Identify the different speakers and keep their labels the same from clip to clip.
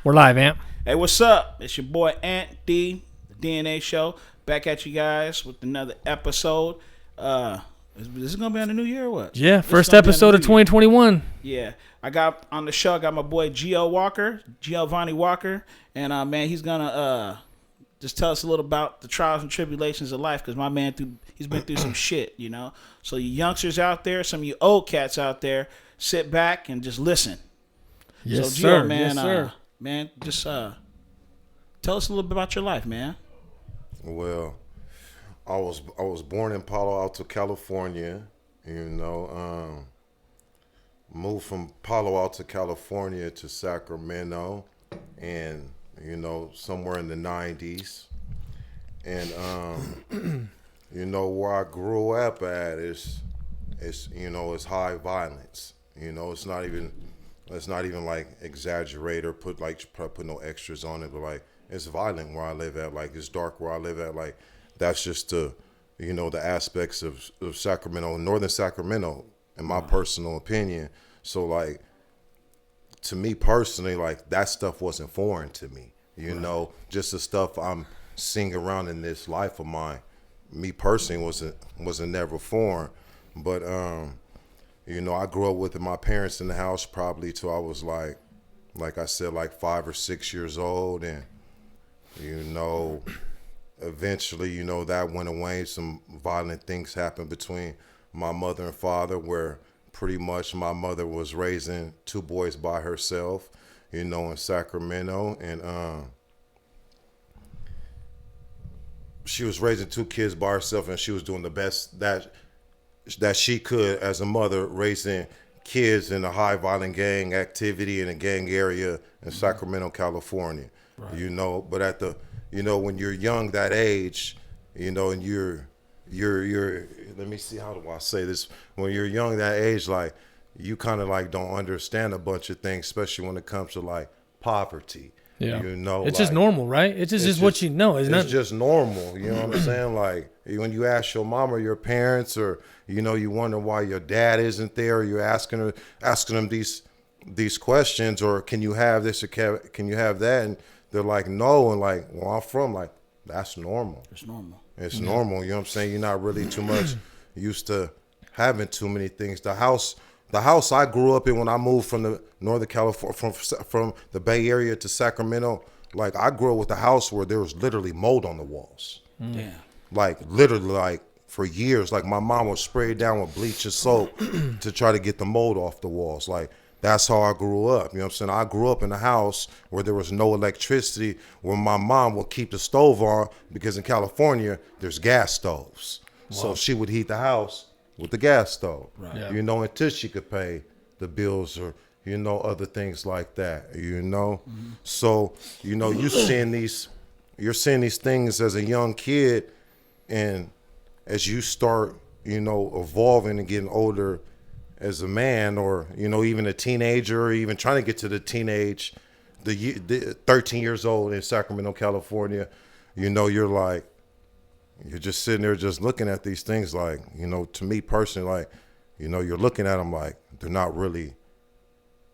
Speaker 1: We're live, Amp.
Speaker 2: Hey, what's up? It's your boy Ant D, the DNA Show, back at you guys with another episode. This is gonna be on the new year or what?
Speaker 1: Yeah, first episode of 2021.
Speaker 2: Yeah, I got on the show. I got my boy Gio Walker, Giovanni Walker, and man, he's gonna just tell us a little about the trials and tribulations of life, because my man he's been through some shit, you know. So you youngsters out there, some of you old cats out there, sit back and just listen.
Speaker 1: Yes,
Speaker 2: so Gio,
Speaker 1: sir.
Speaker 2: man,
Speaker 1: yes, sir.
Speaker 2: Man, just tell us a little bit about your life, man.
Speaker 3: Well, I was born in Palo Alto, California. You know, moved from Palo Alto, California to Sacramento, and you know, somewhere in the 90s. And you know, where I grew up at is you know, it's high violence. You know, it's not even like exaggerate or put no extras on it, but like it's violent where I live at. Like it's dark where I live at. Like that's just the, you know, the aspects of Sacramento, northern Sacramento, in my personal opinion. So like, to me personally, like that stuff wasn't foreign to me. You know, just the stuff I'm seeing around in this life of mine, me personally wasn't never foreign. But you know, I grew up with my parents in the house probably till I was like I said, like 5 or 6 years old. And, you know, eventually, you know, that went away. Some violent things happened between my mother and father, where pretty much my mother was raising 2 boys by herself, you know, in Sacramento. And she was raising 2 kids by herself, and she was doing the best that she could as a mother, raising kids in a high violent gang activity in a gang area in Sacramento, California. Right. You know, but you know, when you're young that age, you know, and you're let me see, how do I say this? When you're young that age, like you kind of like don't understand a bunch of things, especially when it comes to like poverty.
Speaker 1: Yeah.
Speaker 3: You know,
Speaker 1: it's just normal, right? It's just what you know.
Speaker 3: It's just normal. You know what I'm saying? Like when you ask your mom or your parents, or you know, you wonder why your dad isn't there, or you're asking them these questions, or can you have this or can you have that, and they're like no, and like where I'm from, like that's normal.
Speaker 2: It's normal.
Speaker 3: It's normal. You know what I'm saying? You're not really too much used to having too many things. The house I grew up in when I moved from the Northern California, from the Bay Area to Sacramento, like I grew up with a house where there was literally mold on the walls.
Speaker 2: Damn.
Speaker 3: Like literally, like for years, like my mom would spray it down with bleach and soap to try to get the mold off the walls. Like that's how I grew up. You know what I'm saying? I grew up in a house where there was no electricity, where my mom would keep the stove on, because in California there's gas stoves. Wow. So she would heat the house with the gas stove, right. Yeah. You know, until she could pay the bills, or you know, other things like that. You know, so you know, you're seeing these things as a young kid, and as you start, you know, evolving and getting older as a man, or you know, even a teenager, or even trying to get to the 13 years old in Sacramento, California, you know, you're just sitting there just looking at these things, like, you know, to me personally, like, you know, you're looking at them like they're not really,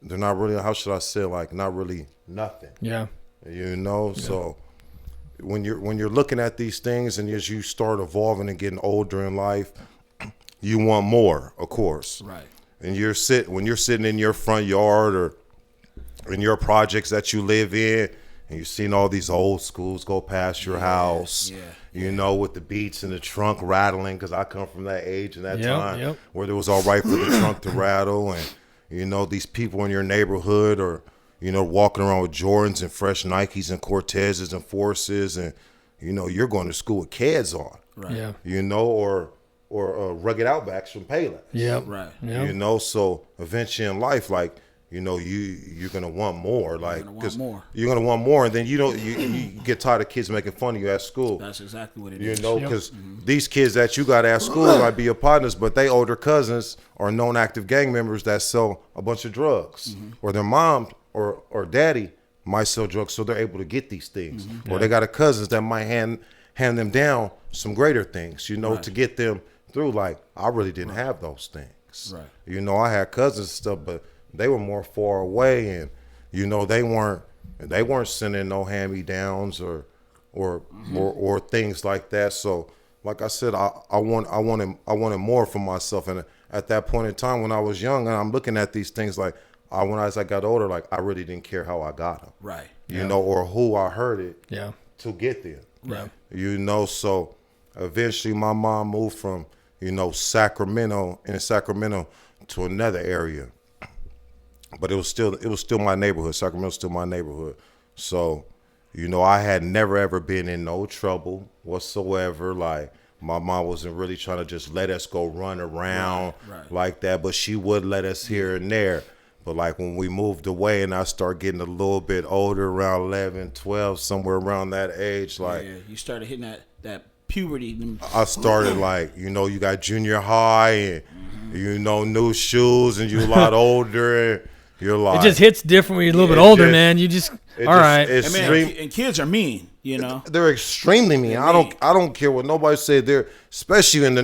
Speaker 3: how should I say, like not really nothing.
Speaker 1: Yeah.
Speaker 3: You know, yeah. So when you're looking at these things, and as you start evolving and getting older in life, you want more, of course.
Speaker 2: Right. And
Speaker 3: when you're sitting in your front yard or in your projects that you live in, and you're seeing all these old schools go past your house, you know, with the beats in the trunk rattling, because I come from that age and that time where it was all right for the trunk to rattle, and you know, these people in your neighborhood, or you know, walking around with Jordans and fresh Nikes and Cortezes and Forces, and you know, you're going to school with Keds on,
Speaker 2: right? Yeah.
Speaker 3: You know, or rugged Outbacks from Payless.
Speaker 1: Yeah.
Speaker 2: Right.
Speaker 1: Yep.
Speaker 3: You know, so eventually in life, like, you know, you're gonna want more, like, because you're gonna want more, and then you get tired of kids making fun of you at school.
Speaker 2: That's exactly what it is.
Speaker 3: You know, because these kids that you got at school might be your partners, but they older cousins or known active gang members that sell a bunch of drugs, or their mom or daddy might sell drugs, so they're able to get these things, or they got a cousins that might hand them down some greater things, you know, to get them through. Like, I really didn't have those things. Right. You know, I had cousins and stuff, but they were more far away, and you know, they weren't and they weren't sending no hand-me-downs or things like that. So, like I said, I wanted more for myself. And at that point in time, when I was young, and I'm looking at these things like, as I got older, like I really didn't care how I got them,
Speaker 2: Right.
Speaker 3: You know, or who I heard it, to get them,
Speaker 2: Right.
Speaker 3: You know. So eventually, my mom moved from Sacramento to another area, but it was still my neighborhood. Sacramento was still my neighborhood. So, I had never ever been in no trouble whatsoever. Like, my mom wasn't really trying to just let us go run around like that, but she would let us here and there. But like when we moved away and I started getting a little bit older, around 11, 12, somewhere around that age, like
Speaker 2: you started hitting that puberty.
Speaker 3: I started like, you got junior high and new shoes and you a lot older and you're like,
Speaker 1: it just hits different when you're a little bit older, man. You just
Speaker 2: and kids are mean,
Speaker 3: They're extremely mean. I don't care what nobody say. They're especially in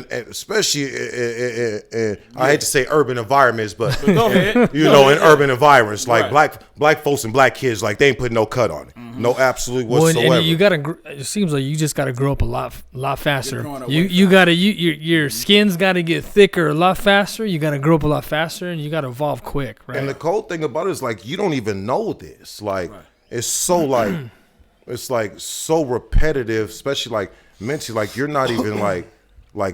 Speaker 3: I hate to say urban environments, but
Speaker 2: go ahead.
Speaker 3: in urban environments, like black folks and black kids, like they ain't putting no cut on it, no absolute whatsoever.
Speaker 1: And you gotta. It seems like you just gotta grow up a lot faster. You gotta your skin's gotta get thicker a lot faster. You gotta grow up a lot faster, and you gotta evolve quick, right?
Speaker 3: And the cold thing about it is like you don't even know this. Like it's so like. It's like so repetitive, especially like mentally, like you're not even like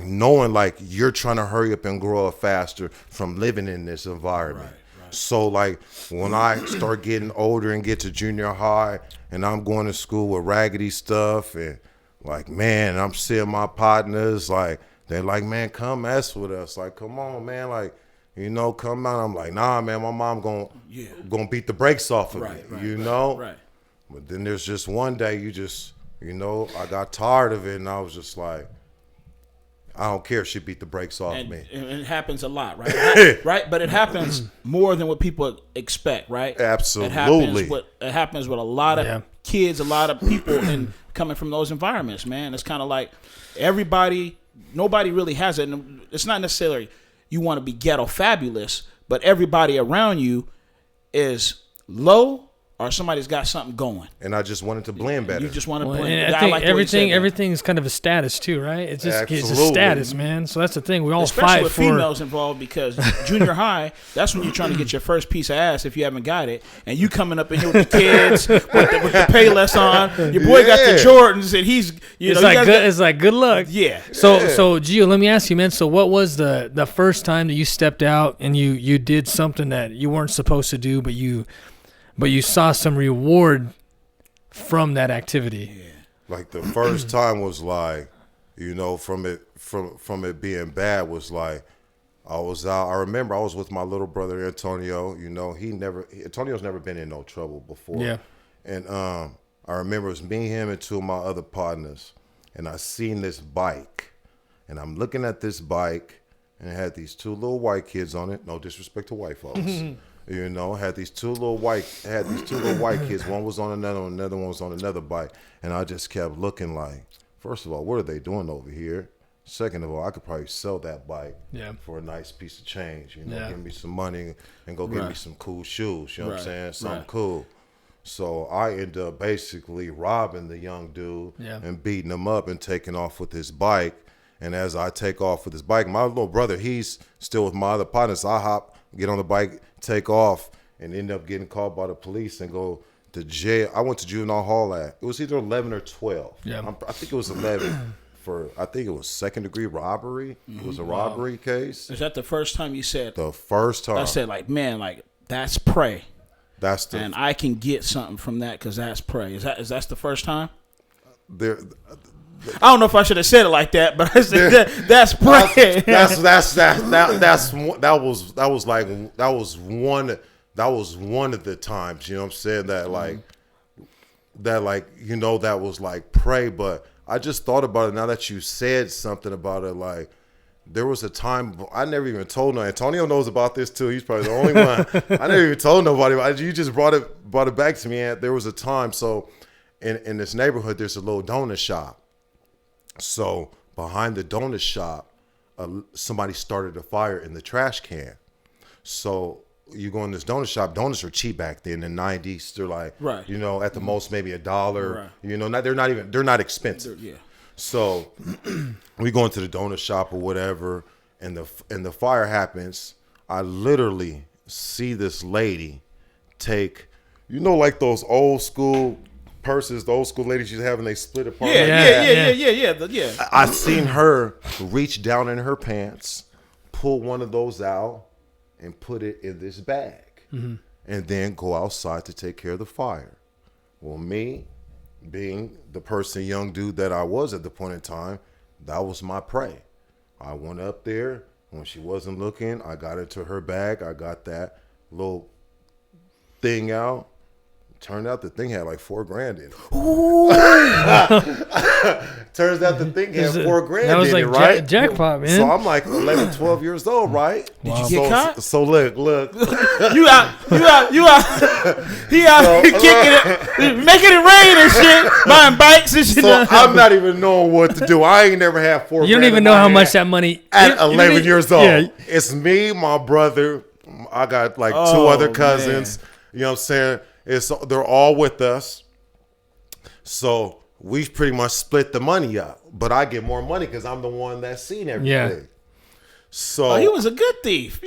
Speaker 3: knowing like you're trying to hurry up and grow up faster from living in this environment. Right. So like when I start getting older and get to junior high and I'm going to school with raggedy stuff and like, man, I'm seeing my partners, like they're like, man, come mess with us. Like, come on, man. Like, come out. I'm like, nah, man, my mom gonna beat the brakes off of me,
Speaker 2: Right.
Speaker 3: But then there's just one day I got tired of it and I was just like, I don't care if she beat the brakes off me.
Speaker 2: And it happens a lot, right? Right? But it happens more than what people expect, right?
Speaker 3: Absolutely.
Speaker 2: It happens with a lot of kids, a lot of people and coming from those environments, man. It's kind of like nobody really has it. And it's not necessarily you want to be ghetto fabulous, but everybody around you is low or somebody's got something going.
Speaker 3: And I just wanted to blend better.
Speaker 2: You just want to blend.
Speaker 1: I think everything's kind of a status too, right? It's just it's a status, man. So that's the thing. We all
Speaker 2: especially
Speaker 1: fight
Speaker 2: with
Speaker 1: for
Speaker 2: females involved because junior high, that's when you're trying to get your first piece of ass if you haven't got it. And you coming up in here with the kids with the Payless on. Your boy got the Jordans and he's
Speaker 1: it's like good luck.
Speaker 2: Yeah.
Speaker 1: So Gio, let me ask you, man. So what was the first time that you stepped out and you did something that you weren't supposed to do, but you saw some reward from that activity?
Speaker 2: Yeah.
Speaker 3: Like the first time was like, from it being bad was like, I was out. I remember I was with my little brother Antonio. Antonio's never been in no trouble before.
Speaker 1: Yeah.
Speaker 3: And I remember it was me, him, and two of my other partners. And I seen this bike, and I'm looking at this bike, and it had these two little white kids on it. No disrespect to white folks. Had these two little white kids. One was on another one was on another bike. And I just kept looking like, first of all, what are they doing over here? Second of all, I could probably sell that bike for a nice piece of change. Give me some money and go get me some cool shoes. You know what I'm saying? Something cool. So I ended up basically robbing the young dude and beating him up and taking off with his bike. And as I take off with his bike, my little brother, he's still with my other partners. I get on the bike, take off, and end up getting called by the police and go to jail. I went to Juvenile Hall it was either 11 or 12.
Speaker 1: Yeah.
Speaker 3: I think it was 11 I think it was second degree robbery. It was a robbery case.
Speaker 2: Is that the first time you said?
Speaker 3: The first time.
Speaker 2: I said, like, man, like, that's prey.
Speaker 3: And
Speaker 2: I can get something from that because that's prey. Is that the first time? I don't know if I should have said it like that, but I said that's prey. That
Speaker 3: was one of the times, you know what I'm saying, that was like prey. But I just thought about it now that you said something about it. Like, there was a time I never even told no. Antonio knows about this too. He's probably the only one. I never even told nobody about it. You just brought it back to me. And there was a time. So in this neighborhood, there's a little donut shop. So behind the donut shop, somebody started a fire in the trash can. So you go in this donut shop. Donuts are cheap back then in the 90s. They're like,
Speaker 2: Right.
Speaker 3: you know, at the most maybe $1.
Speaker 2: Right.
Speaker 3: You know, they're not expensive.
Speaker 2: Yeah.
Speaker 3: So we go into the donut shop or whatever, and the fire happens. I literally see this lady take, you know, like those old school purses, the old school ladies used to have, and they split apart.
Speaker 2: Yeah.
Speaker 3: I seen her reach down in her pants, pull one of those out, and put it in this bag, and then go outside to take care of the fire. Well, me, being the person, young dude that I was at the point in time, that was my prey. I went up there. When she wasn't looking, I got into her bag. I got that little thing out. Turned out the thing had like $4,000 in it. Turns out the thing had $4,000
Speaker 1: that was
Speaker 3: in
Speaker 1: like
Speaker 3: it, right?
Speaker 1: jackpot, man.
Speaker 3: So I'm like 11, 12 years old, right?
Speaker 2: Did you get caught?
Speaker 3: So look.
Speaker 2: You out. He out here kicking it, making it rain and shit, buying bikes and shit.
Speaker 3: So I'm not even knowing what to do. I ain't never had $4,000.
Speaker 1: You don't even know how much that money
Speaker 3: at 11 years old.
Speaker 1: Yeah.
Speaker 3: It's me, my brother. I got like two other cousins.
Speaker 2: Man.
Speaker 3: You know what I'm saying? They're all with us. So we pretty much split the money up. But I get more money because I'm the one that's seen everything.
Speaker 1: Yeah.
Speaker 3: So
Speaker 2: he was a good thief.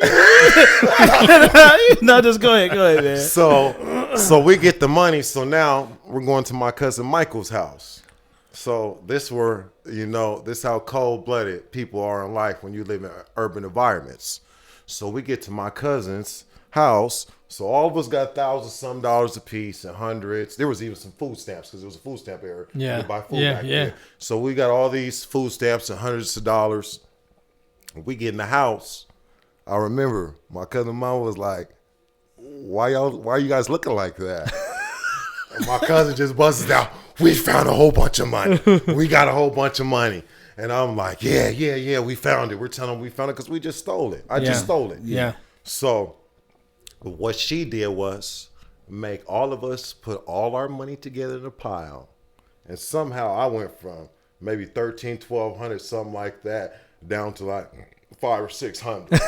Speaker 2: No, just go ahead, man.
Speaker 3: So we get the money. So now we're going to my cousin Michael's house. So this how cold-blooded people are in life when you live in urban environments. So we get to my cousin's house. So all of us got $1,000-some a piece and hundreds. There was even some food stamps because it was a food stamp era.
Speaker 1: Yeah.
Speaker 3: You could buy food back then. So we got all these food stamps and hundreds of dollars. We get in the house. I remember my cousin mom was like, why are you guys looking like that? And my cousin just busts out, we found a whole bunch of money. We got a whole bunch of money. And I'm like, yeah, we found it. We're telling them we found it because we just stole it. I just stole it.
Speaker 1: Yeah.
Speaker 3: So what she did was make all of us put all our money together in a pile. And somehow I went from maybe 1,300, 1,200, something like that, down to like 500 or 600.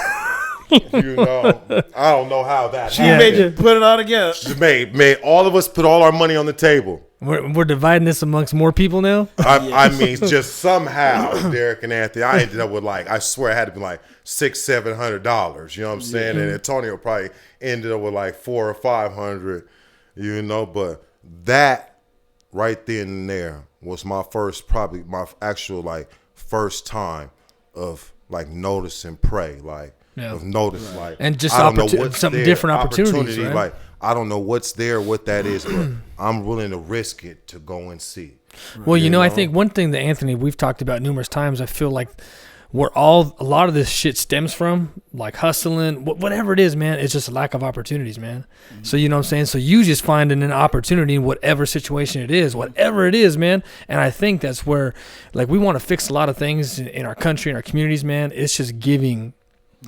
Speaker 3: You know, I don't know how that
Speaker 2: She
Speaker 3: happened.
Speaker 2: made you put it all together.
Speaker 3: She made all of us put all our money on the table.
Speaker 1: We're dividing this amongst more people now.
Speaker 3: I mean, just somehow, Derek and Anthony, I ended up with like, I swear it had to be like $600-700. You know what I'm saying? And Antonio probably ended up with like $400 or $500. You know, but that right then and there was probably my actual like first time of like notice and pray, like of notice, like
Speaker 1: and just
Speaker 3: I don't know what's
Speaker 1: something
Speaker 3: there,
Speaker 1: different opportunities, right?
Speaker 3: Like I don't know what's there, what that is, but I'm willing to risk it to go and see.
Speaker 1: Well, you know, I think one thing that Anthony we've talked about numerous times. I feel like a lot of this shit stems from, like hustling, whatever it is, man. It's just a lack of opportunities, man. Mm-hmm. So you know what I'm saying. So you just finding an opportunity in whatever situation it is, whatever it is, man. And I think that's where, like, we want to fix a lot of things in our country, in our communities, man. It's just giving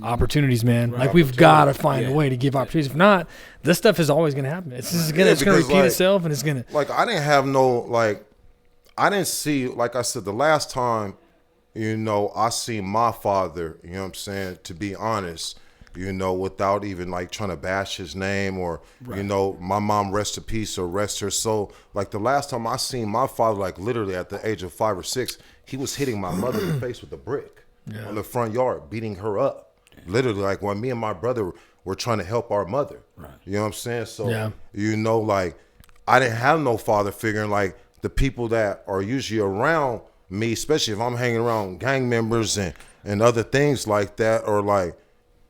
Speaker 1: opportunities, man. Right. Like we've got to find a way to give opportunities. If not, this stuff is always gonna happen. It's just gonna repeat itself, and it's gonna.
Speaker 3: Like I didn't see, like I said, the last time, you know, I seen my father. You know what I'm saying? To be honest, you know, without even like trying to bash his name or, you know, my mom rest in peace or rest her soul. Like the last time I seen my father, like literally at the age of 5 or 6, he was hitting my mother in the face with a brick on the front yard, beating her up. Literally, like when me and my brother were trying to help our mother. Right. You know what I'm saying? So, you know, like I didn't have no father figure. And like the people that are usually around me, especially if I'm hanging around gang members and other things like that, or like,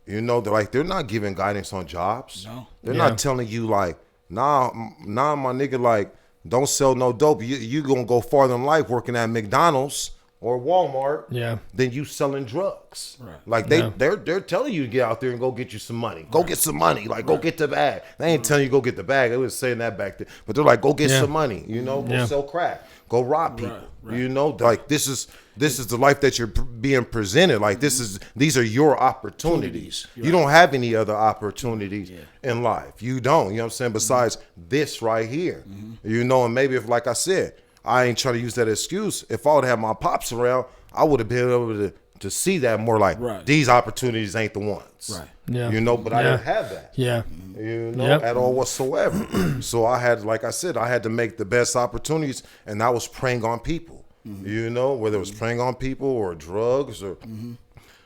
Speaker 3: you know, they're not giving guidance on jobs. No. They're not telling you like, nah, my nigga, like, don't sell no dope. You gonna go farther in life working at McDonald's or Walmart than you selling drugs. Right. Like they're telling you to get out there and go get you some money. Go get some money. Like go get the bag. They ain't telling you go get the bag. They was saying that back then. But they're like, go get some money, you know, go sell crack. Go rob people. Right. You know, like this is the life that you're being presented. Like these are your opportunities. You don't have any other opportunities in life. You don't. You know what I'm saying? Besides this right here. You know, and maybe if, like I said, I ain't trying to use that excuse. If I would have my pops around, I would have been able to see that more like these opportunities ain't the ones.
Speaker 2: Right.
Speaker 1: Yeah.
Speaker 3: You know, but I didn't have that.
Speaker 1: Yeah.
Speaker 3: You know, at all whatsoever. So I had, like I said, I had to make the best opportunities, and I was preying on people. You know, whether it was preying on people or drugs or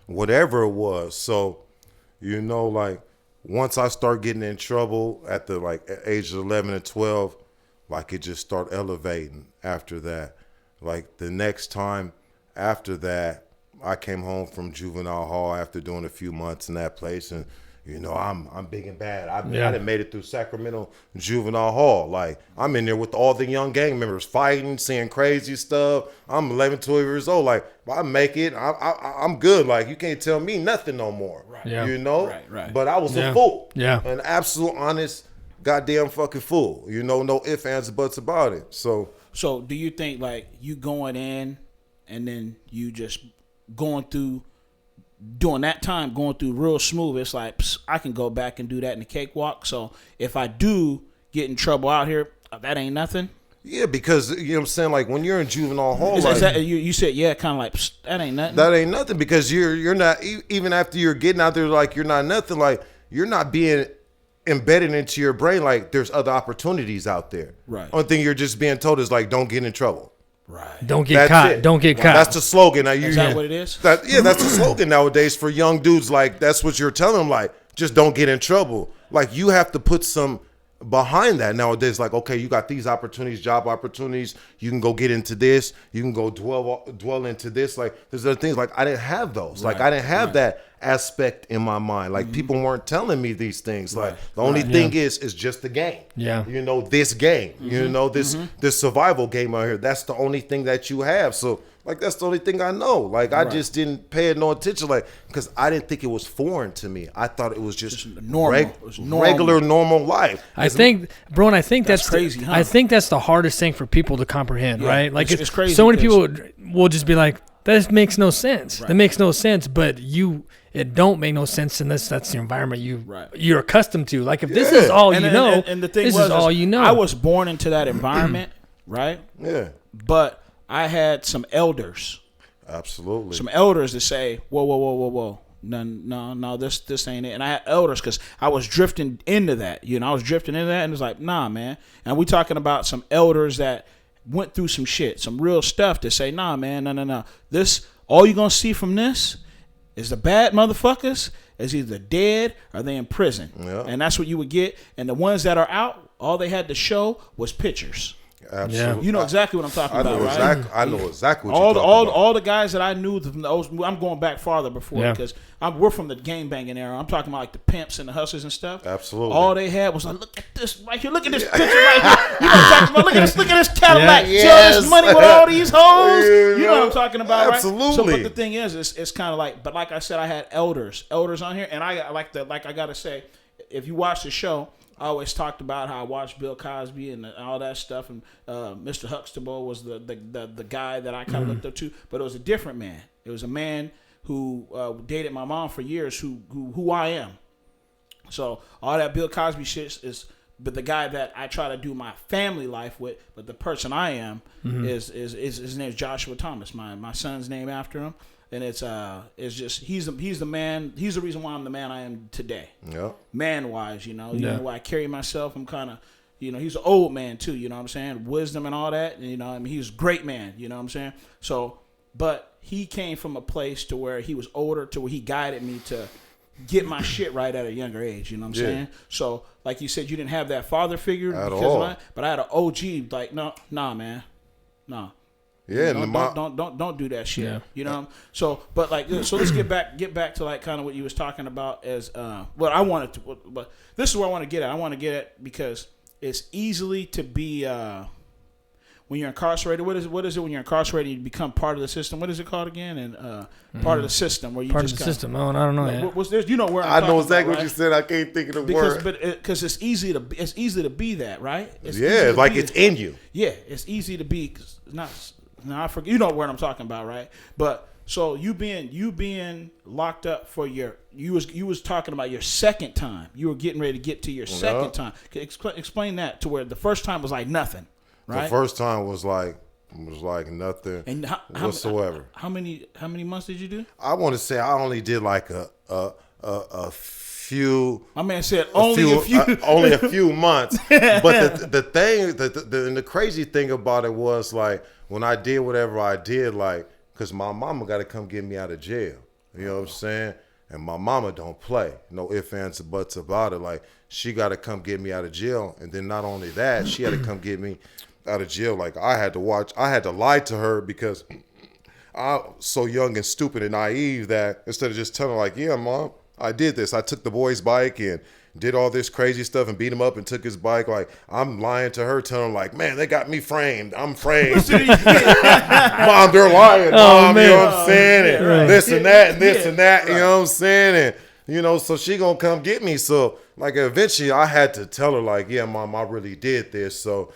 Speaker 3: whatever it was. So, you know, like once I start getting in trouble at the age of 11 and 12, like it just started elevating after that. Like the next time after that, I came home from Juvenile Hall after doing a few months in that place, and you know, I'm big and bad. I done made it through Sacramento Juvenile Hall. Like, I'm in there with all the young gang members fighting, seeing crazy stuff. I'm 11, 12 years old. Like, I make it. I'm good. Like, you can't tell me nothing no more.
Speaker 2: Right.
Speaker 1: Yeah.
Speaker 3: You know?
Speaker 2: Right.
Speaker 3: But I was a fool.
Speaker 1: Yeah.
Speaker 3: An absolute, honest, goddamn fucking fool. You know, no ifs, ands, or buts about it. So
Speaker 2: do you think, like, you going in and then you just going through real smooth, it's like, I can go back and do that in the cakewalk. So if I do get in trouble out here, that ain't nothing.
Speaker 3: yeah, because you know what I'm saying, like when you're in Juvenile Hall,
Speaker 2: Is that, you said kind of like that ain't nothing.
Speaker 3: That ain't nothing, because you're not, even after you're getting out there, like you're not nothing, like you're not being embedded into your brain like there's other opportunities out there.
Speaker 2: Right.
Speaker 3: Only thing you're just being told is like, don't get in trouble.
Speaker 2: Right.
Speaker 1: Don't get
Speaker 3: That's
Speaker 1: caught.
Speaker 3: it.
Speaker 1: Don't get caught.
Speaker 3: That's the slogan. Now,
Speaker 2: Is that what it is?
Speaker 3: that's the slogan nowadays for young dudes. Like, that's what you're telling them. Like, just don't get in trouble. Like, you have to put some behind that nowadays. Like, okay, you got these opportunities, job opportunities. You can go get into this. You can go dwell into this. Like, there's other things. Like, I didn't have those. Like, I didn't have that aspect in my mind. Like, people weren't telling me these things. Like, the only thing is just the game.
Speaker 1: Yeah.
Speaker 3: You know, this game. You know, this survival game out here. That's the only thing that you have. So, like, that's the only thing I know. Like, I just didn't pay no attention, like, because I didn't think it was foreign to me. I thought it was just
Speaker 2: normal.
Speaker 3: regular, normal life.
Speaker 1: I think that's
Speaker 2: crazy, huh?
Speaker 1: I think that's the hardest thing for people to comprehend, right? Like,
Speaker 2: it's crazy.
Speaker 1: So many people will just be like, that makes no sense.
Speaker 2: Right.
Speaker 1: That makes no sense. But it don't make no sense unless that's the environment you're accustomed to. Like, if this is all you know,
Speaker 2: and the thing
Speaker 1: this
Speaker 2: is
Speaker 1: is all you know.
Speaker 2: I was born into that environment, right?
Speaker 3: Yeah.
Speaker 2: But I had some elders.
Speaker 3: Absolutely.
Speaker 2: Some elders that say, whoa. No, this ain't it. And I had elders because I was drifting into that. You know, I was drifting into that, and it's like, nah, man. And we talking about some elders that went through some shit, some real stuff to say, nah, man, no. This, all you're going to see from this is the bad motherfuckers is either dead or they in prison.
Speaker 3: Yeah.
Speaker 2: And that's what you would get. And the ones that are out, all they had to show was pictures.
Speaker 3: Absolutely.
Speaker 2: You know exactly what I'm talking about, right?
Speaker 3: I know exactly what you're talking about.
Speaker 2: All the guys that I knew, I'm going back farther before because we're from the gang banging era. I'm talking about like the pimps and the hustlers and stuff.
Speaker 3: Absolutely.
Speaker 2: All they had was like, look at this right here. Look at this picture right here. You know what I'm talking about? Look at this Cadillac. See all this money with all these hoes. You know what I'm talking about, right?
Speaker 3: Absolutely.
Speaker 2: So, but the thing is, it's kind of like, but like I said, I had elders on here, and I gotta say, if you watch the show, I always talked about how I watched Bill Cosby and all that stuff, and Mr. Huxtable was the guy that I kind of looked up to, but it was a different man. It was a man who dated my mom for years, who I am. So all that Bill Cosby shit is, but the guy that I try to do my family life with, but the person I am is his name is Joshua Thomas. My son's named after him. And it's just he's the man. He's the reason why I'm the man I am today.
Speaker 3: Yeah. Man
Speaker 2: wise, you know why I carry myself. I'm kind of, he's an old man too. You know what I'm saying? Wisdom and all that. And, I mean, he's a great man. You know what I'm saying? So, but he came from a place to where he was older, to where he guided me to get my shit right at a younger age. You know what I'm saying? So, like you said, you didn't have that father figure
Speaker 3: at all.
Speaker 2: But I had an OG. Like, nah, man, nah.
Speaker 3: Yeah,
Speaker 2: don't do that shit. Yeah. You know. So, but like, so let's get back to like kind of what you was talking about as what I wanted to. But this is where I want to get at. I want to get at because it's easily to be when you're incarcerated. What is it when you're incarcerated? You become part of the system. What is it called again? And part of the system where you
Speaker 1: part
Speaker 2: just
Speaker 1: of the system. Oh, I don't know.
Speaker 2: Like, what's there? You know where
Speaker 3: I know exactly
Speaker 2: about,
Speaker 3: what you said. I can't think of the word.
Speaker 2: Because it's easy to be that, right?
Speaker 3: It's like it's in you.
Speaker 2: Yeah, it's easy to be. Cause not. Now I forget. You know what I'm talking about, right? But so you being locked up for you was talking about your second time. You were getting ready to get to your second time. Explain that to where the first time was like nothing, right?
Speaker 3: The first time was like It was like nothing
Speaker 2: And
Speaker 3: whatsoever.
Speaker 2: How many months did you do?
Speaker 3: I want to say I only did like a few.
Speaker 2: My man said only a few.
Speaker 3: Only a few months. But the thing, the crazy thing about it was like when I did whatever I did, like because my mama got to come get me out of jail. You know what I'm saying? And my mama don't play. No ifs, ands, or buts about it. Like she got to come get me out of jail, and then not only that, she had to come get me out of jail. Like I had to lie to her because I was so young and stupid and naive that instead of just telling her like, yeah, mom, I did this. I took the boy's bike and did all this crazy stuff and beat him up and took his bike. Like I'm lying to her, telling her like, man, they got me framed. I'm framed. Mom, they're lying. Mom, you know what I'm saying? And
Speaker 1: Right.
Speaker 3: this and that and this and that. You know what I'm saying? And so she gonna come get me. So like eventually I had to tell her like, yeah, mom, I really did this. So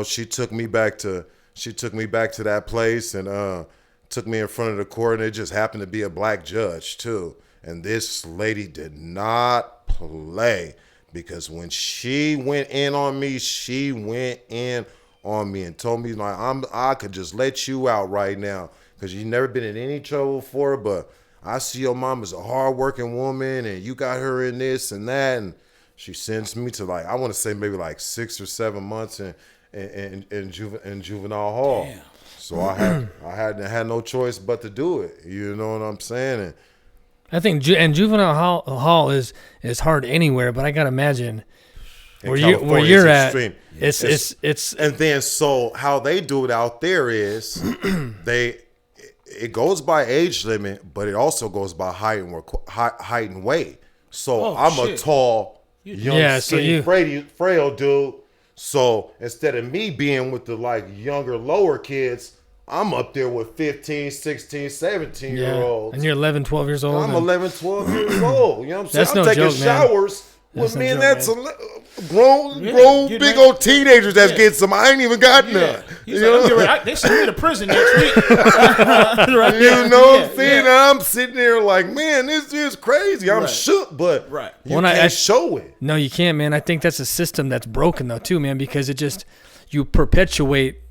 Speaker 3: she took me back to that place and took me in front of the court, and it just happened to be a black judge too. And this lady did not play because when she went in on me, and told me like I could just let you out right now because you've never been in any trouble before, but I see your mom is a hardworking woman and you got her in this and that, and she sends me to like I want to say maybe like 6 or 7 months in Juvenile Hall.
Speaker 2: Damn.
Speaker 3: So I had no choice but to do it. You know what I'm saying? And
Speaker 1: I think Juvenile Hall is hard anywhere, but I gotta imagine where you're at.
Speaker 3: Extreme.
Speaker 1: It's
Speaker 3: and then so how they do it out there is it goes by age limit, but it also goes by height and weight. So I'm a tall, young, skinny, frail dude. So instead of me being with the like younger, lower kids, I'm up there with 15, 16, 17-year-olds.
Speaker 1: And you're 11, 12 years old.
Speaker 3: I'm 11, 12 years old. You know what I'm saying?
Speaker 1: That's
Speaker 3: I'm
Speaker 1: no
Speaker 3: taking
Speaker 1: joke,
Speaker 3: showers
Speaker 1: man.
Speaker 3: with me, and
Speaker 1: That's
Speaker 3: that's
Speaker 1: no
Speaker 3: grown,
Speaker 2: Get
Speaker 3: big
Speaker 2: ready.
Speaker 3: old teenagers that's getting some. I ain't even got none.
Speaker 2: He's
Speaker 3: You
Speaker 2: like,
Speaker 3: know?
Speaker 2: they send me to prison next week.
Speaker 3: You know what I'm saying? I'm sitting there like, man, this is crazy. I'm shook, but you can't show it.
Speaker 1: No, you can't, man. I think that's a system that's broken, though, too, man, because you perpetuate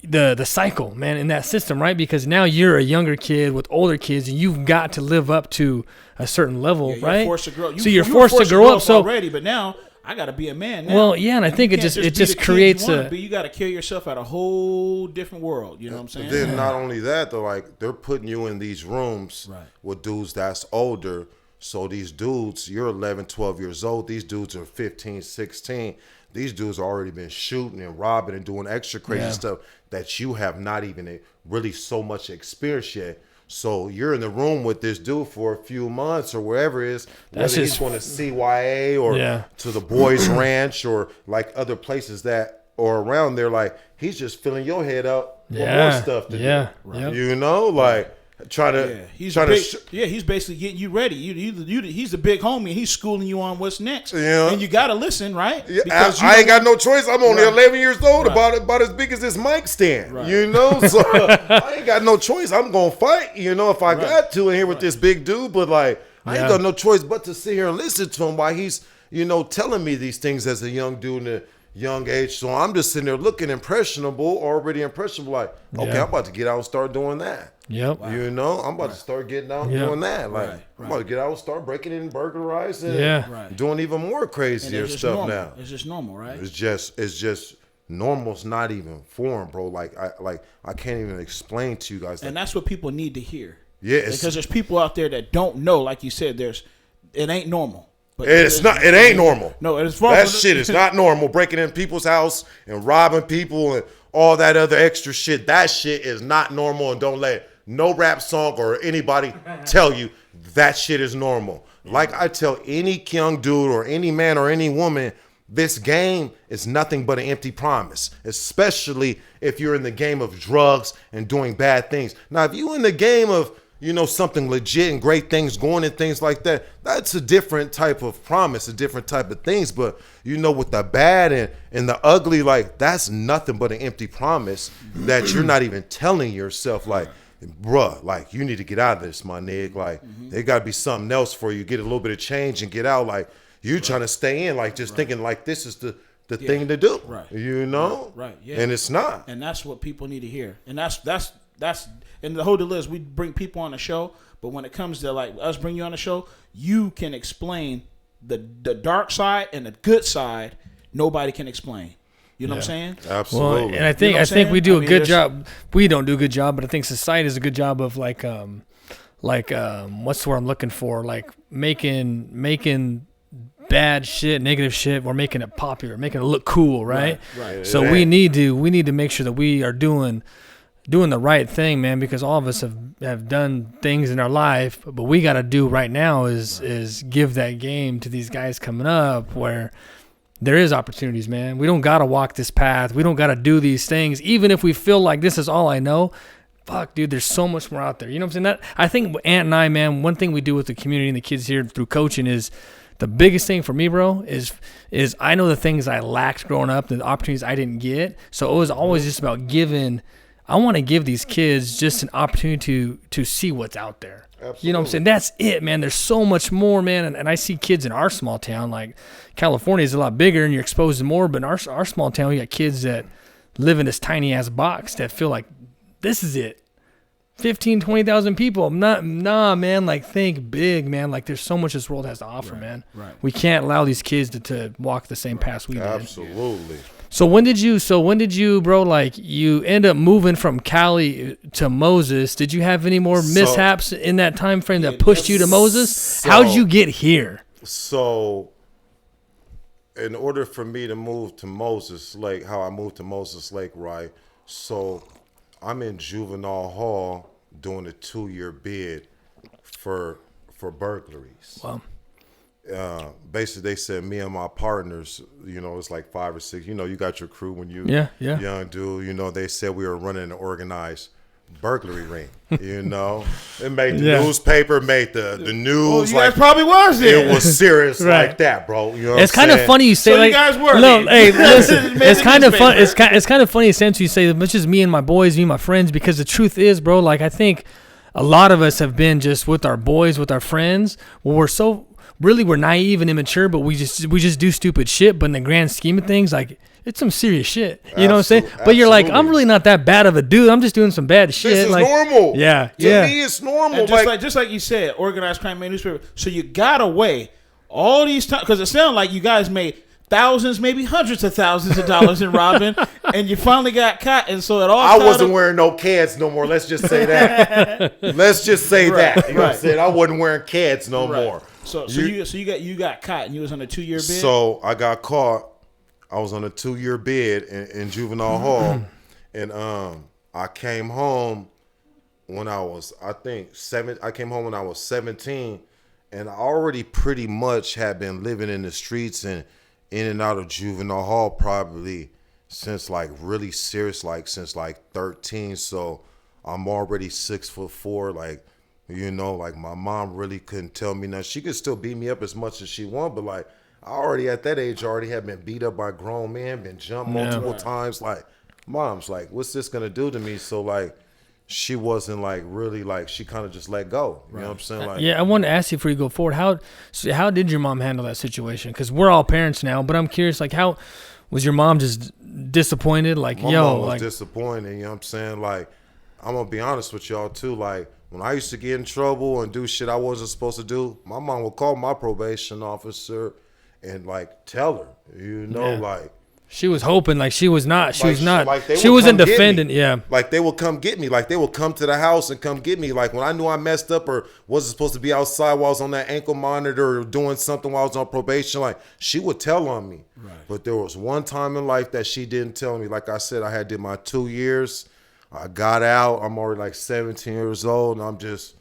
Speaker 1: the cycle, man, in that system, right? Because now you're a younger kid with older kids, and you've got to live up to a certain level,
Speaker 2: You're
Speaker 1: right?
Speaker 2: forced to grow.
Speaker 1: So you're forced to grow up. So
Speaker 2: already, but now I got to be a man. Now.
Speaker 1: Well, yeah, and I think it just creates
Speaker 2: you got to kill yourself out a whole different world. You know what I'm saying?
Speaker 3: Then not only that, though, like they're putting you in these rooms with dudes that's older. So these dudes, you're 11, 12 years old. These dudes are 15, 16. These dudes have already been shooting and robbing and doing extra crazy stuff that you have not even really so much experience yet. So you're in the room with this dude for a few months or wherever it is, whether he's going to CYA or to the boys ranch or like other places that are around there. Like he's just filling your head up with more stuff to do.
Speaker 1: Right.
Speaker 3: You know, like
Speaker 2: he's basically getting you ready. He's the big homie. He's schooling you on what's next. Yeah. And you got to listen, right?
Speaker 3: Yeah, I ain't got no choice. I'm only 11 years old, about as big as this mic stand. You know, so I ain't got no choice. I'm gonna fight. You know, if I got to in here with this big dude, but like I ain't got no choice but to sit here and listen to him while he's telling me these things as a young dude in a young age. So I'm just sitting there looking already impressionable. Like, okay, I'm about to get out and start doing that.
Speaker 1: Yep.
Speaker 3: Wow. You know, I'm about to start getting out and doing that. Like, I'm about to get out and start breaking in and burglarizing and doing even more crazier stuff now.
Speaker 2: It's just normal, right?
Speaker 3: It's just normal's not even foreign, bro. Like I can't even explain to you guys.
Speaker 2: And that's what people need to hear.
Speaker 3: Yeah,
Speaker 2: because there's people out there that don't know. Like you said, it ain't normal. But
Speaker 3: it ain't normal.
Speaker 2: No, it's
Speaker 3: that shit is not normal. Breaking in people's house and robbing people and all that other extra shit. That shit is not normal, and don't let no rap song or anybody tell you that shit is normal. Like I tell any young dude or any man or any woman, this game is nothing but an empty promise, especially if you're in the game of drugs and doing bad things. Now, if you're in the game of something legit and great things going and things like that, that's a different type of promise, a different type of things. But with the bad and the ugly, like that's nothing but an empty promise that you're not even telling yourself, like, bruh, like you need to get out of this, my nigga. Like there gotta be something else for you. Get a little bit of change and get out. Like you trying to stay in, like just thinking like this is the the thing to do.
Speaker 2: Right.
Speaker 3: You know?
Speaker 2: Right. Yeah.
Speaker 3: And it's not.
Speaker 2: And that's what people need to hear. And that's and the whole deal is we bring people on the show, but when it comes to like us bring you on the show, you can explain the dark side and the good side. Nobody can explain. You know what I'm saying?
Speaker 3: Absolutely.
Speaker 1: Well, and I think we do a good job. We don't do a good job, but I think society does a good job of like what's the word I'm looking for? Like making bad shit, negative shit, we're making it popular, making it look cool, right?
Speaker 2: Right.
Speaker 1: So we need to make sure that we are doing the right thing, man, because all of us have done things in our life, but we got to do right now is give that game to these guys coming up where there is opportunities, man. We don't got to walk this path. We don't got to do these things. Even if we feel like this is all I know, fuck, dude, there's so much more out there. You know what I'm saying? I think Ant and I, man, one thing we do with the community and the kids here through coaching is the biggest thing for me, bro, is I know the things I lacked growing up, the opportunities I didn't get. So it was always just about giving. I want to give these kids just an opportunity to see what's out there.
Speaker 3: Absolutely.
Speaker 1: You know what I'm saying? That's it, man. There's so much more, man. And I see kids in our small town, like California is a lot bigger and you're exposed to more, but in our small town, we got kids that live in this tiny ass box that feel like this is it. 15, 20,000 people. Nah, man. Like, think big, man. Like, there's so much this world has to offer, man.
Speaker 2: Right.
Speaker 1: We can't allow these kids to walk the same path we did.
Speaker 3: Absolutely.
Speaker 1: So when did you, bro, like, you end up moving from Cali to Moses? Did you have any more mishaps in that time frame that pushed you to Moses? How'd you get here?
Speaker 3: So, in order for me to move to Moses Lake, how I moved to Moses Lake, right? So, I'm in Juvenile Hall doing a 2-year bid for burglaries.
Speaker 1: Wow.
Speaker 3: Basically, they said me and my partners, you know, it's like 5 or 6. You know, you got your crew when you young dude. You know, they said we were running an organized burglary ring. You know, it made the newspaper, made the news.
Speaker 2: Well, you guys probably was there.
Speaker 3: It was serious
Speaker 1: Right.
Speaker 3: like that, bro. You know,
Speaker 1: It's kind of funny you say
Speaker 2: So
Speaker 1: like
Speaker 2: you guys were.
Speaker 1: no. Hey, listen,
Speaker 2: Made
Speaker 1: it's
Speaker 2: the
Speaker 1: kind of fun.
Speaker 2: newspaper.
Speaker 1: It's kind of funny since you say much as me and my boys, me and my friends, because the truth is, bro. Like I think a lot of us have been just with our boys, with our friends. Well, we're naive and immature, but we just do stupid shit. But in the grand scheme of things, like it's some serious shit. You know what I'm saying? But you're like, I'm really not that bad of a dude. I'm just doing some bad shit.
Speaker 3: This is
Speaker 1: like,
Speaker 3: normal.
Speaker 1: Yeah.
Speaker 3: To me, it's normal.
Speaker 2: And just like you said, organized crime made newspaper. So you got away all these times because it sounded like you guys made thousands, maybe hundreds of thousands of dollars in robbing, and you finally got caught. And so it all.
Speaker 3: I wasn't wearing no Keds no more. Let's just say that. Let's just say that. You know what I'm saying? I wasn't wearing Keds no more.
Speaker 2: So you got caught and you was on a 2-year bid.
Speaker 3: So I got caught. I was on a 2-year bid in Juvenile Hall, and I came home when I was, I think, 7. I came home when I was 17, and I already pretty much had been living in the streets and in and out of Juvenile Hall probably since like really serious, like since like 13. So I'm already 6'4", like. You know, like my mom really couldn't tell me nothing. She could still beat me up as much as she wanted, but like I already at that age already had been beat up by grown men, been jumped multiple times. Like mom's like, what's this gonna do to me? So like she wasn't like really like she kind of just let go. You know what I'm saying? Like
Speaker 1: I wanted to ask you before you go forward, how did your mom handle that situation? Because we're all parents now, but I'm curious, like how was your mom just disappointed? Like
Speaker 3: my mom was disappointed. You know what I'm saying? Like I'm gonna be honest with y'all too. Like when I used to get in trouble and do shit I wasn't supposed to do, my mom would call my probation officer and like tell her, you know, like
Speaker 1: she was hoping, like she wasn't
Speaker 3: like
Speaker 1: defending,
Speaker 3: like they would come get me, like they would come to the house and come get me, like when I knew I messed up or wasn't supposed to be outside while I was on that ankle monitor or doing something while I was on probation, like she would tell on me. Right. But there was one time in life that she didn't tell me. Like I said, I had did my 2 years. I got out. I'm already like 17 years old, and I'm just,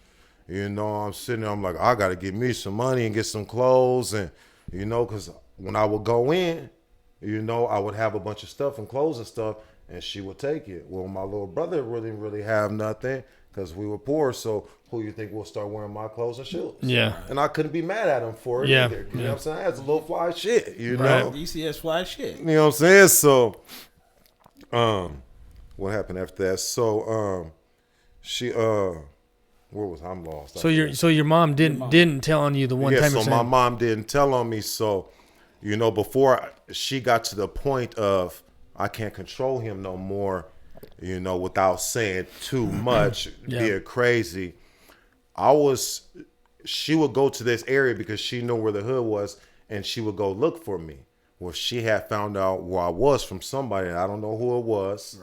Speaker 3: you know, I'm sitting there. I'm like, I got to get me some money and get some clothes, and you know, because when I would go in, you know, I would have a bunch of stuff and clothes and stuff, and she would take it. Well, my little brother really have nothing because we were poor. So who you think will start wearing my clothes and shoes?
Speaker 1: Yeah.
Speaker 3: And I couldn't be mad at him for it either. You know what I'm saying? That's a little fly shit. You know,
Speaker 2: DCS fly shit.
Speaker 3: You know what I'm saying? So, what happened after that? So, she, where was I'm lost.
Speaker 1: So your mom didn't tell on you the one time.
Speaker 3: So my mom didn't tell on me. So you know, before she got to the point of I can't control him no more, you know, without saying too much, being crazy. She would go to this area because she knew where the hood was, and she would go look for me. Well, she had found out where I was from somebody, and I don't know who it was,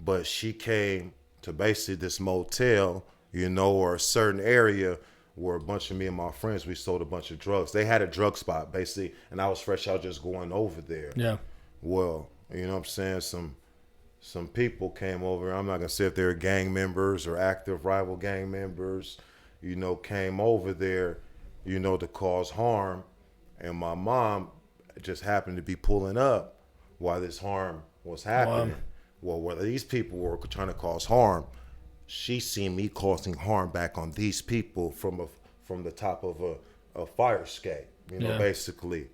Speaker 3: but she came to basically this motel, you know, or a certain area where a bunch of me and my friends, we sold a bunch of drugs. They had a drug spot, basically, and I was fresh out just going over there.
Speaker 1: Yeah.
Speaker 3: Well, you know what I'm saying? Some people came over. I'm not going to say if they're gang members or active rival gang members, you know, came over there, you know, to cause harm. And my mom just happened to be pulling up while this harm was happening. Wow. Well, where these people were trying to cause harm, she seen me causing harm back on these people from the top of a fire escape, you know, basically.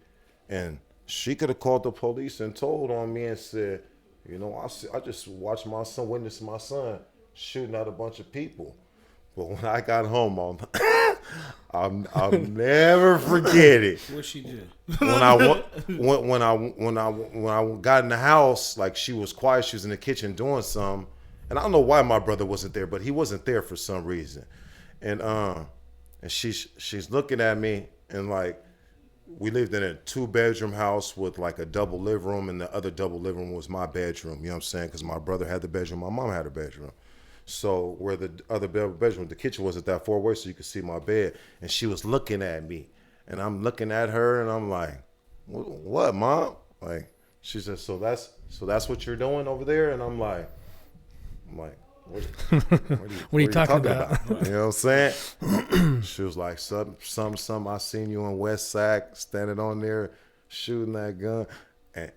Speaker 3: And she could have called the police and told on me and said, you know, I just watched witnessed my son shooting at a bunch of people. But when I got home, I'll never forget it.
Speaker 2: What she did?
Speaker 3: When I got in the house, like she was quiet, she was in the kitchen doing something, and I don't know why my brother wasn't there, but he wasn't there for some reason, and she's looking at me, and like we lived in a 2-bedroom house with like a double living room, and the other double living room was my bedroom. You know what I'm saying? Because my brother had the bedroom, my mom had a bedroom. So where the other bedroom, the kitchen wasn't that far away, so you could see my bed. And she was looking at me, and I'm looking at her, and I'm like, "What, Mom?" Like she said, "So that's what you're doing over there?" And I'm like, "What are you talking about?" You know what I'm saying? She was like, "Some. I seen you in West Sac standing on there shooting that gun," and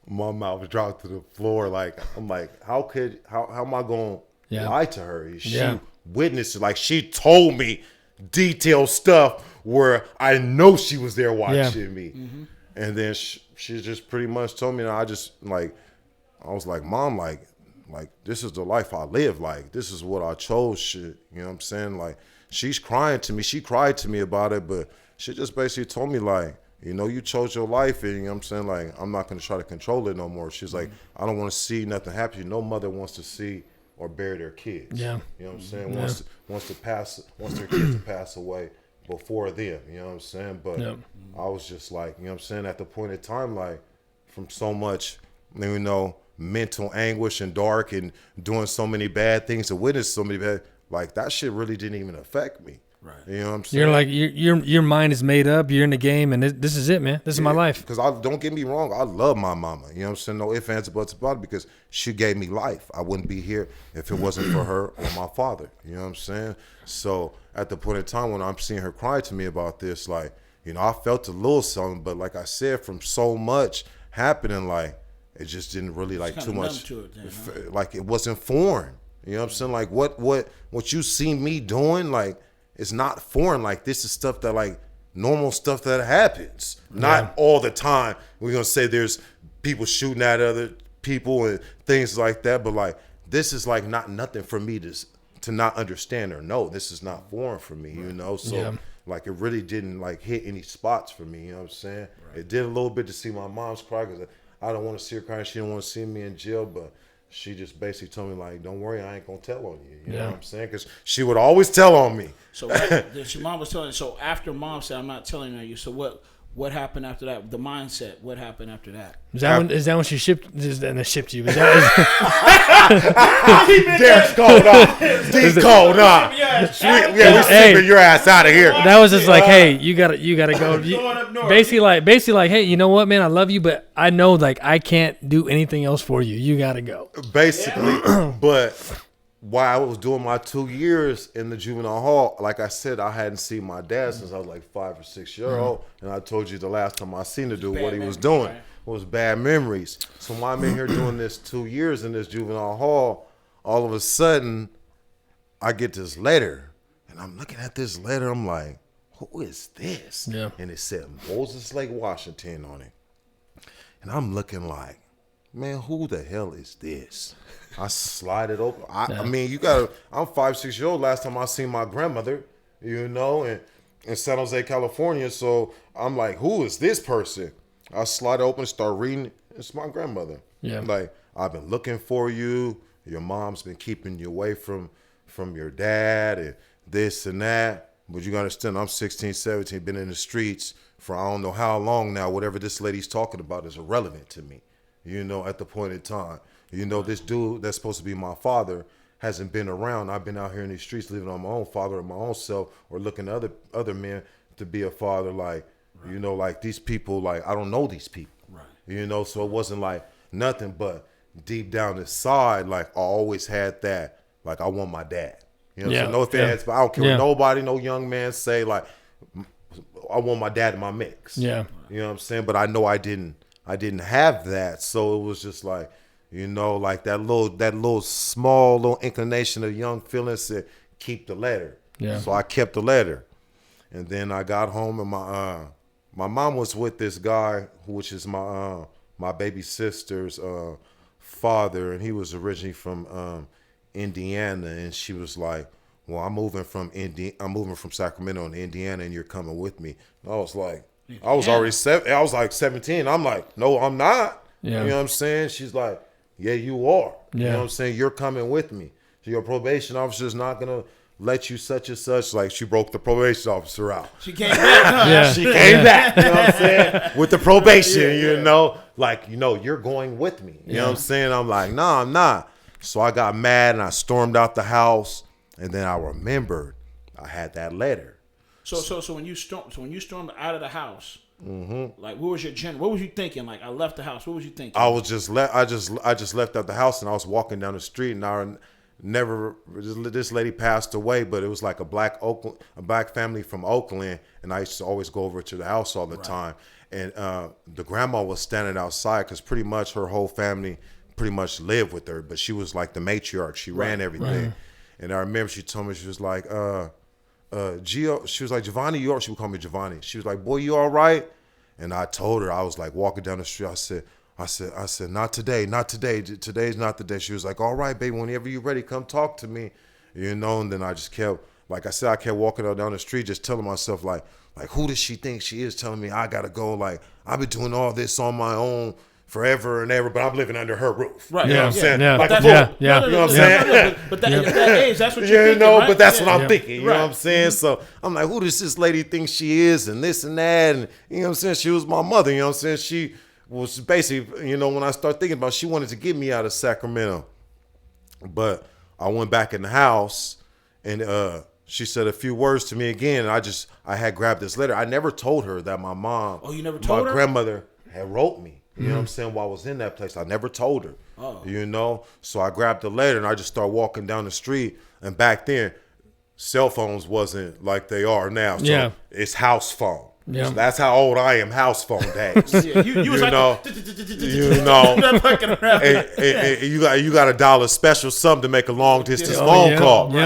Speaker 3: my mouth dropped to the floor. Like I'm like, how am I gonna lie to her? She witnessed it. Like she told me detailed stuff where I know she was there watching me. Mm-hmm. And then she just pretty much told me, and I was like, Mom, like this is the life I live. Like this is what I chose. Shit, you know what I'm saying? Like she's crying to me. She cried to me about it, but she just basically told me like, you know, you chose your life, and you know what I'm saying? Like, I'm not going to try to control it no more. She's like, I don't want to see nothing happen. No mother wants to see or bury their kids. Yeah. You know what I'm saying?
Speaker 1: Yeah.
Speaker 3: Wants their kids to pass away before them. You know what I'm saying? But I was just like, you know what I'm saying? At the point in time, like, from so much, you know, mental anguish and dark and doing so many bad things and witness so many bad, like, that shit really didn't even affect me.
Speaker 2: Right.
Speaker 3: You know what I'm saying?
Speaker 1: You're like your mind is made up. You're in the game, and this is it, man. This is my life.
Speaker 3: Because don't get me wrong, I love my mama. You know what I'm saying? No ifs, ands, or buts about it, because she gave me life. I wouldn't be here if it wasn't for her or my father. You know what I'm saying? So at the point in time when I'm seeing her cry to me about this, like, you know, I felt a little something, but like I said, from so much happening, like, it just didn't really like too much. Like it wasn't foreign. You know what I'm saying? Like what you see me doing, like, it's not foreign. Like, this is stuff that, like, normal stuff that happens. Not all the time. We're going to say there's people shooting at other people and things like that. But, like, this is, like, not nothing for me to not understand or know. This is not foreign for me, you know? So, like, it really didn't, like, hit any spots for me. You know what I'm saying? Right. It did a little bit to see my mom's cry, because I don't want to see her crying. She didn't want to see me in jail, but she just basically told me, like, don't worry, I ain't going to tell on you. You know what I'm saying? Because she would always tell on me.
Speaker 2: So your mom was telling you. So after mom said, I'm not telling on you, so what happened after that? The mindset, what happened after that? Is
Speaker 1: that when she shipped you? Is that
Speaker 3: Derek's cold off. Deep cold off. We're sleeping your ass out of here.
Speaker 1: That was just like, hey, you gotta go. Basically like, hey, you know what, man? I love you, but I know, like, I can't do anything else for you. You gotta go.
Speaker 3: Basically, but while I was doing my 2 years in the Juvenile Hall, like I said, I hadn't seen my dad since I was like 5 or 6 years old. And I told you the last time I seen the dude, what he was doing. Right? Was bad memories. So while I'm in here doing this 2 years in this Juvenile Hall, all of a sudden, I get this letter. And I'm looking at this letter. I'm like, who is this? Yeah. And it said Moses Lake, Washington on it. And I'm looking like, man, who the hell is this? I slide it open. I mean, I'm 5, 6 years old. Last time I seen my grandmother, you know, and in San Jose, California. So I'm like, who is this person? I slide open, start reading. It's my grandmother.
Speaker 1: Yeah.
Speaker 3: Like, I've been looking for you. Your mom's been keeping you away from your dad and this and that. But you gotta understand, I'm 16, 17, been in the streets for I don't know how long now. Whatever this lady's talking about is irrelevant to me, at the point in time. This dude that's supposed to be my father hasn't been around. I've been out here in these streets living on my own father and my own self, or looking to other men to be a father. Like, right. Like these people, like I don't know these people. Right. So it wasn't like nothing, but deep down inside, like I always had that, like I want my dad. So no offense, but I don't care what nobody, no young man say, like I want my dad in my mix.
Speaker 1: Yeah.
Speaker 3: You know what I'm saying? But I know I didn't have that. So it was just like, like that little small little inclination of young feeling said, keep the letter. Yeah. So I kept the letter. And then I got home and my mom was with this guy, which is my baby sister's father, and he was originally from Indiana, and she was like, well, I'm moving from Sacramento to Indiana, and you're coming with me. And I was like, I was like 17. I'm like, no, I'm not. Yeah. You know what I'm saying? She's like, yeah, you are. Yeah. You know what I'm saying? You're coming with me. So your probation officer's not gonna let you such and such. Like, she broke the probation officer out.
Speaker 2: She came back.
Speaker 3: Yeah. She came back. You know what I'm saying? With the probation, like, you're going with me. You know what I'm saying? I'm like, no, I'm not. So I got mad and I stormed out the house, and then I remembered I had that letter.
Speaker 2: So when you stormed out of the house, like what was you thinking? Like, I left the house. What was you thinking?
Speaker 3: I was just I just left out the house, and I was walking down the street, and this lady passed away, but it was like a black family from Oakland, and I used to always go over to the house all the time. And the grandma was standing outside because pretty much her whole family pretty much lived with her, but she was like the matriarch. She ran everything. Right. And I remember she told me, she was like, Gio, she was like, Giovanni, she would call me Giovanni. She was like, boy, you all right? And I told her, I was like walking down the street, I said, not today. Today's not the day. She was like, all right, baby, whenever you're ready, come talk to me. And then I just kept, like I said, I kept walking down the street, just telling myself, like, who does she think she is telling me I got to go? Like, I've been doing all this on my own forever and ever, but I'm living under her roof.
Speaker 2: Right.
Speaker 3: You know what I'm saying?
Speaker 1: Yeah.
Speaker 3: Like
Speaker 1: a
Speaker 3: fool.
Speaker 1: Yeah.
Speaker 3: You know what I'm saying?
Speaker 2: But at that age, that's what you're thinking, right?
Speaker 3: But that's what I'm thinking. You know what I'm saying? So I'm like, who does this lady think she is, and this and that? And you know what I'm saying? She was my mother. You know what I'm saying? She was basically, when I start thinking about it, she wanted to get me out of Sacramento. But I went back in the house, and she said a few words to me again, and I had grabbed this letter. I never told her that my mom,
Speaker 2: you never told her?
Speaker 3: My grandmother had wrote me. You know what I'm saying? While I was in that place, I never told her. So I grabbed the letter and I just started walking down the street. And back then, cell phones wasn't like they are now. So it's house phone. Yeah. So that's how old I am, house phone days.
Speaker 2: You was like,
Speaker 3: you got a dollar special something to make a long distance phone call. You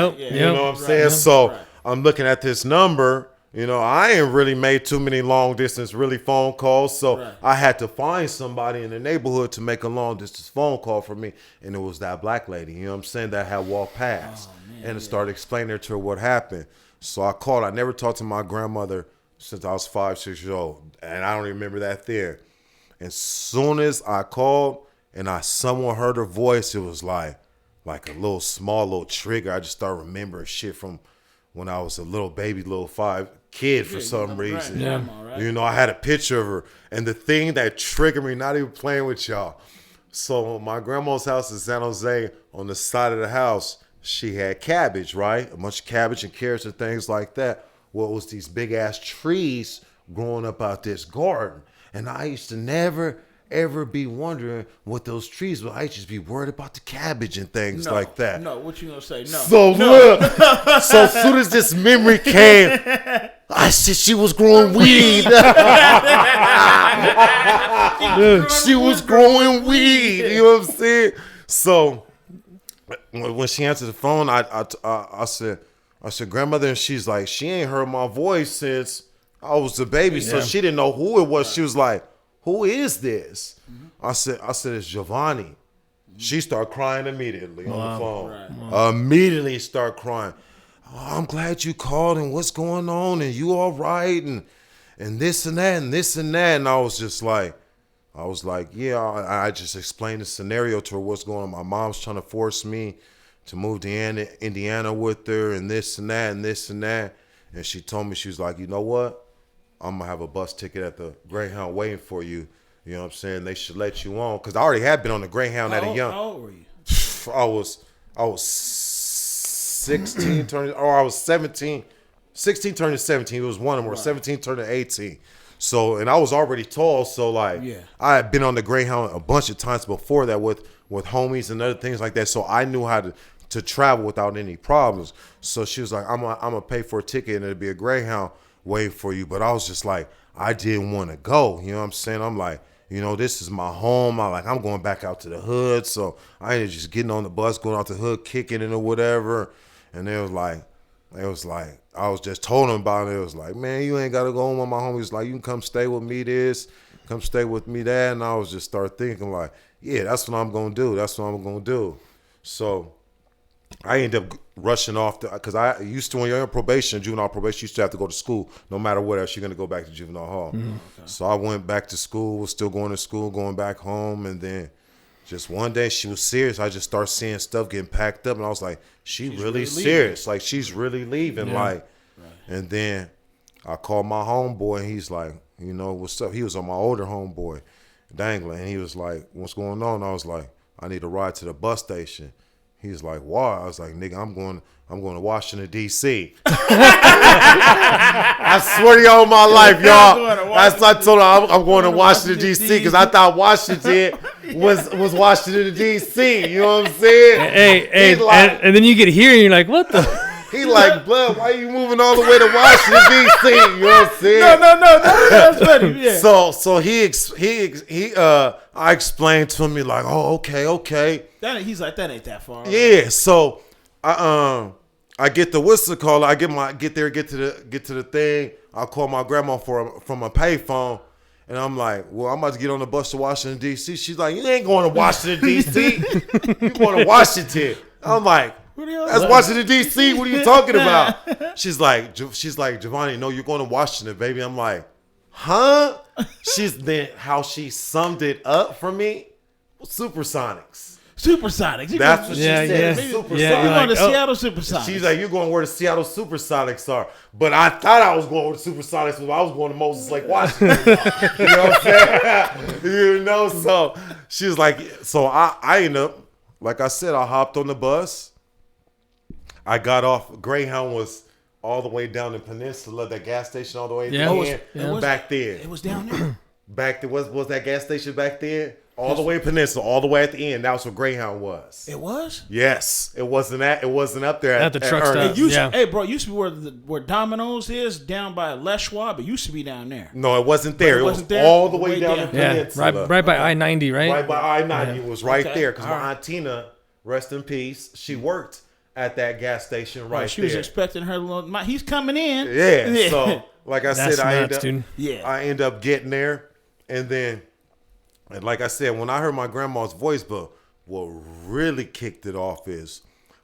Speaker 3: know what I'm saying? So I'm looking at this number. I ain't really made too many long distance phone calls, so I had to find somebody in the neighborhood to make a long distance phone call for me, and it was that black lady, you know what I'm saying, that had walked past, and it started explaining to her what happened. So I called. I never talked to my grandmother since I was 5, 6 years old, and I don't even remember that then. And soon as I called and someone heard her voice, it was like a small little trigger. I just started remembering shit from when I was a little baby, little kid for some reason. Right. I had a picture of her. And the thing that triggered me, not even playing with y'all. So my grandma's house in San Jose, on the side of the house, she had cabbage, right? A bunch of cabbage and carrots and things like that. Well, it was these big ass trees growing up out this garden. And I used to never ever be wondering what those trees were. I used to be worried about the cabbage and things like that.
Speaker 2: No, what you gonna say? No.
Speaker 3: So look, so as soon as this memory came, I said she was growing weed. She was growing weed. You know what I'm saying? So when she answered the phone, I said, grandmother, and she's like, she ain't heard my voice since I was a baby, so she didn't know who it was. She was like, who is this? I said, it's Giovanni. She started crying immediately on the phone. Right. Immediately start crying. oh, I'm glad you called, and what's going on, and you all right, and this and that, and this and that. And I was like, yeah, I just explained the scenario to her, what's going on. My mom's trying to force me to move to Indiana with her, and this and that, and this and that. And she told me, she was like, you know what? I'm going to have a bus ticket at the Greyhound waiting for you. You know what I'm saying? They should let you on. Because I already had been on the Greyhound at a young.
Speaker 2: How old were you?
Speaker 3: I was 16 turning, or I was 17. 16 turning 17. It was one of them, or 17 turning 18. So, and I was already tall, so like, I had been on the Greyhound a bunch of times before that with homies and other things like that. So I knew how to travel without any problems. So she was like, I'm gonna pay for a ticket and it'll be a Greyhound waiting for you. But I was just like, I didn't want to go. You know what I'm saying? I'm like, you know, this is my home. I'm going back out to the hood. So I ended just getting on the bus, going out the hood, kicking it or whatever. And they was like, I was just told them about it. It was like, man, you ain't got to go home with my homies. Like, you can come stay with me this, come stay with me that. And I was just start thinking like, yeah, that's what I'm going to do. That's what I'm going to do. So I ended up rushing off because I used to, when you're on probation, juvenile probation, you used to have to go to school no matter what else. You're going to go back to juvenile hall. Mm-hmm. Okay. So I went back to school, was still going to school, going back home. And then just one day she was serious. I just started seeing stuff getting packed up. And I was like, she's really serious. Like, she's really leaving. Yeah. Like, right. And then I called my homeboy, and he's like, you know, what's up? He was on my older homeboy, Dangling. And he was like, what's going on? I was like, I need a ride to the bus station. He's like, why? I was like, nigga, I'm going to Washington, D.C. I swear to y'all my life, y'all. That's what I told her. I'm going to Washington, D.C. because I thought Washington was Washington, D.C. You know what I'm saying?
Speaker 1: Hey, like, and then you get here and you're like, what the?
Speaker 3: He like, blood, why are you moving all the way to Washington, D.C.? You know what I'm saying?
Speaker 2: No, that's funny. Yeah.
Speaker 3: So I explained to him, like, oh, okay.
Speaker 2: He's like, that ain't that far.
Speaker 3: Yeah, right? So I get the whistle call. I get to the thing. I call my grandma from a payphone, and I'm like, well, I'm about to get on the bus to Washington D.C. She's like, you ain't going to Washington D.C. You going to Washington? I'm like, that's Washington D.C. What are you talking about? She's like, Giovanni, no, you're going to Washington, baby. I'm like, huh? Then how she summed it up for me, Supersonics. That's what she said.
Speaker 1: Yeah.
Speaker 3: Supersonics.
Speaker 2: You're going to Seattle Supersonics.
Speaker 3: She's like, you're going where the Seattle Supersonics are. But I thought I was going where the Supersonics was. I was going to Moses Lake, Washington. You know what I'm saying? You know, so she was like, so I ended up, like I said, I hopped on the bus. I got off. Greyhound was all the way down the peninsula, that gas station all the way back there.
Speaker 2: It was down there.
Speaker 3: Back there was that gas station back there? All the way peninsula, all the way at the end. That was where Greyhound was.
Speaker 2: It was?
Speaker 3: Yes. It wasn't up there
Speaker 1: at the truck stop.
Speaker 2: Hey, bro, it used to be where Domino's is, down by Les Schwab. It used to be down there.
Speaker 3: No, it wasn't there. It was all the way down the peninsula.
Speaker 1: Yeah, right by I-90, right?
Speaker 3: Right by I-90. It was right there. Because my Aunt Tina, rest in peace, she worked at that gas station right there.
Speaker 2: She was expecting her little, he's coming in.
Speaker 3: Yeah. So, like I said,
Speaker 1: I
Speaker 3: end up getting there. And then, and like I said, when I heard my grandma's voice, but what really kicked it off is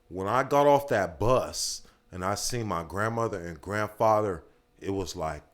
Speaker 3: when I got off that bus and I seen my grandmother and grandfather, it was like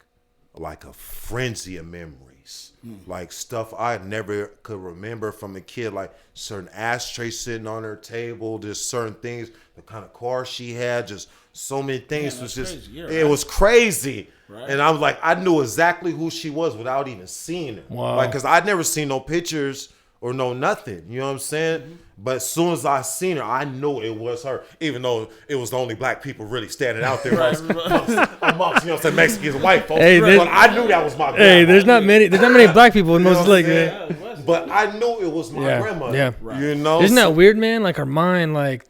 Speaker 3: a frenzy of memories. Like stuff I never could remember from a kid, like certain ashtrays sitting on her table, just certain things, the kind of car she had, just so many things. It was just, it was crazy. Right. And I was like, I knew exactly who she was without even seeing her.
Speaker 1: Wow.
Speaker 3: Like, because I'd never seen no pictures or no nothing. You know what I'm saying? Mm-hmm. But as soon as I seen her, I knew it was her, even though it was the only black people really standing out there amongst, you know what I'm saying, Mexicans and white folks.
Speaker 1: Hey,
Speaker 3: but I knew that was my grandma.
Speaker 1: Hey, there's not many black people in Moses Lake, man.
Speaker 3: But I knew it was my grandmother. Yeah. Right. You know?
Speaker 1: Isn't that weird, man? Like our mind, like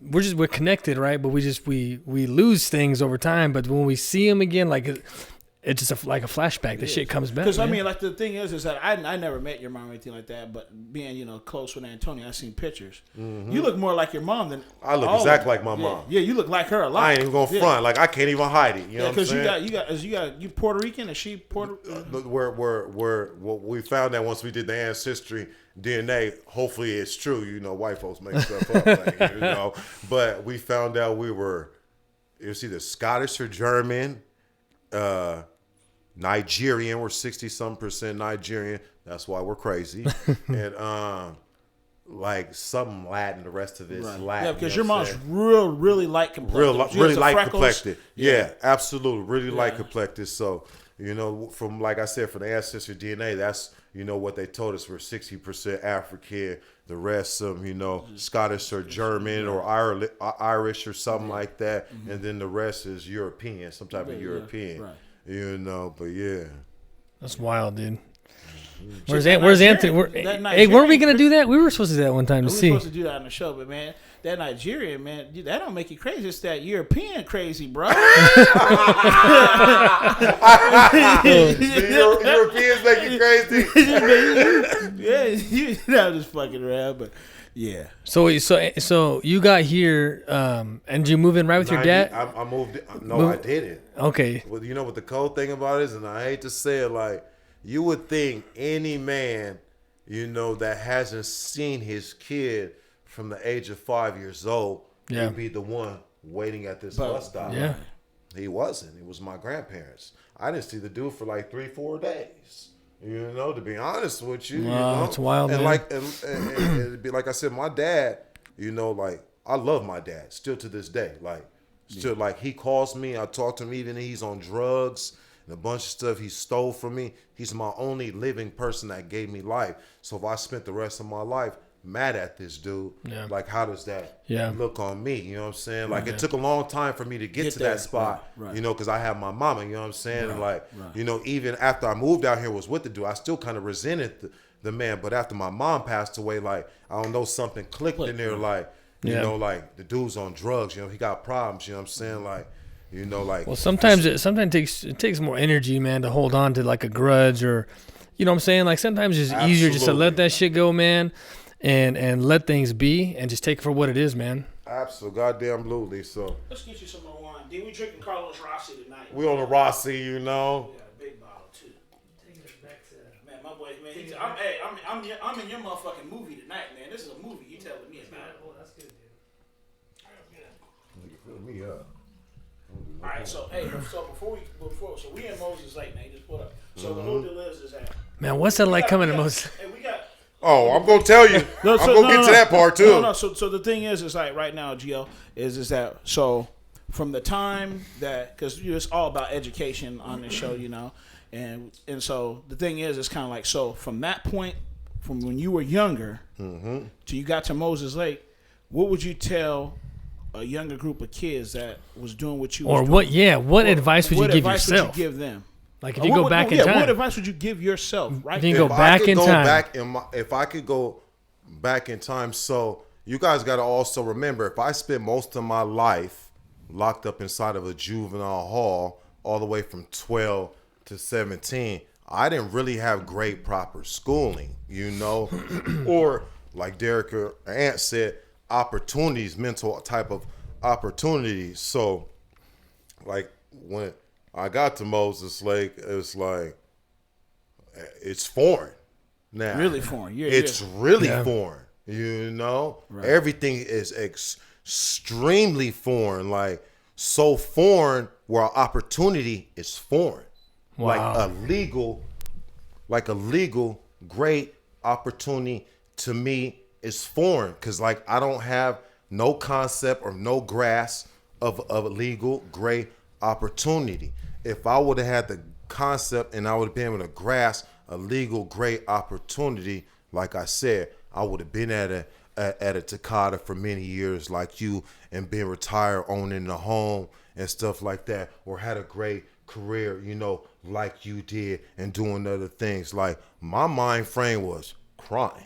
Speaker 1: we're connected, right? But we lose things over time. But when we see them again, like it's just like a flashback. This shit comes back.
Speaker 2: Because I mean, like the thing is that I never met your mom or anything like that. But being close with Antonio, I seen pictures. Mm-hmm. You look more like your mom than
Speaker 3: I look exactly like my mom.
Speaker 2: Yeah, you look like her a lot.
Speaker 3: I ain't even gonna front. Like I can't even hide it. You know what I'm saying?
Speaker 2: Because you Puerto Rican and she Puerto.
Speaker 3: We found that once we did the ancestry DNA. Hopefully it's true. You know, white folks make stuff up. Like, you know, but we found out we were it was either Scottish or German, Nigerian. We're 60-some% Nigerian. That's why we're crazy. And like some Latin. The rest of it's Latin.
Speaker 2: Yeah, because your mom's really light complected.
Speaker 3: Really light complected. Yeah, absolutely. Really light complected. So, from like I said, from the ancestor DNA, that's what they told us. We're 60% African. The rest of Scottish or German or Irish or something like that, and then the rest is European, some type of European. Right. But yeah,
Speaker 1: that's wild, dude. Where's Anthony? Hey, weren't we gonna do that? We were supposed to do that one time to see.
Speaker 2: We were supposed to do that on the show, but man, that Nigerian man, that don't make you crazy. It's that European crazy, bro.
Speaker 3: Europeans make you crazy.
Speaker 2: Yeah, I'm just fucking around, but yeah.
Speaker 1: So you got here, and you move in right with your dad?
Speaker 3: I moved. No, I didn't.
Speaker 1: Okay.
Speaker 3: Well, what the cold thing about it is, and I hate to say it, like you would think any man, that hasn't seen his kid from the age of 5 years old, he'd be the one waiting at this bus stop.
Speaker 1: Yeah.
Speaker 3: He wasn't. It was my grandparents. I didn't see the dude for like 3-4 days. To be honest with you.
Speaker 1: Wow, that's wild,
Speaker 3: and
Speaker 1: man.
Speaker 3: like, and it'd be like I said, my dad, like I love my dad still to this day. Like, still like he calls me, I talk to him even he's on drugs and a bunch of stuff he stole from me. He's my only living person that gave me life. So if I spent the rest of my life mad at this dude, like how does that look on me? You know what I'm saying? Like it took a long time for me to get to that spot, because I have my mama, you know what I'm saying? And like, even after I moved out here was with the dude, I still kind of resented the man. But after my mom passed away, like, I don't know, something clicked in there, like, like the dude's on drugs, he got problems, you know what I'm saying? Like, like.
Speaker 1: Well, sometimes it takes more energy, man, to hold on to like a grudge or, you know what I'm saying? Like sometimes it's easier just to let that shit go, man. And let things be and just take it for what it is, man.
Speaker 3: Absolutely, goddamn. So
Speaker 2: let's get you some more wine. Dude, we drinking Carlos Rossi tonight.
Speaker 3: We on the Rossi,
Speaker 2: Yeah, big bottle too. Taking us back to man, my boy, man. I'm in your motherfucking movie tonight, man. This is a movie. You telling me about it? Well, that's good, dude.
Speaker 3: You fill me up.
Speaker 2: All right, so so we in Moses Lake, man. Just put up. So the whole deal is that.
Speaker 1: Man, what's that like coming to Moses?
Speaker 2: Hey, we got.
Speaker 3: Oh, I'm gonna tell you. I'm gonna get to that part too.
Speaker 2: No. So the thing is like right now, Gio, is that so from the time that because it's all about education on this show, and so the thing is, it's kind of like so from that point, from when you were younger till you got to Moses Lake, what would you tell a younger group of kids that was doing what you was doing?
Speaker 1: What advice would you give yourself?
Speaker 2: What advice would you give them?
Speaker 1: Like if you go back in time.
Speaker 2: What advice would you give yourself? Right?
Speaker 1: If you go back in time.
Speaker 3: If I could go back in time, so you guys got to also remember, if I spent most of my life locked up inside of a juvenile hall, all the way from 12 to 17, I didn't really have great proper schooling, or like Derek or Ant said, opportunities, mental type of opportunities. So, like when I got to Moses Lake, it's like it's foreign now.
Speaker 2: Really foreign.
Speaker 3: It's really foreign. Right. Everything is extremely foreign. Like so foreign where opportunity is foreign.
Speaker 1: Wow.
Speaker 3: Like a legal great opportunity to me is foreign because like I don't have no concept or no grasp of a legal great opportunity. If I would have had the concept and I would have been able to grasp a legal great opportunity, like I said, I would have been at a Takata for many years like you and been retired, owning a home and stuff like that, or had a great career, like you did and doing other things. Like my mind frame was crime.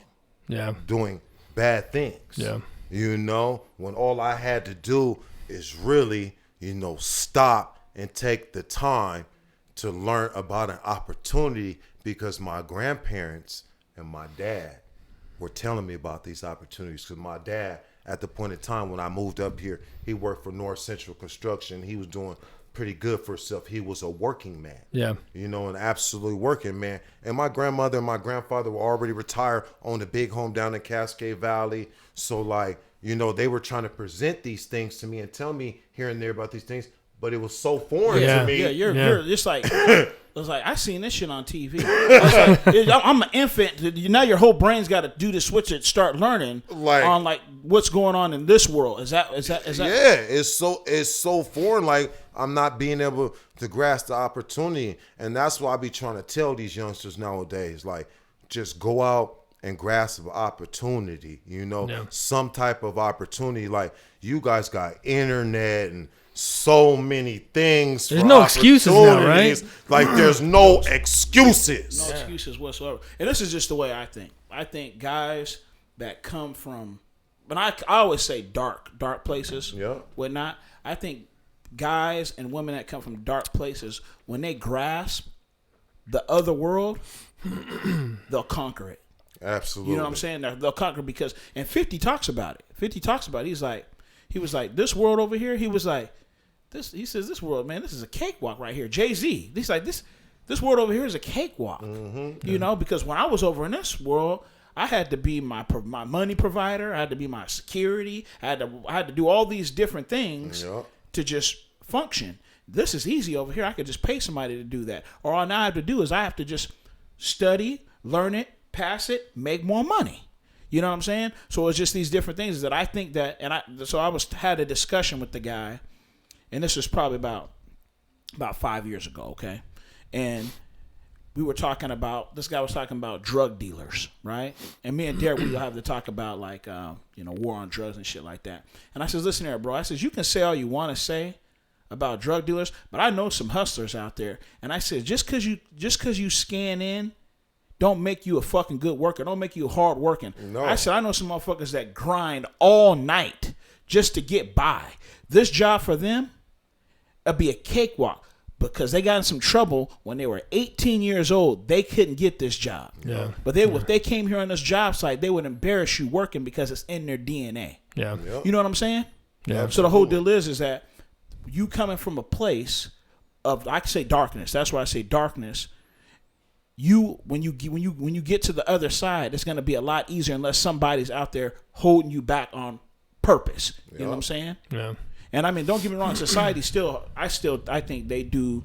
Speaker 1: Yeah.
Speaker 3: Doing bad things.
Speaker 1: Yeah.
Speaker 3: When all I had to do is really, stop and take the time to learn about an opportunity because my grandparents and my dad were telling me about these opportunities. Because my dad, at the point in time when I moved up here, he worked for North Central Construction. He was doing pretty good for himself. He was a working man.
Speaker 1: Yeah.
Speaker 3: An absolute working man. And my grandmother and my grandfather were already retired, owned a big home down in Cascade Valley. So like you know, they were trying to present these things to me and tell me here and there about these things, but it was so foreign to me.
Speaker 2: Yeah, you're just like, I was like, I seen this shit on TV. I was like, I'm an infant. Now your whole brain's got to do the switch and start learning on like what's going on in this world. Is that?
Speaker 3: Yeah, it's so foreign. Like I'm not being able to grasp the opportunity, and that's why I be trying to tell these youngsters nowadays, like, just go out and grasp an opportunity. You know, some type of opportunity. Like you guys got internet and so many things.
Speaker 1: There's no excuses now, right?
Speaker 3: Like there's no excuses.
Speaker 2: No excuses whatsoever. And this is just the way I think. I think guys that come from, but I always say dark places.
Speaker 3: Yeah.
Speaker 2: Whatnot. I think guys and women that come from dark places, when they grasp the other world, they'll conquer it.
Speaker 3: Absolutely.
Speaker 2: You know what I'm saying? They'll conquer because, and 50 talks about it. 50 talks about it. He was like, this world over here, he was like, he says, this world, man, this is a cakewalk right here. Jay-Z. He's like, this world over here is a cakewalk. Mm-hmm. You know, because when I was over in this world, I had to be my money provider. I had to be my security. I had to do all these different things to just function. This is easy over here. I could just pay somebody to do that. Or all I have to do is I have to just study, learn it, pass it, make more money. You know what I'm saying? So it's just these different things that I think that, and I had a discussion with the guy, and this was probably about 5 years ago, okay? And we were talking about, this guy was talking about drug dealers, right? And me and Derek, we have to talk about like, war on drugs and shit like that. And I says, listen here, bro. I says, you can say all you want to say about drug dealers, but I know some hustlers out there. And I said, just cause you scan in, don't make you a fucking good worker. Don't make you hard working. No. I said, I know some motherfuckers that grind all night just to get by. This job for them, it'd be a cakewalk because they got in some trouble when they were 18 years old. They couldn't get this job. Yeah. But if they came here on this job site, they would embarrass you working because it's in their DNA. Yeah. Yep. You know what I'm saying? Yeah. So the whole deal is that you coming from a place of, I can say darkness. That's why I say darkness. When you get to the other side, it's going to be a lot easier unless somebody's out there holding you back on purpose. You know what I'm saying? Yeah. And I mean, don't get me wrong. Society I think they do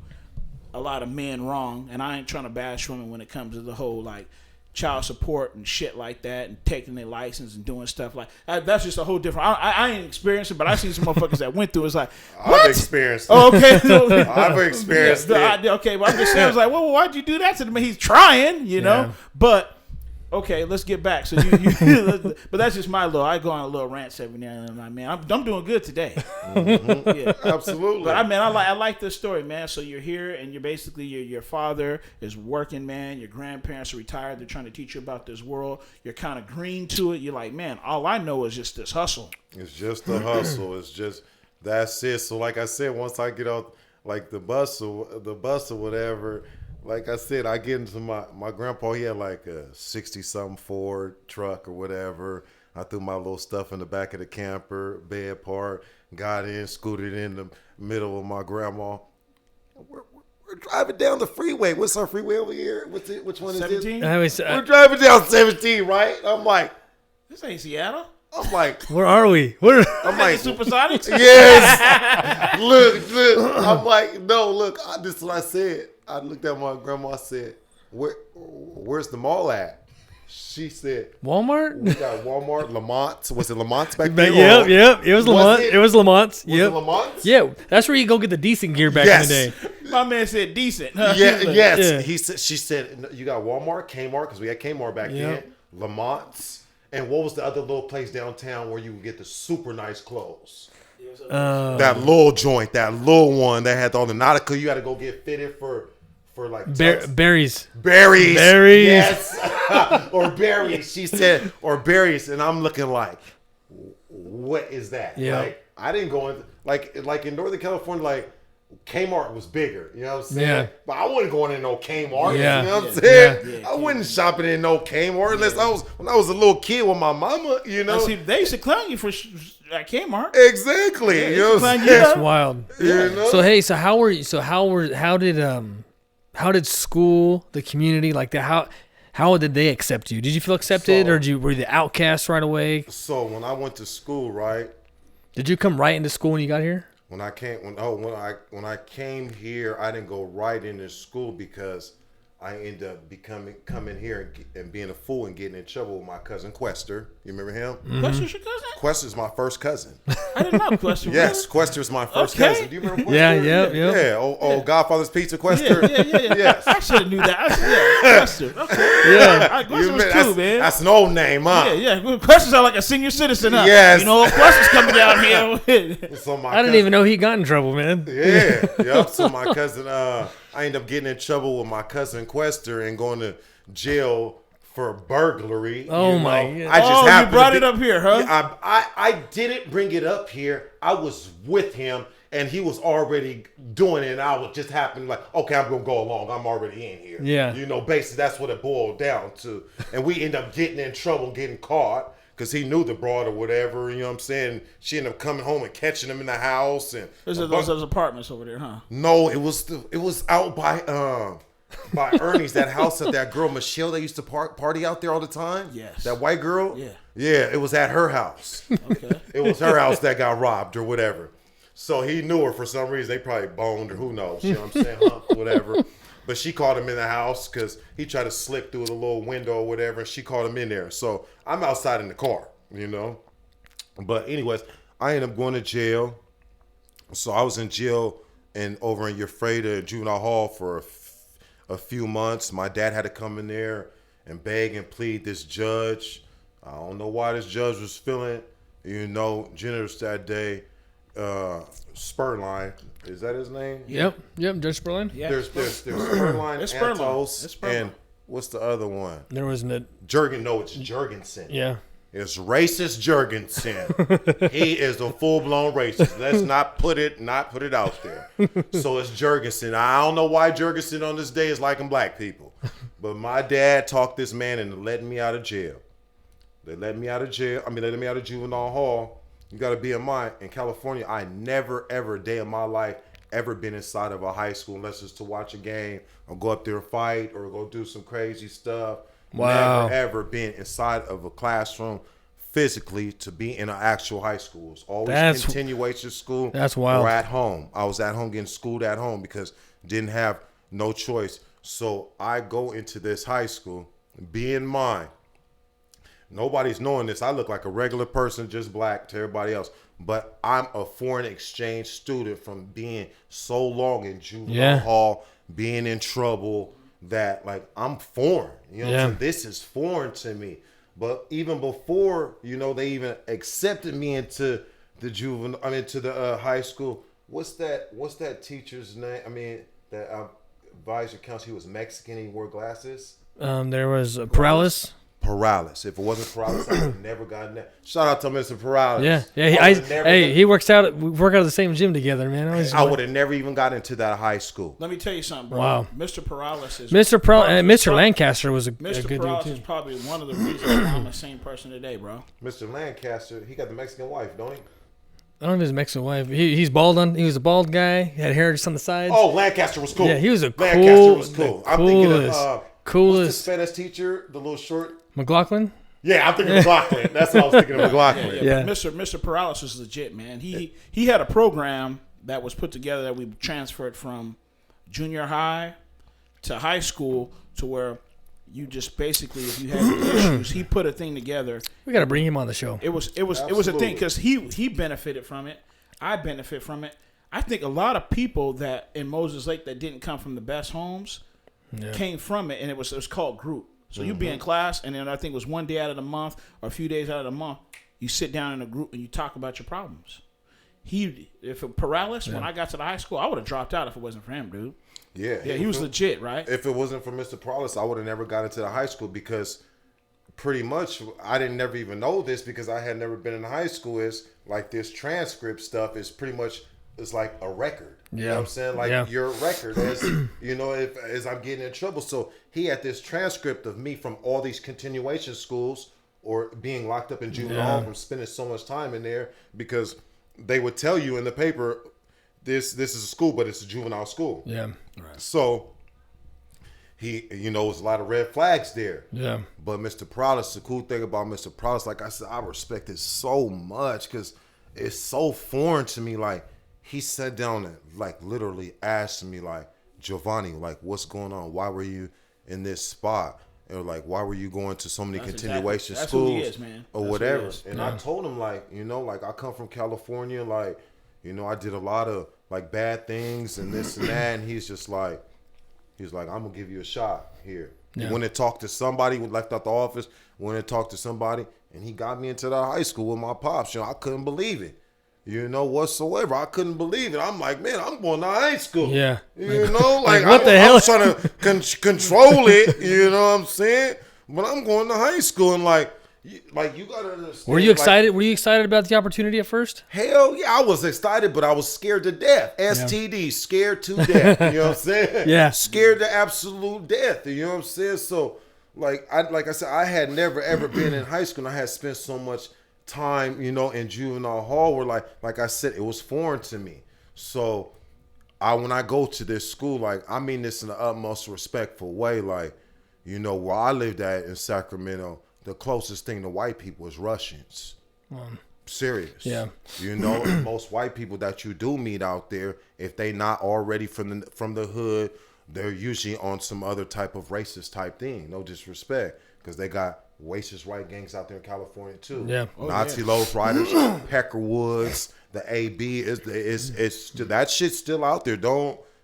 Speaker 2: a lot of men wrong, and I ain't trying to bash women when it comes to the whole like child support and shit like that, and taking their license and doing stuff like that. That's just a whole different. I ain't experienced it, but I seen some motherfuckers that went through it. It's like, what?
Speaker 3: I've experienced it.
Speaker 2: Oh, okay.
Speaker 3: I've experienced it.
Speaker 2: Okay, but I'm just saying, I was like, well, why'd you do that to me? He's trying, you know. But okay, let's get back. So but that's just my little. I go on a little rant every now and then. Man, I'm doing good today.
Speaker 3: Mm-hmm. Yeah, absolutely.
Speaker 2: But I like this story, man. So you're here, and you're basically your father is working, man. Your grandparents are retired. They're trying to teach you about this world. You're kind of green to it. You're like, man, all I know is just this hustle.
Speaker 3: It's just the hustle. It's just that's it. So like I said, once I get out like the bus or whatever. Like I said, I get into my grandpa, he had like a 60-something Ford truck or whatever. I threw my little stuff in the back of the camper, bed part, got in, scooted in the middle of my grandma. We're driving down the freeway. What's our freeway over here? Which one 17? Is it? We're driving down 17, right? I'm like,
Speaker 2: this ain't Seattle.
Speaker 3: I'm like,
Speaker 1: where are we?
Speaker 3: I'm like,
Speaker 2: Supersonics?
Speaker 3: Yes. Look. I'm like, no, look, this is what I said. I looked at my grandma. I said, where's the mall at? She said,
Speaker 1: Walmart?
Speaker 3: We got Walmart, Lamont's. Was it Lamont's back then?
Speaker 1: Yep. It was Lamont. It was Lamont's.
Speaker 3: Was it Lamont's?
Speaker 1: Yeah. That's where you go get the decent gear back in the day.
Speaker 2: My man said decent.
Speaker 3: Yes. Yeah. She said, you got Walmart, Kmart, because we had Kmart back then, Lamont's, and what was the other little place downtown where you would get the super nice clothes? That little joint, that little one that had all the Nautica. You had to go get fitted for like
Speaker 1: berries.
Speaker 3: Yes. Or berries. She said, or berries. And I'm looking like, what is that?
Speaker 1: Yeah.
Speaker 3: Like, I didn't go in, like in Northern California, like Kmart was bigger. You know what I'm saying? Yeah. But I wasn't going in no Kmart.
Speaker 1: Yeah.
Speaker 3: You know what I'm saying? Yeah. I wasn't shopping in no Kmart unless when I was a little kid with my mama, you know.
Speaker 2: See, they used to clown you for at Kmart.
Speaker 3: Exactly.
Speaker 2: Yeah,
Speaker 3: you know what I'm saying?
Speaker 1: That's wild.
Speaker 3: You know?
Speaker 1: So hey, how did school, the community, like that, how did they accept you? Did you feel accepted,
Speaker 3: So-
Speaker 1: or were you the outcast right away?
Speaker 3: So when I went to school, right?
Speaker 1: Did you come right into school when you got here?
Speaker 3: When I came here, I didn't go right into school because I ended up coming here and being a fool and getting in trouble with my cousin Quester. You remember him?
Speaker 2: Quester's your cousin?
Speaker 3: Quester's my first cousin.
Speaker 2: I didn't know Quester.
Speaker 3: Yes, Quester's my first
Speaker 2: Okay.
Speaker 3: cousin. Do you remember Quester?
Speaker 1: Yeah.
Speaker 3: Yeah. Oh, Godfather's Pizza Quester.
Speaker 2: Yeah.
Speaker 3: Yes.
Speaker 2: I should have knew that. Quester. Okay.
Speaker 1: Yeah.
Speaker 2: Quester was cool, man.
Speaker 3: That's an old name, huh?
Speaker 2: Yeah. Quester sound like a senior citizen, huh?
Speaker 3: Yes.
Speaker 2: You know, Quester's coming down here.
Speaker 3: So my
Speaker 1: I didn't even know he got in trouble, man.
Speaker 3: Yeah, yep. So my cousin, I ended up getting in trouble with my cousin Quester and going to jail for burglary.
Speaker 1: Oh, my God.
Speaker 3: I just
Speaker 2: you
Speaker 3: happened
Speaker 2: brought
Speaker 3: to
Speaker 2: it up here, huh?
Speaker 3: Yeah, I didn't bring it up here. I was with him and he was already doing it. And I was just happened like, okay, I'm gonna go along. I'm already in here.
Speaker 1: Yeah.
Speaker 3: You know, basically that's what it boiled down to. And we ended up getting in trouble, getting caught. Because he knew the broad or whatever, you know what I'm saying? She ended up coming home and catching him in the house. And
Speaker 2: Those apartments over there, huh?
Speaker 3: no, it was out by Ernie's, that house of that girl Michelle that used to party out there all the time.
Speaker 2: Yes.
Speaker 3: That white girl.
Speaker 2: Yeah.
Speaker 3: Yeah, it was at her house.
Speaker 2: Okay.
Speaker 3: It was her house that got robbed or whatever. So he knew her for some reason. They probably boned or who knows. You know what I'm saying? Whatever. But she caught him in the house because he tried to slip through the little window or whatever. And she caught him in there. So I'm outside in the car, you know. But anyways, I ended up going to jail. So I was in jail over in Euphrates Juvenile Hall for a few months. My dad had to come in there and beg and plead this judge. I don't know why this judge was feeling, generous that day. Spurline, is that his name?
Speaker 1: Yep, Judge Spurline.
Speaker 2: Yeah.
Speaker 3: There's Spurline,
Speaker 2: It's Spurline.
Speaker 3: Antos,
Speaker 2: It's Spurline.
Speaker 3: and what's the other one?
Speaker 1: There was no.
Speaker 3: Jurgen. No, it's Jurgensen.
Speaker 1: Yeah.
Speaker 3: It's racist Jurgensen. He is a full-blown racist. Let's not put it out there. So it's Jurgensen. I don't know why Jurgensen on this day is liking black people. But my dad talked this man into letting me out of jail. They let me out of jail. They let me out of Juvenile Hall. You got to be in mind, in California, I never, ever, day of my life, ever been inside of a high school unless it's to watch a game or go up there and fight or go do some crazy stuff.
Speaker 1: Wow.
Speaker 3: Never, ever been inside of a classroom physically to be in an actual high school. It's always continuation school.
Speaker 1: That's wild.
Speaker 3: Or at home. I was at home getting schooled at home because didn't have no choice. So I go into this high school, be in mind, nobody's knowing this. I look like a regular person, just black to everybody else. But I'm a foreign exchange student from being so long in juvenile hall, being in trouble, that like I'm foreign. You know what I'm saying? This is foreign to me. But even before, they even accepted me into the to the high school. What's that teacher's name? That advisor counselor, he was Mexican, he wore glasses.
Speaker 1: There was Paralysis.
Speaker 3: If it wasn't Paralysis, I would have never gotten that. Shout out to Mr. Paralysis.
Speaker 1: Yeah. We work out at the same gym together, man.
Speaker 3: I would have never even got into that high school.
Speaker 2: Let me tell you something, bro.
Speaker 1: Wow.
Speaker 2: Mr. Paralysis.
Speaker 1: Mr. Lancaster was a
Speaker 2: Mr.
Speaker 1: good dude
Speaker 2: Paralysis
Speaker 1: too.
Speaker 2: is probably one of the reasons why I'm the same person today, bro.
Speaker 3: Mr. Lancaster, he got the Mexican wife, don't he?
Speaker 1: I don't know if he's Mexican wife. He was a bald guy. He had hair just on the sides.
Speaker 3: Oh, Lancaster was cool.
Speaker 1: Yeah, he was
Speaker 3: Lancaster was cool. I'm thinking of
Speaker 1: coolest.
Speaker 3: what's the Spanish teacher, the little short.
Speaker 1: McLaughlin.
Speaker 3: Yeah, I'm thinking of McLaughlin. That's what I was thinking of McLaughlin.
Speaker 2: Yeah. But Mr. Paralysis is legit, man. He had a program that was put together that we transferred from junior high to high school to where you just basically, if you had issues, he put a thing together.
Speaker 1: We got to bring him on the show.
Speaker 2: It was a thing because he benefited from it. I benefit from it. I think a lot of people that in Moses Lake that didn't come from the best homes came from it, and it was called group. So you be in class, and then I think it was one day out of the month or a few days out of the month, you sit down in a group and you talk about your problems. When I got to the high school, I would have dropped out if it wasn't for him, dude.
Speaker 3: Yeah,
Speaker 2: he was legit, right?
Speaker 3: If it wasn't for Mr. Paralysis, I would have never got into the high school because pretty much I didn't never even know this because I had never been in high school. Is like this transcript stuff is pretty much it's like a record. You know what I'm saying? Like your record as as I'm getting in trouble. So he had this transcript of me from all these continuation schools or being locked up in juvenile hall from spending so much time in there because they would tell you in the paper this is a school, but it's a juvenile school.
Speaker 1: Yeah.
Speaker 3: Right. So he, you know, was a lot of red flags there.
Speaker 1: Yeah.
Speaker 3: But Mr. Prowlis, the cool thing about Mr. Prowlis, like I said, I respect it so much because it's so foreign to me. Like, he sat down and, like, literally asked me, like, Giovanni, like, what's going on? Why were you in this spot? Or, like, why were you going to so many continuation
Speaker 2: that's
Speaker 3: schools?
Speaker 2: who he is, man.
Speaker 3: Or
Speaker 2: That's
Speaker 3: whatever.
Speaker 2: who he is.
Speaker 3: And I told him, like, you know, like, I come from California. Like, you know, I did a lot of, like, bad things and this and that. And he's just like, I'm going to give you a shot here.
Speaker 1: Yeah.
Speaker 3: He went and talked to somebody, left out the office, went and talked to somebody, and he got me into that high school with my pops. You know, I couldn't believe it. You know, whatsoever. I couldn't believe it. I'm like, man, I'm going to high school.
Speaker 1: Yeah.
Speaker 3: You know, like
Speaker 1: what the hell?
Speaker 3: I'm trying to control it. You know what I'm saying? But I'm going to high school and like you got to understand.
Speaker 1: Were you excited? Were you excited about the opportunity at first?
Speaker 3: Hell yeah, I was excited, but I was scared to death. STD, scared to death. You know what I'm saying?
Speaker 1: Yeah.
Speaker 3: Scared to absolute death. You know what I'm saying? So, like I said, I had never ever been in high school, and I had spent so much time, you know, in Juvenile Hall, where like I said, it was foreign to me. So, when I go to this school, like, I mean this in the utmost respectful way. Like, you know, where I lived at in Sacramento, the closest thing to white people is Russians. Serious.
Speaker 1: Yeah.
Speaker 3: You know, and most white people that you do meet out there, if they not already from the hood, they're usually on some other type of racist type thing. No disrespect, because they got racist white gangs out there in California too.
Speaker 1: Yeah.
Speaker 3: Nazi Low Riders, Peckerwoods, the AB is that shit's still out there.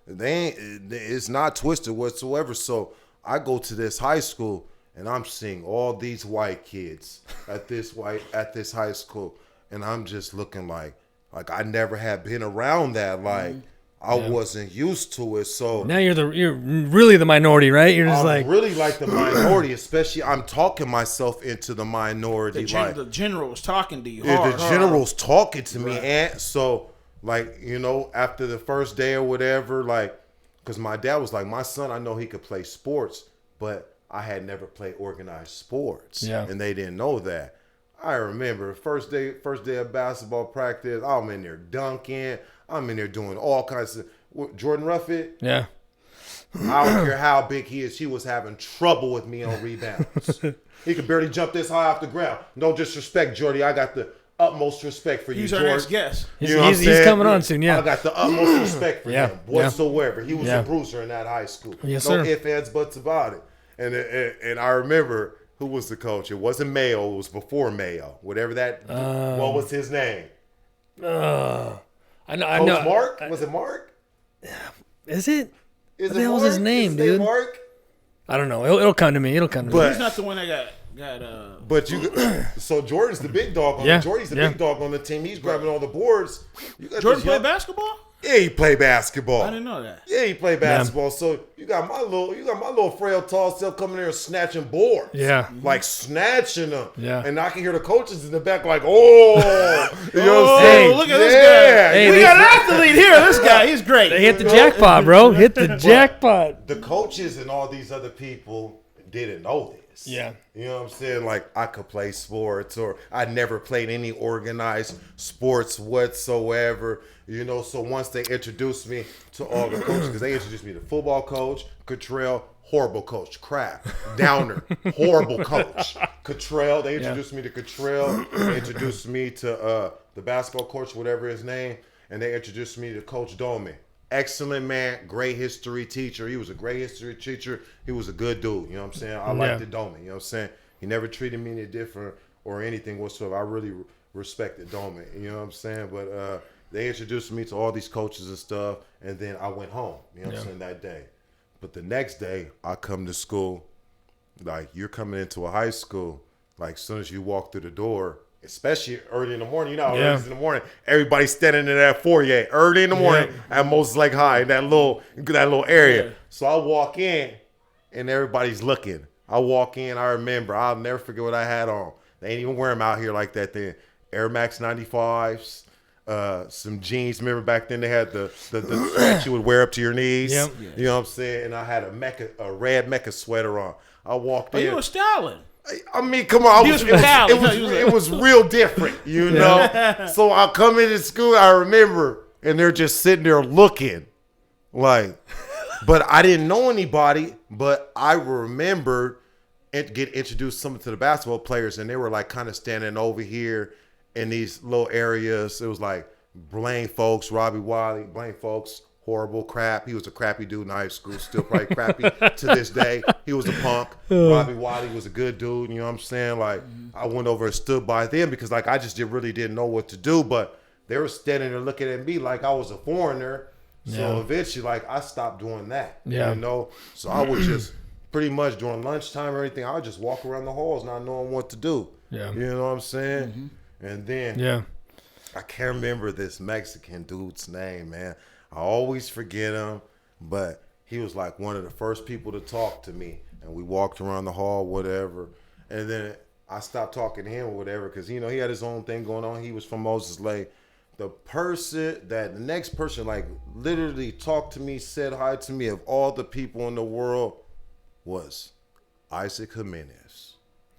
Speaker 3: It's not twisted whatsoever. So I go to this high school and I'm seeing all these white kids at this high school, and I'm just looking like I never had been around that. Like I wasn't used to it. So
Speaker 1: now you're really the minority, right? You're just
Speaker 3: I'm really like the minority, especially I'm talking myself into the minority.
Speaker 2: The general was talking to you.
Speaker 3: The general's talking to me, and so like, you know, after the first day or whatever, like, because my dad was like, my son, I know he could play sports, but I had never played organized sports, and they didn't know that. I remember first day of basketball practice, I'm in there dunking, I'm in there doing all kinds of Jordan Ruffett.
Speaker 1: Yeah.
Speaker 3: I don't care how big he is, he was having trouble with me on rebounds. He could barely jump this high off the ground. No disrespect, Jordy. I got the utmost respect for you,
Speaker 2: He's
Speaker 3: George.
Speaker 2: our next guest.
Speaker 1: He's coming on soon, yeah.
Speaker 3: I got the utmost respect for him whatsoever. He was a bruiser in that high school.
Speaker 1: Yes,
Speaker 3: no
Speaker 1: sir.
Speaker 3: ifs, ands, buts about it. And I remember who was the coach. It wasn't Mayo. It was before Mayo. Whatever that. What was his name?
Speaker 1: I know.
Speaker 3: Coach Mark? Was it Mark?
Speaker 1: Is it?
Speaker 3: Is
Speaker 1: What the hell was his name,
Speaker 3: Is
Speaker 1: dude?
Speaker 3: Mark?
Speaker 1: I don't know. It'll come to me.
Speaker 3: But
Speaker 2: He's not the one that got.
Speaker 3: But so Jordan's the big dog on big dog on the team. He's grabbing all the boards.
Speaker 2: Jordan play basketball?
Speaker 3: Yeah, he played basketball.
Speaker 2: I didn't know that.
Speaker 3: Yeah, he played basketball. So you got my little frail tall self coming there and snatching boards.
Speaker 1: Yeah.
Speaker 3: Like snatching them.
Speaker 1: Yeah.
Speaker 3: And I can hear the coaches in the back like, oh, you know what I'm
Speaker 1: Hey,
Speaker 3: saying?
Speaker 2: Look at this guy.
Speaker 1: Hey,
Speaker 2: We got an athlete here. This guy, he's great.
Speaker 1: They hit the jackpot, bro. Hit the jackpot.
Speaker 3: The coaches and all these other people didn't know this.
Speaker 1: Yeah.
Speaker 3: You know what I'm saying? Like, I could play sports, or I never played any organized sports whatsoever. You know, so once they introduced me to all the coaches, because they introduced me to football coach, Cottrell, horrible coach, crap, Downer, horrible coach, Cottrell. They introduced me to Cottrell. They introduced me to the basketball coach, whatever his name, and they introduced me to Coach Doman. Excellent man, great history teacher. He was a great history teacher. He was a good dude. You know what I'm saying? I liked the Doman. You know what I'm saying? He never treated me any different or anything whatsoever. I really respected Doman. You know what I'm saying? But they introduced me to all these coaches and stuff, and then I went home. You know what I'm saying? That day. But the next day, I come to school. Like, you're coming into a high school. Like, as soon as you walk through the door, especially early in the morning. You know how early it is in the morning. Everybody's standing in that foyer early in the morning at Moses Lake High, in that little area. Yeah. So I walk in, and everybody's looking. I walk in. I remember. I'll never forget what I had on. They ain't even wear them out here like that then. Air Max 95s, some jeans. Remember back then they had the sweat you would wear up to your knees. Yep. Yes. You know what I'm saying? And I had a red Mecca sweater on. I walked in.
Speaker 2: You were styling.
Speaker 3: I mean, come on. It was real different, you know? So I come into school, I remember, and they're just sitting there looking like, But I didn't know anybody. But I remembered get introduced some to the basketball players, and they were like kind of standing over here in these little areas. It was like Blaine folks, Robbie Wiley, Blaine folks, horrible crap. He was a crappy dude in high school, still probably crappy to this day. He was a punk. Robbie Wiley was a good dude. You know what I'm saying? Like I went over and stood by them because like I just really didn't know what to do, but they were standing there looking at me like I was a foreigner. So eventually, like I stopped doing that.
Speaker 1: Yeah.
Speaker 3: You know, so I would just pretty much during lunchtime or anything, I would just walk around the halls not knowing what to do.
Speaker 1: Yeah.
Speaker 3: You know what I'm saying? And then I can't remember this Mexican dude's name, man. I always forget him, but he was like one of the first people to talk to me. And we walked around the hall, whatever. And then I stopped talking to him or whatever because, you know, he had his own thing going on. He was from Moses Lake. The next person, like, literally talked to me, said hi to me of all the people in the world was Isaac Jimenez.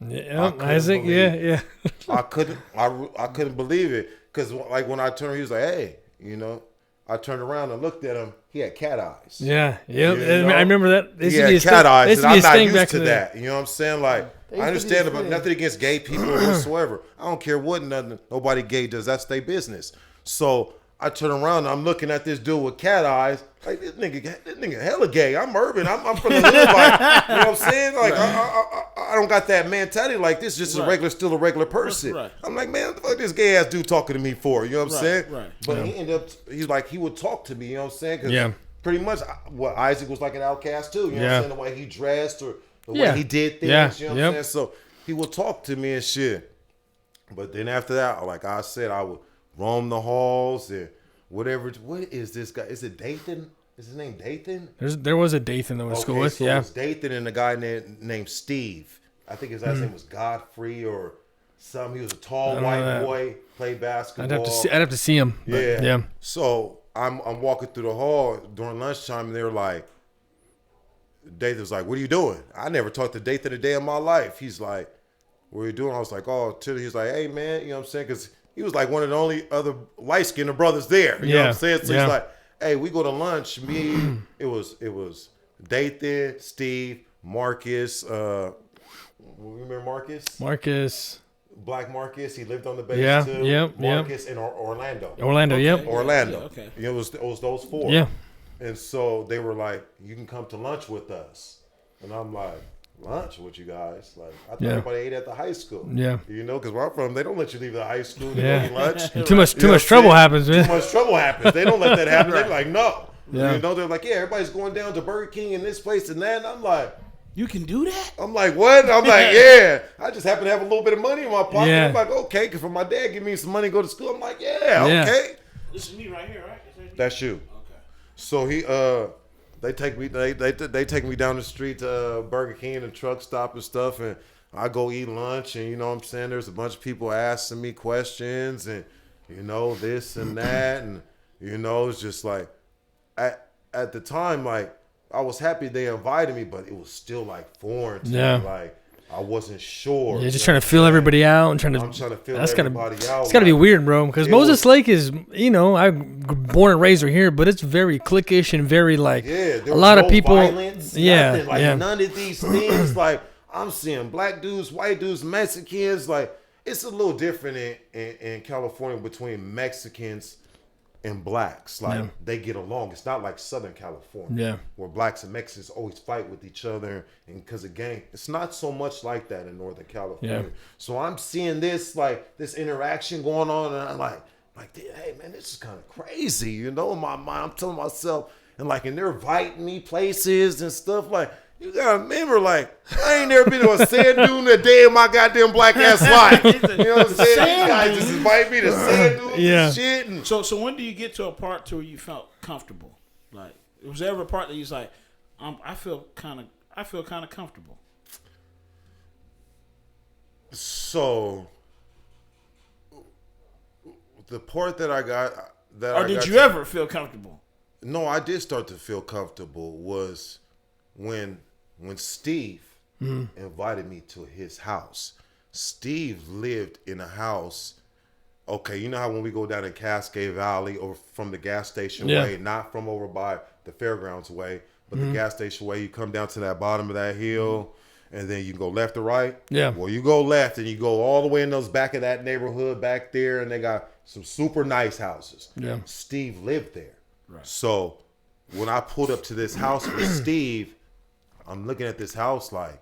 Speaker 1: Yeah, Isaac, yeah.
Speaker 3: I couldn't believe it because, like, when I turned, he was like, hey, you know. I turned around and looked at him. He had cat eyes.
Speaker 1: Yeah.
Speaker 3: You know?
Speaker 1: I remember that.
Speaker 3: He had cat eyes, and I'm not used to that. You know what I'm saying? Like, I understand about nothing against gay people whatsoever. I don't care what nobody gay does. That's their business. So I turn around and I'm looking at this dude with cat eyes. Like, this nigga hella gay. I'm urban. I'm from the hood. Like, you know what I'm saying? Like, I don't got that mentality like this. Just still a regular person. Right. I'm like, man, what the fuck this gay ass dude talking to me for? You know what I'm saying?
Speaker 2: Right.
Speaker 3: But he would talk to me. You know what I'm saying? Cause pretty much, Isaac was like an outcast too. You know what I'm saying? The way he dressed or the way he did things. You know what I'm saying? So he would talk to me and shit. But then after that, like I said, I would roam the halls and whatever. What is this guy? Is it Dathan? Is his name Dathan?
Speaker 1: There was a Dathan that was school with.
Speaker 3: So it was Dathan and a guy named Steve. I think his last name was Godfrey or something. He was a tall white boy, played basketball.
Speaker 1: I'd have to see him. Yeah.
Speaker 3: So I'm walking through the hall during lunchtime, and they were like, Dathan was like, "What are you doing?" I never talked to Dathan a day in my life. He's like, "What are you doing?" I was like, "Oh," he's like, "Hey man," you know what I'm saying? Because he was like one of the only other light-skinned brothers there. You know what I'm saying? So he's like, hey, we go to lunch. It was Dathan, Steve, Marcus. Remember Marcus?
Speaker 1: Marcus.
Speaker 3: Black Marcus. He lived on the base too. Marcus and Orlando.
Speaker 1: Orlando.
Speaker 3: Okay. It was those four.
Speaker 1: Yeah.
Speaker 3: And so they were like, you can come to lunch with us. And I'm like, lunch with you guys? Like, I thought everybody ate at the high school. Yeah. You know, because where I'm from, they don't let you leave the high school to go eat lunch.
Speaker 1: Too much trouble happens, man.
Speaker 3: Too much trouble happens. They don't let that happen. They're like, no. Yeah. You know, they're like, yeah, everybody's going down to Burger King and this place and that. And I'm like,
Speaker 2: you can do that?
Speaker 3: I'm like, what? I'm like, yeah. I just happen to have a little bit of money in my pocket. Yeah. I'm like, okay, because for my dad give me some money to go to school. I'm like, okay.
Speaker 2: This is me right here, right?
Speaker 3: That's you. Okay. So he they take me down the street to Burger King and truck stop and stuff, and I go eat lunch, and you know what I'm saying, there's a bunch of people asking me questions and you know this and that, and you know it's just like at the time, like I was happy they invited me, but it was still like foreign to me. Like I wasn't sure.
Speaker 1: Yeah, just trying to fill everybody out and
Speaker 3: I'm trying to fill everybody out.
Speaker 1: It's got to be weird, bro, because Moses Lake is, you know, I'm born and raised here, but it's very cliquish and very like a lot of people.
Speaker 3: Violence, nothing, like none of these things. Like I'm seeing black dudes, white dudes, Mexicans. Like it's a little different in California between Mexicans and blacks. Like they get along. It's not like Southern California where blacks and Mexicans always fight with each other and because of gang. It's not so much like that in Northern California. So I'm seeing this interaction going on, and I'm like, hey man, this is kind of crazy, you know. In my mind, I'm telling myself, and they're inviting me places and stuff. Like, you gotta remember, like, I ain't never been to a sand dune a day in my goddamn black ass life. You know what I'm saying? These guys just invite me to sand dunes and shit. And
Speaker 2: so when do you get to a part to where you felt comfortable? Like, was there ever a part that you was like, I feel kind of comfortable?
Speaker 3: So the part that I got
Speaker 2: did you ever feel comfortable?
Speaker 3: No, I did start to feel comfortable was when Steve invited me to his house. Steve lived in a house. Okay, you know how when we go down in Cascade Valley over from the gas station way, not from over by the fairgrounds way, but the gas station way, you come down to that bottom of that hill, and then you can go left or right.
Speaker 1: Yeah.
Speaker 3: Well, you go left, and you go all the way in those back of that neighborhood back there, and they got some super nice houses.
Speaker 1: Yeah.
Speaker 3: Steve lived there.
Speaker 2: Right.
Speaker 3: So when I pulled up to this house with Steve, I'm looking at this house like,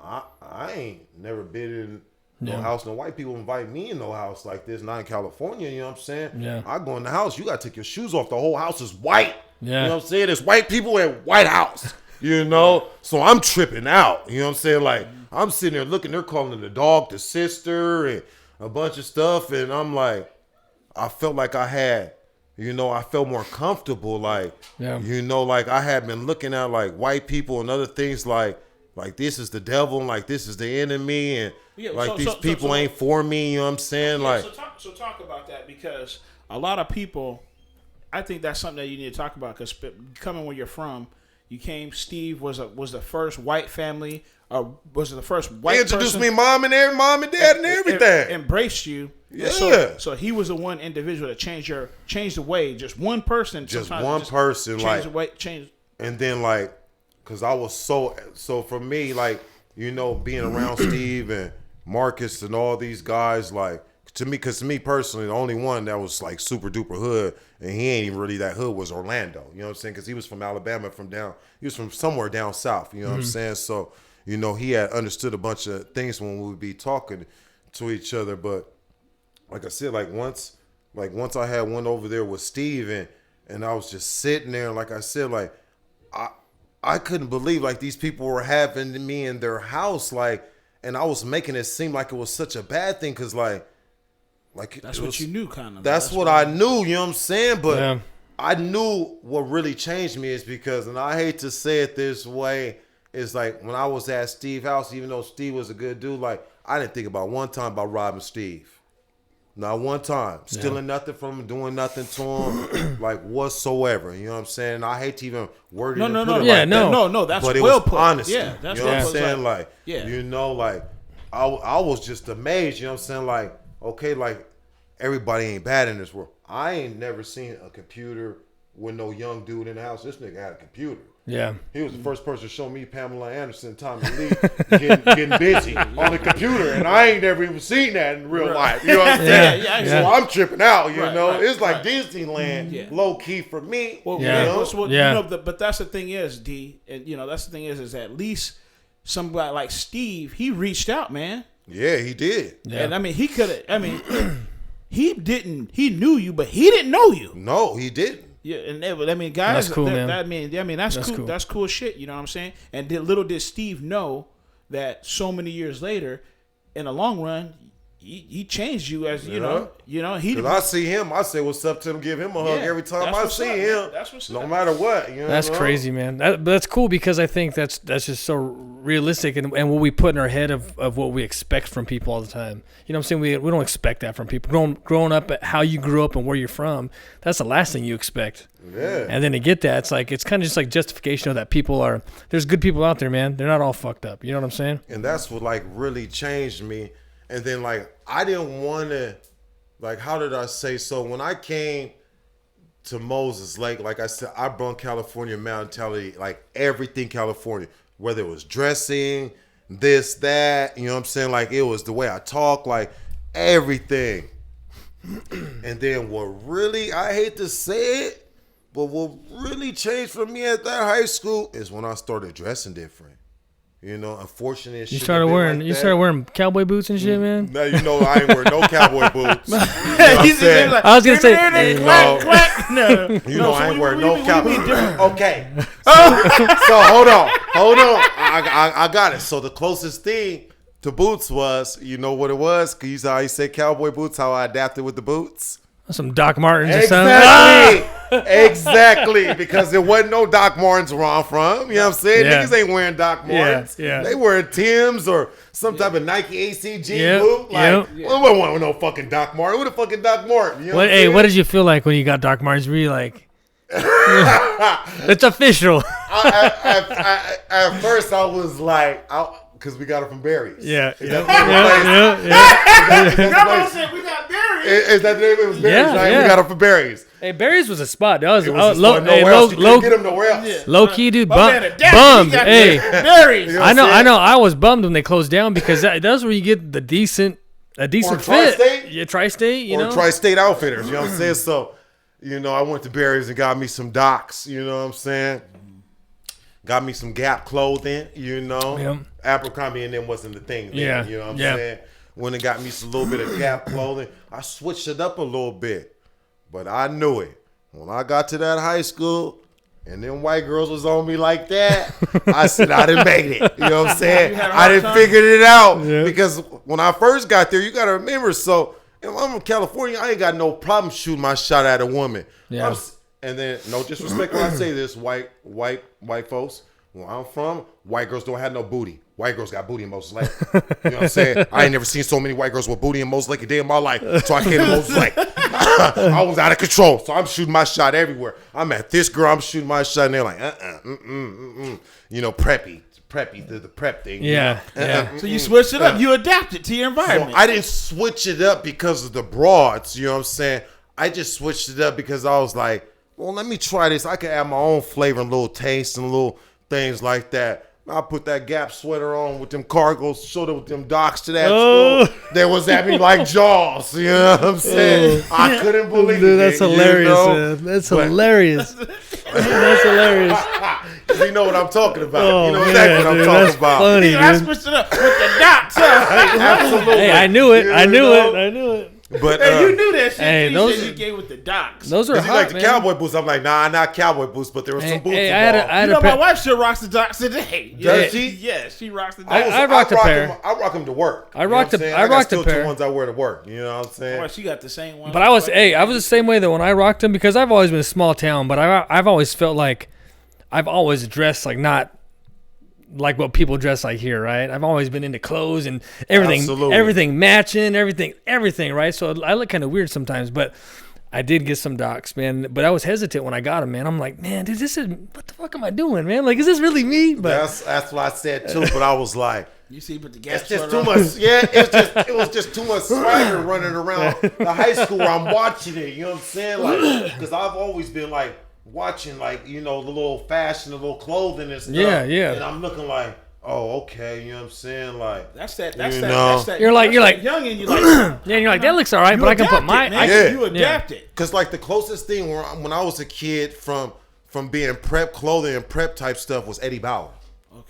Speaker 3: I ain't never been in no house. No white people invite me in no house like this, not in California, you know what I'm saying?
Speaker 1: Yeah.
Speaker 3: I go in the house, you got to take your shoes off. The whole house is white.
Speaker 1: Yeah.
Speaker 3: You know what I'm saying? There's white people in white house, you know? So I'm tripping out, you know what I'm saying? Like, I'm sitting there looking, they're calling the dog the sister and a bunch of stuff, and I'm like, I felt like I had, you know, I felt more comfortable, like, you know, like I had been looking at like white people and other things like this is the devil, and like this is the enemy, and like these people ain't for me, you know what I'm saying? Like,
Speaker 2: so talk about that, because a lot of people, I think that's something that you need to talk about, because coming where you're from, you came. Steve was the first white family. Was the first white
Speaker 3: they introduced
Speaker 2: person
Speaker 3: me mom and dad and everything.
Speaker 2: Embraced you.
Speaker 3: Yeah.
Speaker 2: So he was the one individual that changed the way. Just one person.
Speaker 3: Just one person.
Speaker 2: Changed
Speaker 3: like
Speaker 2: the way. Changed.
Speaker 3: And then like, cause I was so for me, like, you know, being around Steve and Marcus and all these guys, like, to me personally, the only one that was like super duper hood, and he ain't even really that hood, was Orlando. You know what I'm saying? Cause he was from Alabama, he was from somewhere down south. You know what I'm saying? So, you know, he had understood a bunch of things when we would be talking to each other. But like I said, like once I had one over there with Steve, and I was just sitting there, like I said, like I couldn't believe like these people were having me in their house, like, and I was making it seem like it was such a bad thing, cause like
Speaker 2: that's what you knew, kind of.
Speaker 3: That's what I knew, you know what I'm saying? But I knew what really changed me is because, and I hate to say it this way, is like when I was at Steve's house, even though Steve was a good dude, like I didn't think about one time about robbing Steve. Not one time. Stealing nothing from him, doing nothing to him, like whatsoever. You know what I'm saying? I hate to even word it.
Speaker 2: No. That's
Speaker 3: but it
Speaker 2: well
Speaker 3: was
Speaker 2: put.
Speaker 3: honest.
Speaker 2: Yeah, that's
Speaker 3: you know what I'm
Speaker 2: put.
Speaker 3: saying? Like, you know, like I was just amazed. You know what I'm saying? Like, okay, like everybody ain't bad in this world. I ain't never seen a computer with no young dude in the house. This nigga had a computer.
Speaker 1: Yeah.
Speaker 3: He was the first person to show me Pamela Anderson, Tommy Lee getting busy on the computer, and I ain't never even seen that in real life. You know what I'm saying?
Speaker 2: Yeah.
Speaker 3: So I'm tripping out, you know?
Speaker 2: Right,
Speaker 3: it's like Disneyland, low key for me.
Speaker 2: Well,
Speaker 3: you know?
Speaker 2: You know, but that's the thing is, D, and you know, that's the thing is at least somebody like Steve, he reached out, man.
Speaker 3: Yeah, he did.
Speaker 2: Yeah. And I mean, he could have, I mean, he knew you, but he didn't know you.
Speaker 3: No, he didn't.
Speaker 2: Yeah, and I mean, guys,
Speaker 1: that's cool, man.
Speaker 2: That's cool. That's cool shit. You know what I'm saying? And little did Steve know that so many years later, in the long run, he changed you as you know. He. Because
Speaker 3: I see him, I say what's up to him, give him a hug every time I see him.
Speaker 2: That's what's
Speaker 3: no
Speaker 2: up.
Speaker 3: matter what. You know
Speaker 1: that's crazy, man. That's cool because I think that's just so realistic and what we put in our head of what we expect from people all the time. You know what I'm saying? We don't expect that from people. Growing up at how you grew up and where you're from, that's the last thing you expect.
Speaker 3: Yeah.
Speaker 1: And then to get that, it's kind of just like justification of that there's good people out there, man. They're not all fucked up. You know what I'm saying?
Speaker 3: And that's what like really changed me. And then like I didn't want to, like, how did I say? So when I came to Moses Lake, like I said, I brought California mentality, like everything California, whether it was dressing, this, that, you know what I'm saying? Like it was the way I talk, like everything. And then what really, I hate to say it, but what really changed for me at that high school is when I started dressing different. You know, unfortunately,
Speaker 1: you started wearing cowboy boots and shit, man.
Speaker 3: No, you know I ain't wearing no cowboy boots. You know
Speaker 1: I was gonna say,
Speaker 3: I ain't wearing no cowboy. Okay, so hold on. I got it. So the closest thing to boots was, you know what it was? Cause you saw how you said cowboy boots, how I adapted with the boots.
Speaker 1: Some Doc Martens or
Speaker 3: something. Exactly. Because there wasn't no Doc Martens where I'm from. You know what I'm saying?
Speaker 1: Yeah.
Speaker 3: Niggas ain't wearing Doc Martens.
Speaker 1: Yeah.
Speaker 3: They wearing Timbs or some type of Nike ACG boot. Like, we don't want no fucking Doc Marten. Who the fucking Doc Marten? You know
Speaker 1: what did you feel like when you got Doc Martens? Were you like, it's official?
Speaker 3: At first, I was like, because we got it from Barry's.
Speaker 1: Yeah.
Speaker 2: Grandma said we got Barry's.
Speaker 3: Is that the name? It was berries,
Speaker 1: Yeah,
Speaker 3: right?
Speaker 1: yeah.
Speaker 3: We got them for berries.
Speaker 1: Hey, Barry's was a spot. That was,
Speaker 3: It was
Speaker 1: low, hey,
Speaker 3: nowhere else. You
Speaker 1: low,
Speaker 3: couldn't get them nowhere else.
Speaker 2: Yeah.
Speaker 1: low key, dude.
Speaker 2: My man adapted. He
Speaker 1: Bummed.
Speaker 2: got
Speaker 1: Hey,
Speaker 2: berries.
Speaker 3: You know
Speaker 1: I know.
Speaker 3: what I'm saying?
Speaker 1: I was bummed when they closed down because that's where you get a decent
Speaker 3: Or
Speaker 1: fit.
Speaker 3: Tri-State.
Speaker 1: Yeah, Tri-State. You
Speaker 3: Or
Speaker 1: know.
Speaker 3: Tri-State Outfitters. You know what I'm saying? So, I went to Berries and got me some Docs. You know what I'm saying? Got me some Gap clothing.
Speaker 1: Yeah.
Speaker 3: Abercrombie and them wasn't the thing. Then,
Speaker 1: Yeah.
Speaker 3: You know what I'm
Speaker 1: Yeah.
Speaker 3: saying? Went and got me some little bit of Gap clothing. I switched it up a little bit, but I knew it. When I got to that high school and them white girls was on me like that, I said I done made it. You know what I'm saying?
Speaker 2: You had a
Speaker 3: I
Speaker 2: hard
Speaker 3: done
Speaker 2: time?
Speaker 3: figured it out.
Speaker 1: Yeah.
Speaker 3: Because when I first got there, you got to remember, so if I'm from California, I ain't got no problem shooting my shot at a woman.
Speaker 1: Yeah.
Speaker 3: And then, no disrespect when I say this, white folks, where I'm from, white girls don't have no booty. White girls got booty in Moses Lake. You know what I'm saying? I ain't never seen so many white girls with booty in Moses Lake a day in my life. So I came to Moses Lake. I was out of control. So I'm shooting my shot everywhere. I'm at this girl, I'm shooting my shot, and they're like, preppy, the prep thing.
Speaker 1: Yeah. Yeah.
Speaker 2: So you switched it up. You adapted to your
Speaker 3: So
Speaker 2: environment.
Speaker 3: I didn't switch it up because of the broads, you know what I'm saying? I just switched it up because I was like, well, let me try this. I can add my own flavor and little taste and little things like that. I put that Gap sweater on with them cargos, showed up with them Docs to that
Speaker 1: Oh.
Speaker 3: school. They was at me like Jaws, you know what I'm saying? I couldn't believe it.
Speaker 1: Dude, that's hilarious,
Speaker 3: you know?
Speaker 1: man. That's
Speaker 3: But-
Speaker 1: hilarious. That's hilarious.
Speaker 3: You know what I'm talking about.
Speaker 1: Oh,
Speaker 3: you know
Speaker 1: man,
Speaker 3: exactly what I'm
Speaker 1: dude,
Speaker 3: talking
Speaker 1: that's
Speaker 3: about.
Speaker 1: funny,
Speaker 2: I
Speaker 1: dude.
Speaker 2: switched it up with the dots.
Speaker 3: Absolutely.
Speaker 1: Hey, I knew it.
Speaker 3: You
Speaker 1: I knew
Speaker 3: know?
Speaker 1: it. I knew it.
Speaker 3: But
Speaker 2: Hey, you knew that shit.
Speaker 1: Hey,
Speaker 2: You
Speaker 1: those-
Speaker 2: said you gave with the docs.
Speaker 1: Those are
Speaker 3: Cause you
Speaker 1: hot,
Speaker 3: like the
Speaker 1: man.
Speaker 3: cowboy boots. I'm like, nah, not cowboy boots, but there were some boots
Speaker 1: Hey,
Speaker 3: involved.
Speaker 1: I had
Speaker 2: You know,
Speaker 1: a
Speaker 2: my
Speaker 1: pair.
Speaker 2: wife still rocks the docs today.
Speaker 3: Does she?
Speaker 2: Yeah, she rocks the docs.
Speaker 1: I rocked a
Speaker 3: rock
Speaker 1: pair.
Speaker 3: I rock them to work.
Speaker 1: I
Speaker 3: You know
Speaker 1: rocked
Speaker 3: what I'm
Speaker 1: a-
Speaker 3: saying?
Speaker 1: I
Speaker 3: got
Speaker 1: rocked a
Speaker 3: still
Speaker 1: pair.
Speaker 3: two ones I wear to work. You know what I'm saying?
Speaker 2: Boy, she got the same one.
Speaker 1: But I was the same way that when I rocked them because I've always been a small town, but I've always felt like I've always dressed like not like what people dress like here, right? I've always been into clothes and everything,
Speaker 3: Absolutely.
Speaker 1: everything matching, everything, right? So I look kind of weird sometimes, but I did get some Docs, man. But I was hesitant when I got them, man. I'm like, man, dude, what the fuck am I doing, man? Like, is this really me? But
Speaker 3: That's what I said too. But I was like,
Speaker 2: You see, but the gas
Speaker 3: it's just too much. Yeah, it was just too much swagger running around the high school where I'm watching it. You know what I'm saying? Like, because I've always been like watching, like, the little fashion, the little clothing and stuff.
Speaker 1: Yeah, yeah.
Speaker 3: And I'm looking like, oh, okay. You know what I'm saying? Like,
Speaker 2: That's that.
Speaker 3: You
Speaker 2: That's that.
Speaker 3: know.
Speaker 2: That's that.
Speaker 1: You're like-
Speaker 2: young and you're like,
Speaker 1: yeah, and you're like, that looks all right,
Speaker 2: you
Speaker 1: but I can put
Speaker 2: adapted,
Speaker 1: my
Speaker 2: man.
Speaker 3: Yeah.
Speaker 2: You adapted.
Speaker 3: because like the closest thing when I was a kid from being prep clothing and prep type stuff was Eddie Bauer.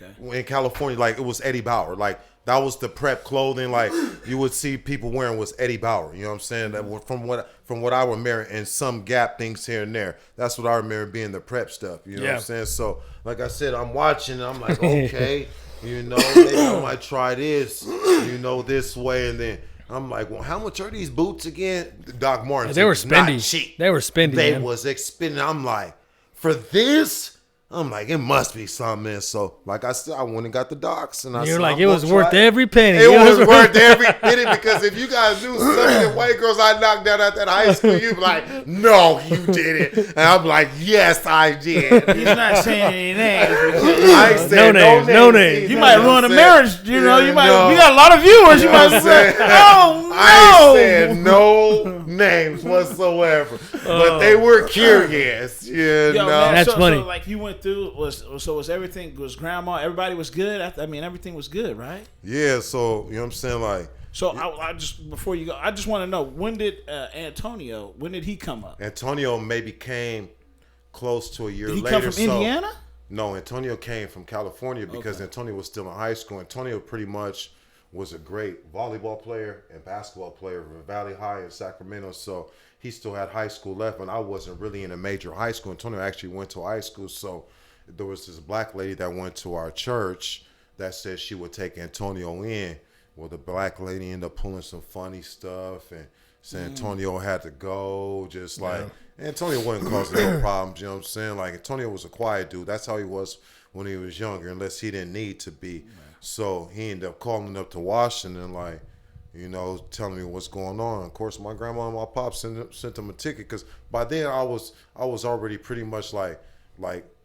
Speaker 2: Okay.
Speaker 3: In California, like it was Eddie Bauer. Like that was the prep clothing. Like you would see people wearing was Eddie Bauer. You know what I'm saying? That were from what I remember, and some Gap things here and there. That's what I remember being the prep stuff. You know what I'm saying? So like I said, I'm watching. And I'm like, okay, maybe I might try this. This way, and then I'm like, well, how much are these boots again? Doc Martens.
Speaker 1: they were
Speaker 3: It's not
Speaker 1: spendy.
Speaker 3: cheap.
Speaker 1: They were spendy.
Speaker 3: They
Speaker 1: man.
Speaker 3: was expending. I'm like, for this, I'm like, it must be something. So, like I said, I went and got the Docs, and I
Speaker 1: You're
Speaker 3: said,
Speaker 1: like,
Speaker 3: I'm
Speaker 1: it was
Speaker 3: gonna
Speaker 1: worth
Speaker 3: try
Speaker 1: every penny.
Speaker 3: It was worth every penny because if you guys knew some of the white girls I knocked down at that high school, you'd be like, no, you didn't. And I'm like, yes, I did.
Speaker 2: He's not saying any names.
Speaker 3: I ain't saying
Speaker 1: No names.
Speaker 3: either,
Speaker 2: You might
Speaker 3: know what
Speaker 2: ruin a
Speaker 3: I'm
Speaker 2: marriage.
Speaker 3: saying?
Speaker 2: You know,
Speaker 3: Yeah,
Speaker 2: you might.
Speaker 3: no.
Speaker 2: We got a lot of viewers. You
Speaker 3: You know
Speaker 2: might
Speaker 3: what I'm
Speaker 2: say,
Speaker 3: saying?
Speaker 2: "Oh no."
Speaker 3: I ain't saying no names whatsoever, but they were curious,
Speaker 2: Yo,
Speaker 3: know.
Speaker 2: man,
Speaker 1: That's
Speaker 2: so,
Speaker 1: funny.
Speaker 2: So, like you went through was everything was grandma? Everybody was good. Everything was good, right?
Speaker 3: Yeah, so you know what I'm saying, like.
Speaker 2: So I just before you go, I just want to know when did Antonio? When did he come up?
Speaker 3: Antonio maybe came close to a year
Speaker 2: Did he
Speaker 3: later.
Speaker 2: come from
Speaker 3: so,
Speaker 2: Indiana?
Speaker 3: No, Antonio came from California because
Speaker 2: Okay.
Speaker 3: Antonio was still in high school. Antonio pretty much was a great volleyball player and basketball player for Valley High in Sacramento. So he still had high school left, and I wasn't really in a major high school. Antonio actually went to high school. So there was this black lady that went to our church that said she would take Antonio in. Well, the black lady ended up pulling some funny stuff, and San Antonio had to go. Just like Antonio wasn't causing no problems. You know what I'm saying? Like Antonio was a quiet dude. That's how he was when he was younger, unless he didn't need to be. So he ended up calling up to Washington, like, telling me what's going on. Of course, my grandma and my pop sent him a ticket because by then I was already pretty much like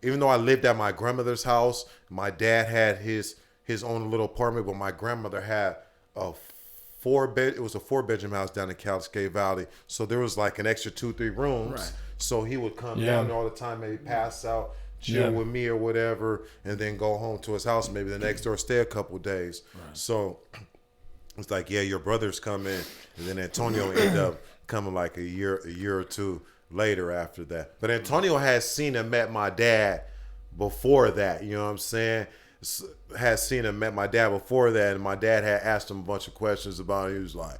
Speaker 3: even though I lived at my grandmother's house, my dad had his own little apartment, but my grandmother had a It was a 4-bedroom house down in Cascade Valley. So there was like an extra 2-3 rooms.
Speaker 2: Right.
Speaker 3: So he would come down there all the time, maybe pass out, chill with me or whatever, and then go home to his house, maybe the next door, stay a couple days. Right. So it's like, yeah, your brother's coming, and then Antonio ended up coming like a year or two later after that. But Antonio had seen and met my dad before that, you know what I'm saying? Had seen and met my dad before that, and my dad had asked him a bunch of questions about it. He was like,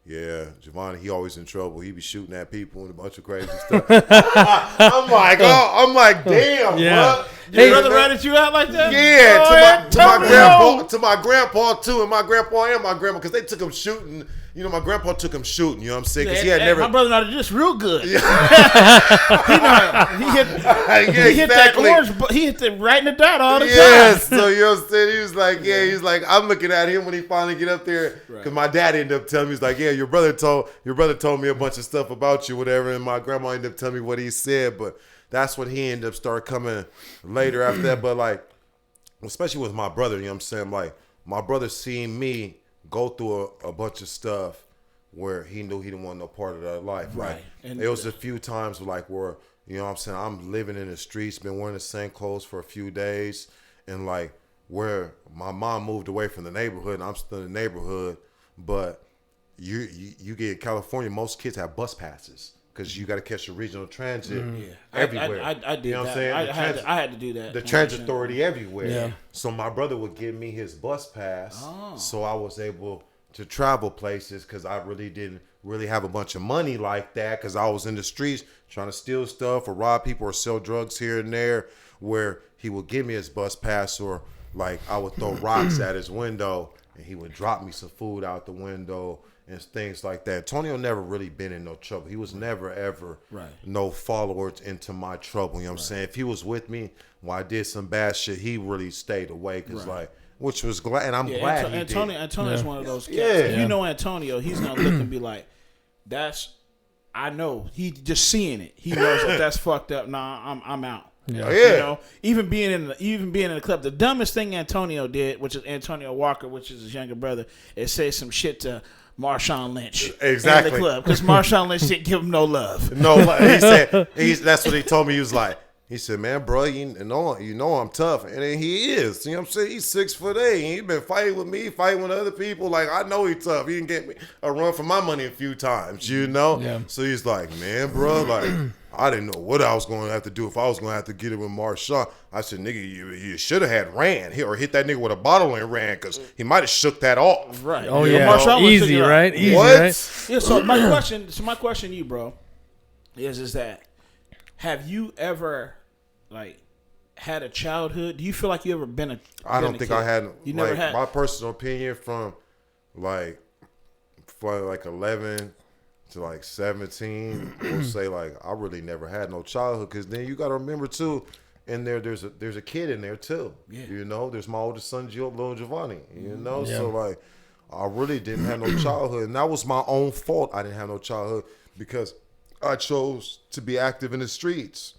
Speaker 3: yeah, Giovanni, he always in trouble. He be shooting at people and a bunch of crazy stuff. I'm like, damn, bro.
Speaker 2: Your brother ratted you out like that?
Speaker 3: Yeah, to my grandpa too, and my grandma, because they took him shooting. You know, my grandpa took him shooting. You know what I'm saying? Because he had never.
Speaker 2: My brother not just real good.
Speaker 3: Yeah.
Speaker 2: he hit that orange. He hit it right in the dot all the time.
Speaker 3: Yes. So you know what I'm saying? He was like, I'm looking at him when he finally get up there, because my dad ended up telling me, he's like, yeah, your brother told me a bunch of stuff about you, whatever, and my grandma ended up telling me what he said, but that's when he ended up start coming later after that. But like, especially with my brother, you know what I'm saying? Like, my brother seen me go through a bunch of stuff where he knew he didn't want no part of that life.
Speaker 2: Right.
Speaker 3: Like,
Speaker 2: And
Speaker 3: there was a few times like where, you know what I'm saying, I'm living in the streets, been wearing the same clothes for a few days, and like where my mom moved away from the neighborhood and I'm still in the neighborhood, but you get in California, most kids have bus passes because you got to catch the regional transit everywhere.
Speaker 2: I did
Speaker 3: you know
Speaker 2: that.
Speaker 3: What I'm saying?
Speaker 2: I had to do that.
Speaker 3: The transit authority everywhere.
Speaker 1: Yeah.
Speaker 3: So my brother would give me his bus pass, so I was able to travel places, because I really didn't have a bunch of money like that, because I was in the streets trying to steal stuff or rob people or sell drugs here and there, where he would give me his bus pass, or like I would throw rocks at his window and he would drop me some food out the window and things like that. Antonio never really been in no trouble. He was never ever no followers into my trouble. You know what I'm saying? If he was with me when I did some bad shit, he really stayed away, because like, which was glad, and I'm glad he did.
Speaker 2: Antonio's one of those cats.
Speaker 3: Yeah.
Speaker 2: If you know Antonio, he's gonna look and be like, I know. He just seeing it. He knows if that's fucked up. Nah, I'm out.
Speaker 3: Yeah.
Speaker 2: You know, even being in the club, the dumbest thing Antonio did, which is Antonio Walker, which is his younger brother, is say some shit to Marshawn Lynch
Speaker 3: exactly
Speaker 2: in the club, because Marshawn Lynch didn't give him no love.
Speaker 3: No, he said that's what he told me. He was like, he said, man, bro, you know I'm tough, and then he is. You know what I'm saying? He's 6'8", and he been fighting with me, fighting with other people. Like, I know he's tough. He didn't get me a run for my money a few times, you know. Yeah. So he's like, man, bro, like, I didn't know what I was going to have to do if I was going to have to get it with Marshawn. I said, nigga, you should have had ran or hit that nigga with a bottle and ran, because he might have shook that off.
Speaker 2: Right.
Speaker 1: Oh, yeah. Marshawn easy, right? Easy,
Speaker 3: what?
Speaker 1: Right?
Speaker 2: Yeah, so my question to you, bro, is that have you ever, like, had a childhood? Do you feel like you ever been a
Speaker 3: I don't think I had.
Speaker 2: You never had?
Speaker 3: My personal opinion, from like 11 to like 17, we'll say, like, I really never had no childhood, because then you got to remember too, in there's a kid in there too. Yeah. You know, there's my oldest son, little Giovanni. You know, so like, I really didn't have no childhood, and that was my own fault. I didn't have no childhood because I chose to be active in the streets,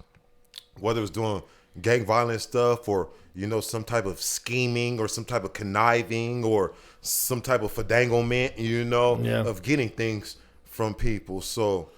Speaker 3: whether it was doing gang violence stuff, or, you know, some type of scheming, or some type of conniving, or some type of fadanglement, you know, of getting things from people. So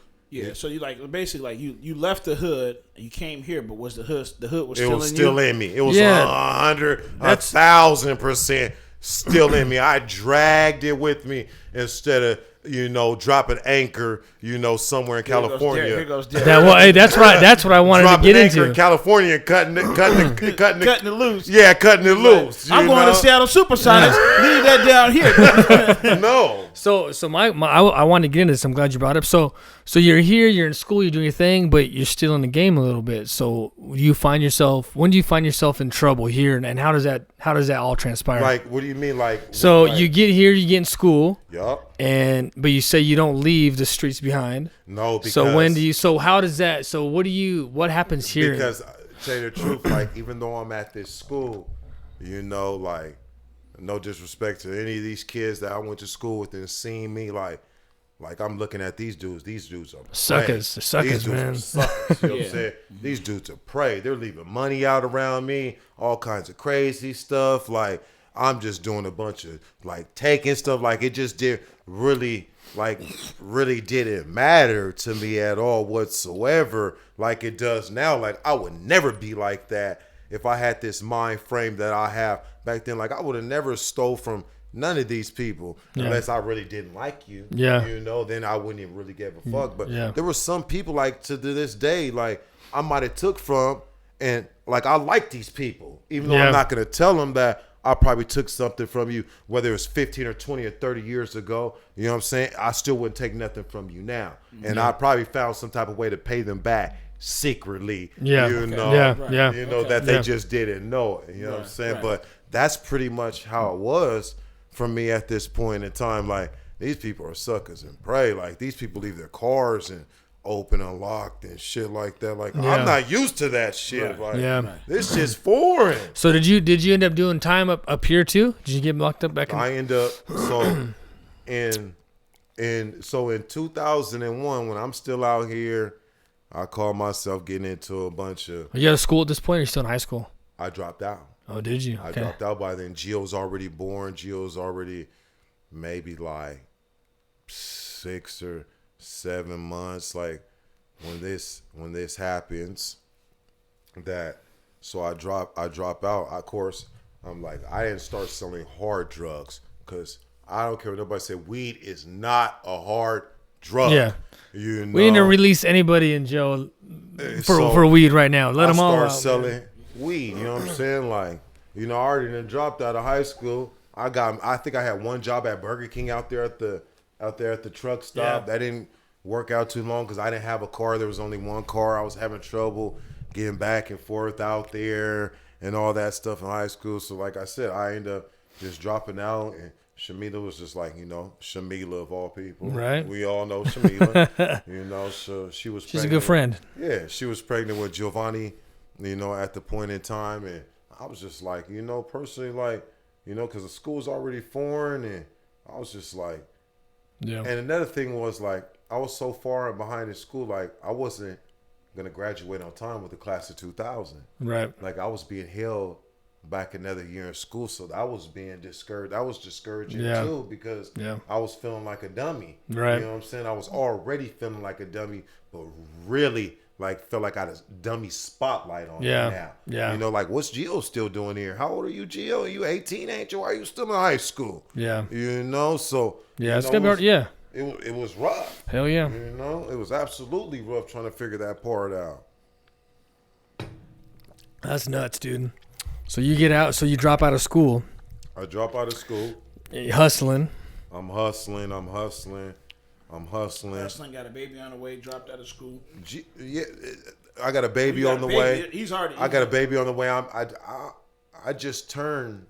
Speaker 2: so you, like, basically, like, you left the hood, you came here, but was the hood was still in you?
Speaker 3: It was still in me. It was 1,000% still in me. I dragged it with me instead of, you know, dropping anchor, you know, somewhere in California.
Speaker 2: Here goes Derek.
Speaker 1: Hey, that's right. That's what I wanted to get into.
Speaker 3: In California, and cutting it loose.
Speaker 2: Yeah,
Speaker 3: cutting it loose.
Speaker 2: I'm going to Seattle Supersonics. Leave that down here.
Speaker 3: No.
Speaker 1: So I wanted to get into this. I'm glad you brought it up. So you're here, you're in school, you're doing your thing, but you're still in the game a little bit. So when do you find yourself in trouble here, and how does that all transpire?
Speaker 3: Like, what do you mean, like?
Speaker 1: So you get here, you get in school.
Speaker 3: Yup.
Speaker 1: But you say you don't leave the streets behind.
Speaker 3: No, because.
Speaker 1: What happens here?
Speaker 3: Because, to tell you the truth, like, even though I'm at this school, you know, like, no disrespect to any of these kids that I went to school with and seen me, like I'm looking at these dudes. These dudes are
Speaker 1: suckers. They're suckers, man.
Speaker 3: Suckers, you know what I'm saying? These dudes are prey. They're leaving money out around me, all kinds of crazy stuff. Like, I'm just doing a bunch of like taking stuff. Like it just did really didn't matter to me at all whatsoever. Like it does now. Like I would never be like that if I had this mind frame that I have back then. Like I would have never stole from none of these people unless I really didn't like you.
Speaker 1: Yeah.
Speaker 3: You know, then I wouldn't even really give a fuck. But
Speaker 1: Yeah.
Speaker 3: there were some people like to this day, like I might have took from, and like I like these people, even though I'm not gonna tell them that I probably took something from you, whether it was 15 or 20 or 30 years ago. You know what I'm saying? I still wouldn't take nothing from you now, and I probably found some type of way to pay them back secretly.
Speaker 1: Yeah.
Speaker 3: You know,
Speaker 1: Yeah.
Speaker 3: you know that they just didn't know it. You know what I'm saying? But that's pretty much how it was for me at this point in time. Like these people are suckers and prey. Like these people leave their cars and open and locked and shit like that. Like I'm not used to that shit. Like this shit's foreign.
Speaker 1: So did you end up doing time up here too? Did you get locked up back in?
Speaker 3: I end up in 2001 when I'm still out here, I call myself getting into a bunch of.
Speaker 1: Are you out of school at this point? Or are you still in high school?
Speaker 3: I dropped out.
Speaker 1: Oh, did you?
Speaker 3: I dropped out by then. Gio's already born. Gio's already maybe like 6 or 7 months. Like when this happens, that so I drop out. Of course, I'm like I didn't start selling hard drugs because I don't care what nobody said. Weed is not a hard drug.
Speaker 1: Yeah.
Speaker 3: You know,
Speaker 1: We need to release anybody in jail for weed right now. Let them all out.
Speaker 3: I start selling weed. You know what I'm saying? Like, you know, I already done dropped out of high school. I think I had one job at Burger King out there at the truck stop. That didn't work out too long because I didn't have a car. There was only one car. I was having trouble getting back and forth out there and all that stuff in high school. So like I said, I ended up just dropping out, and Shamila was just like, you know, Shamila of all people. Right. We all know Shamila. You know, so she's
Speaker 1: a good friend.
Speaker 3: Yeah, she was pregnant with Giovanni, you know, at the point in time. And I was just like, you know, personally, like, you know, because the school's already foreign. And I was just like, yeah. And another thing was like, I was so far behind in school, like I wasn't going to graduate on time with the class of 2000. Right. Like I was being held back another year in school, so I was being discouraged. I was discouraging too because I was feeling like a dummy. Right. You know what I'm saying? I was already feeling like a dummy, but really like felt like I had a dummy spotlight on me now. Yeah. You know, like what's Gio still doing here? How old are you, Gio? Are you 18, ain't you? Why are you still in high school? Yeah. You know, so
Speaker 1: it's gonna be hard. Yeah.
Speaker 3: It was rough.
Speaker 1: Hell yeah.
Speaker 3: You know, it was absolutely rough trying to figure that part out.
Speaker 1: That's nuts, dude. So you get out. So you drop out of school.
Speaker 3: I drop out of school.
Speaker 1: You're hustling.
Speaker 3: I'm hustling.
Speaker 2: Hustling. Got a baby on the way. Dropped out of school.
Speaker 3: I got a baby on the way.
Speaker 2: I
Speaker 3: got a baby on the way. I just turned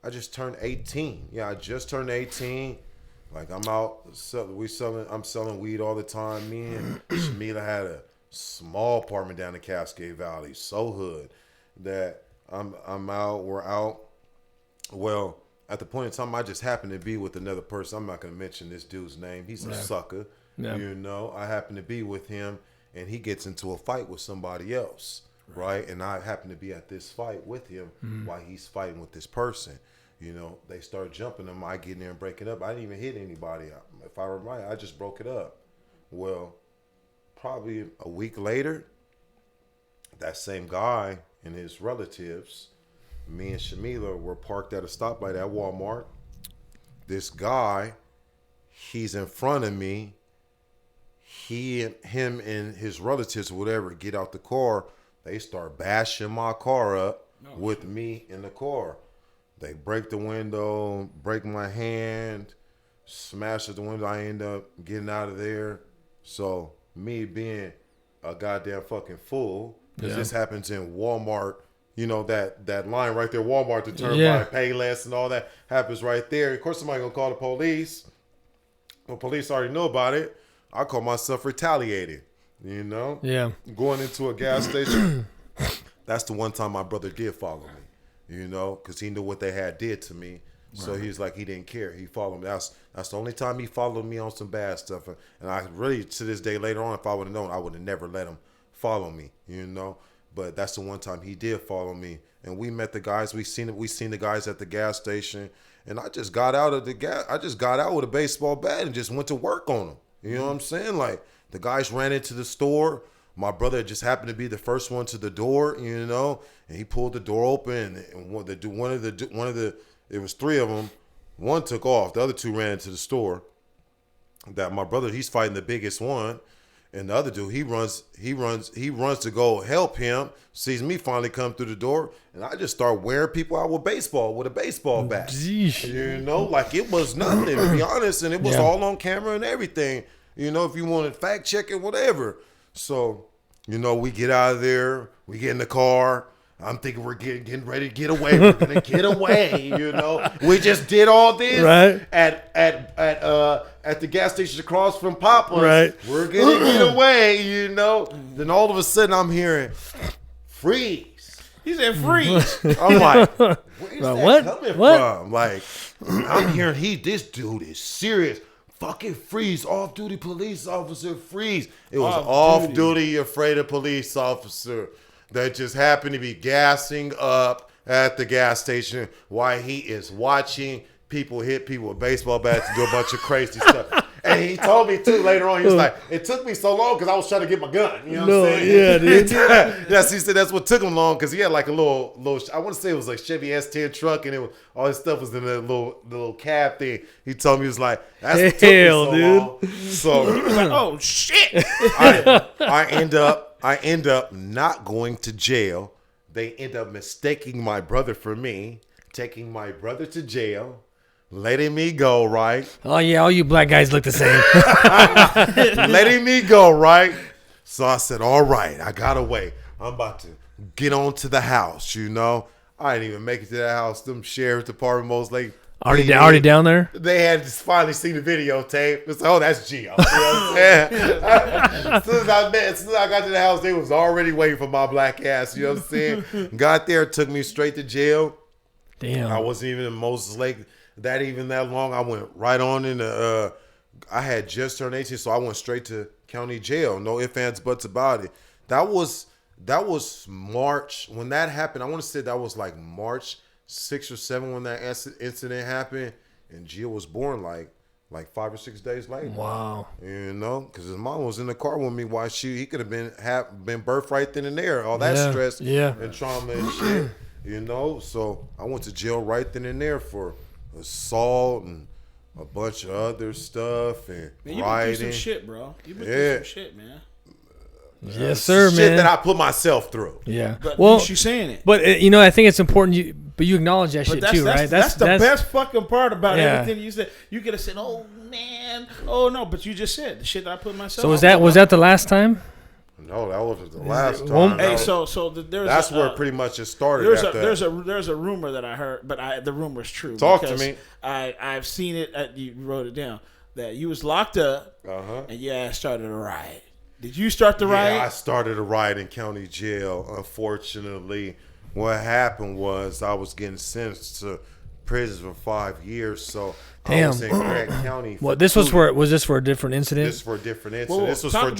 Speaker 3: 18. Yeah, I just turned 18. Like I'm out. I'm selling weed all the time. Me and Shamila had a small apartment down in Cascade Valley, so hood that I'm out. We're out. Well, at the point in time, I just happened to be with another person. I'm not going to mention this dude's name. He's a sucker. Yeah. You know, I happen to be with him, and he gets into a fight with somebody else, right? And I happen to be at this fight with him while he's fighting with this person. You know, they start jumping him. I get in there and break it up. I didn't even hit anybody. If I remember right, I just broke it up. Well, probably a week later, that same guy and his relatives, me and Shamila were parked at a stoplight at Walmart. This guy, he's in front of me. Him and his relatives or whatever get out the car. They start bashing my car up with me in the car. They break the window, break my hand, smash at the window. I end up getting out of there. So me being a goddamn fucking fool, because this happens in Walmart, you know, that line right there, Walmart, the turnpike, Payless and all that happens right there. Of course, somebody gonna call the police. Well, police already know about it. I call myself retaliating, you know? Yeah. Going into a gas station. That's the one time my brother did follow me. You know, because he knew what they had did to me. So he was like, he didn't care. He followed me. That's the only time he followed me on some bad stuff. And I really, to this day, later on, if I would have known, I would have never let him follow me, you know. But that's the one time he did follow me. and we met the guys. We seen the guys at the gas station, and I just got out of the gas. I just got out with a baseball bat and just went to work on them. You know what I'm saying? Like the guys ran into the store. My brother just happened to be the first one to the door, you know, and he pulled the door open. And one of the it was three of them. One took off. The other two ran into the store. That my brother, he's fighting the biggest one. And the other dude, he runs to go help him, sees me finally come through the door, and I just start wearing people out with a baseball bat.
Speaker 1: Jeez.
Speaker 3: You know, like it was nothing, to be honest, and it was all on camera and everything. You know, if you wanted fact check it, whatever. So, you know, we get out of there, we get in the car. I'm thinking we're getting ready to get away. We're gonna get away, you know. We just did all this at the gas station across from Papa's.
Speaker 1: Right.
Speaker 3: We're gonna get away, you know. Then all of a sudden I'm hearing freeze.
Speaker 2: He said freeze.
Speaker 3: I'm like, where's that
Speaker 1: what?
Speaker 3: coming
Speaker 1: What?
Speaker 3: from? Like, I'm hearing this dude is serious. Fucking freeze, off-duty police officer, freeze. It was off-duty afraid of police officer that just happened to be gassing up at the gas station while he is watching people hit people with baseball bats and do a bunch of crazy stuff. And he told me too later on, he was like, it took me so long because I was trying to get my gun. You know what I'm saying?
Speaker 1: Yeah, dude.
Speaker 3: He said that's what took him long because he had like a little, I want to say it was like Chevy S10 truck and all his stuff was in the little cab thing. He told me, he was like, that's what took me so long. So,
Speaker 2: He was like, oh shit.
Speaker 3: I end up not going to jail. They end up mistaking my brother for me, taking my brother to jail, letting me go, right?
Speaker 1: Oh yeah, all you black guys look the same.
Speaker 3: Letting me go, right? So I said, all right, I got away. I'm about to get on to the house, you know. I didn't even make it to the house. Them sheriff department, most like
Speaker 1: already down there.
Speaker 3: They had just finally seen the videotape. It's like, oh, that's Gio. You know what I'm saying? as soon as I got to the house, they was already waiting for my black ass. You know what I'm saying? Got there, took me straight to jail.
Speaker 1: Damn.
Speaker 3: I wasn't even in Moses Lake that long. I went right on into. I had just turned 18, so I went straight to county jail. No ifs, ands, buts about it. That was March when that happened. I want to say that was like March 6 or 7 when that incident happened, and Gio was born like 5 or 6 days later.
Speaker 1: Wow.
Speaker 3: You know, because his mom was in the car with me while he could have been birthed right then and there. All that stress and trauma and shit. You know, so I went to jail right then and there for assault and a bunch of other stuff and
Speaker 2: man, you
Speaker 3: rioting.
Speaker 2: been through some shit, bro. You been through some shit, man.
Speaker 1: Yes, sir, man.
Speaker 3: Shit that I put myself through.
Speaker 1: Yeah.
Speaker 2: But
Speaker 1: well,
Speaker 2: she's saying it.
Speaker 1: But you know, I think it's important. You acknowledge that shit too, right?
Speaker 2: That's the best fucking part about
Speaker 1: Yeah.
Speaker 2: everything you said. You could have said, "Oh man, oh no," but you just said the shit that I put myself.
Speaker 1: So was that the last time?
Speaker 3: No, that was the last
Speaker 1: Well,
Speaker 3: time.
Speaker 2: Hey,
Speaker 3: No.
Speaker 2: there's
Speaker 3: That's where pretty much it started.
Speaker 2: There's a rumor that I heard, but the rumor's true.
Speaker 3: Talk to me.
Speaker 2: I've seen it. You wrote it down that you was locked up and your ass started a riot. Did you start the riot?
Speaker 3: Yeah, I started a riot in county jail. Unfortunately, what happened was I was getting sentenced to prison for 5 years. So I was in Grant County.
Speaker 1: Well, this was for a different incident?
Speaker 3: This is for a different incident.
Speaker 2: Whoa,
Speaker 3: this was for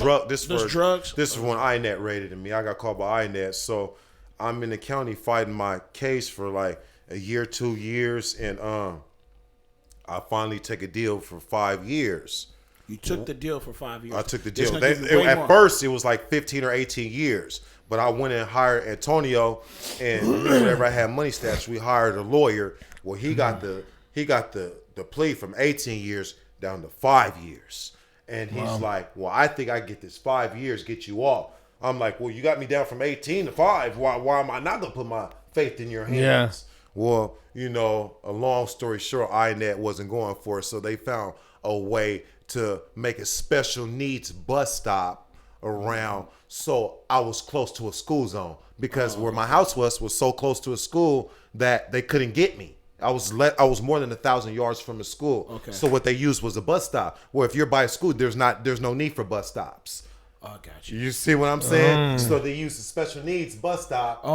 Speaker 2: drugs.
Speaker 3: This is when INET raided me. I got called by INET. So I'm in the county fighting my case for like a year, 2 years, and I finally take a deal for 5 years.
Speaker 2: You took the deal for 5 years.
Speaker 3: I took the deal.
Speaker 2: At
Speaker 3: First, it was like 15 or 18 years. But I went and hired Antonio, and whenever I had money stashed, we hired a lawyer. Well, he got the plea from 18 years down to 5 years. And he's like, well, I think I get this 5 years, get you off. I'm like, well, you got me down from 18 to 5. Why am I not going to put my faith in your hands?
Speaker 1: Yeah.
Speaker 3: Well, you know, a long story short, INET wasn't going for it, so they found a way to make a special needs bus stop around, so I was close to a school zone, because where my house was so close to a school that they couldn't get me. I was more than 1,000 yards from the school.
Speaker 2: Okay.
Speaker 3: So what they used was a bus stop. Where if you're by a school, there's no need for bus stops.
Speaker 2: Oh, I got you.
Speaker 3: You see what I'm saying? So they used the special needs bus stop to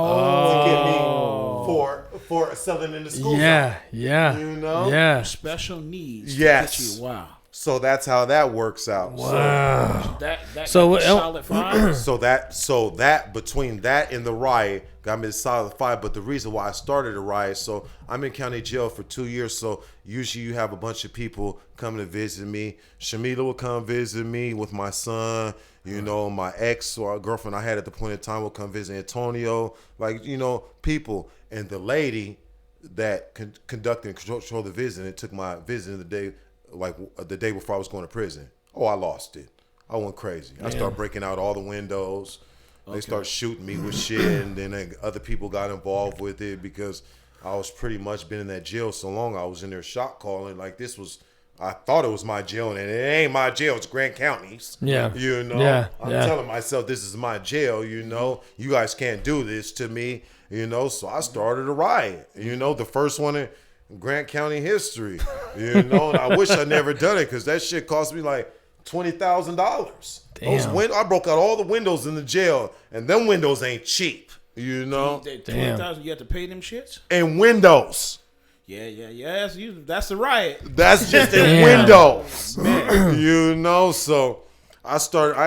Speaker 3: get me for selling in the school zone.
Speaker 1: Yeah.
Speaker 3: You know?
Speaker 1: Yeah.
Speaker 2: Special needs.
Speaker 3: Yes.
Speaker 2: To get you. Wow.
Speaker 3: So that's how that works out.
Speaker 1: Wow.
Speaker 2: That
Speaker 1: So,
Speaker 2: got solid 5.
Speaker 3: So that between that and the riot got me to solid 5. But the reason why I started a riot, so I'm in county jail for 2 years. So usually you have a bunch of people coming to visit me. Shamila will come visit me with my son. You know, my ex or girlfriend I had at the point in time will come visit Antonio. Like, you know, people. And the lady that conducted and controlled the visit and took my visit the day, like the day before I was going to prison. Oh, I lost it. I went crazy. I started breaking out all the windows. They started shooting me with shit, and then other people got involved with it because I was pretty much been in that jail so long. I was in there shot calling like this was. I thought it was my jail, and it ain't my jail. It's Grant County's.
Speaker 1: Yeah.
Speaker 3: You know.
Speaker 1: Yeah.
Speaker 3: I'm telling myself this is my jail. You know. You guys can't do this to me. You know. So I started a riot. You know, the first one in Grant County history. You know, and I wish I never done it because that shit cost me like $20,000.
Speaker 1: Damn.
Speaker 3: I broke out all the windows in the jail, and them windows ain't cheap. You know.
Speaker 2: $20,000. You have to pay them shits.
Speaker 3: And windows.
Speaker 2: Yeah. That's the riot.
Speaker 3: That's just in windows. Man. You know, so I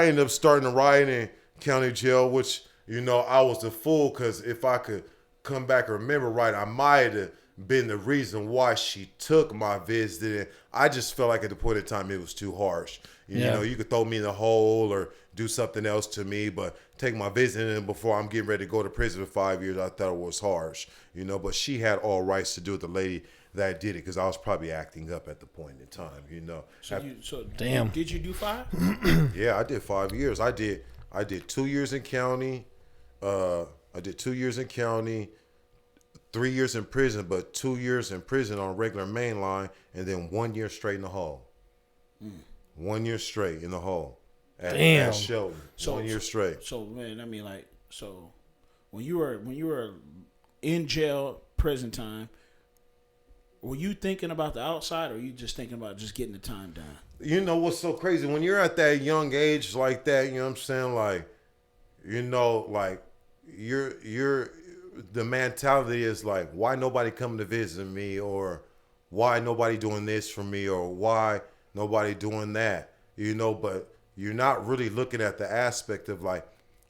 Speaker 3: ended up starting a riot in county jail, which, you know, I was a fool because if I could come back and remember right, I might have been the reason why she took my visit. And I just felt like at the point in time it was too harsh. You know, you could throw me in the hole or do something else to me, but take my visit and before I'm getting ready to go to prison for 5 years, I thought it was harsh. You know, but she had all rights to do it, the lady that did it, because I was probably acting up at the point in time, you know.
Speaker 1: Damn.
Speaker 2: Did you do 5?
Speaker 3: Yeah, I did 5 years. I did 2 years in county. I did 2 years in county, 3 years in prison, but 2 years in prison on regular main line, and then 1 year straight in the hall. 1 year straight in the hall. At Shelton. 1 year straight.
Speaker 2: So man, I mean, like, so when you were in jail, prison time, were you thinking about the outside, or were you just thinking about just getting the time done?
Speaker 3: You know what's so crazy? When you're at that young age like that, you know what I'm saying? Like, you know, like you're the mentality is like, why nobody coming to visit me, or why nobody doing this for me, or why nobody doing that, you know, but you're not really looking at the aspect of like,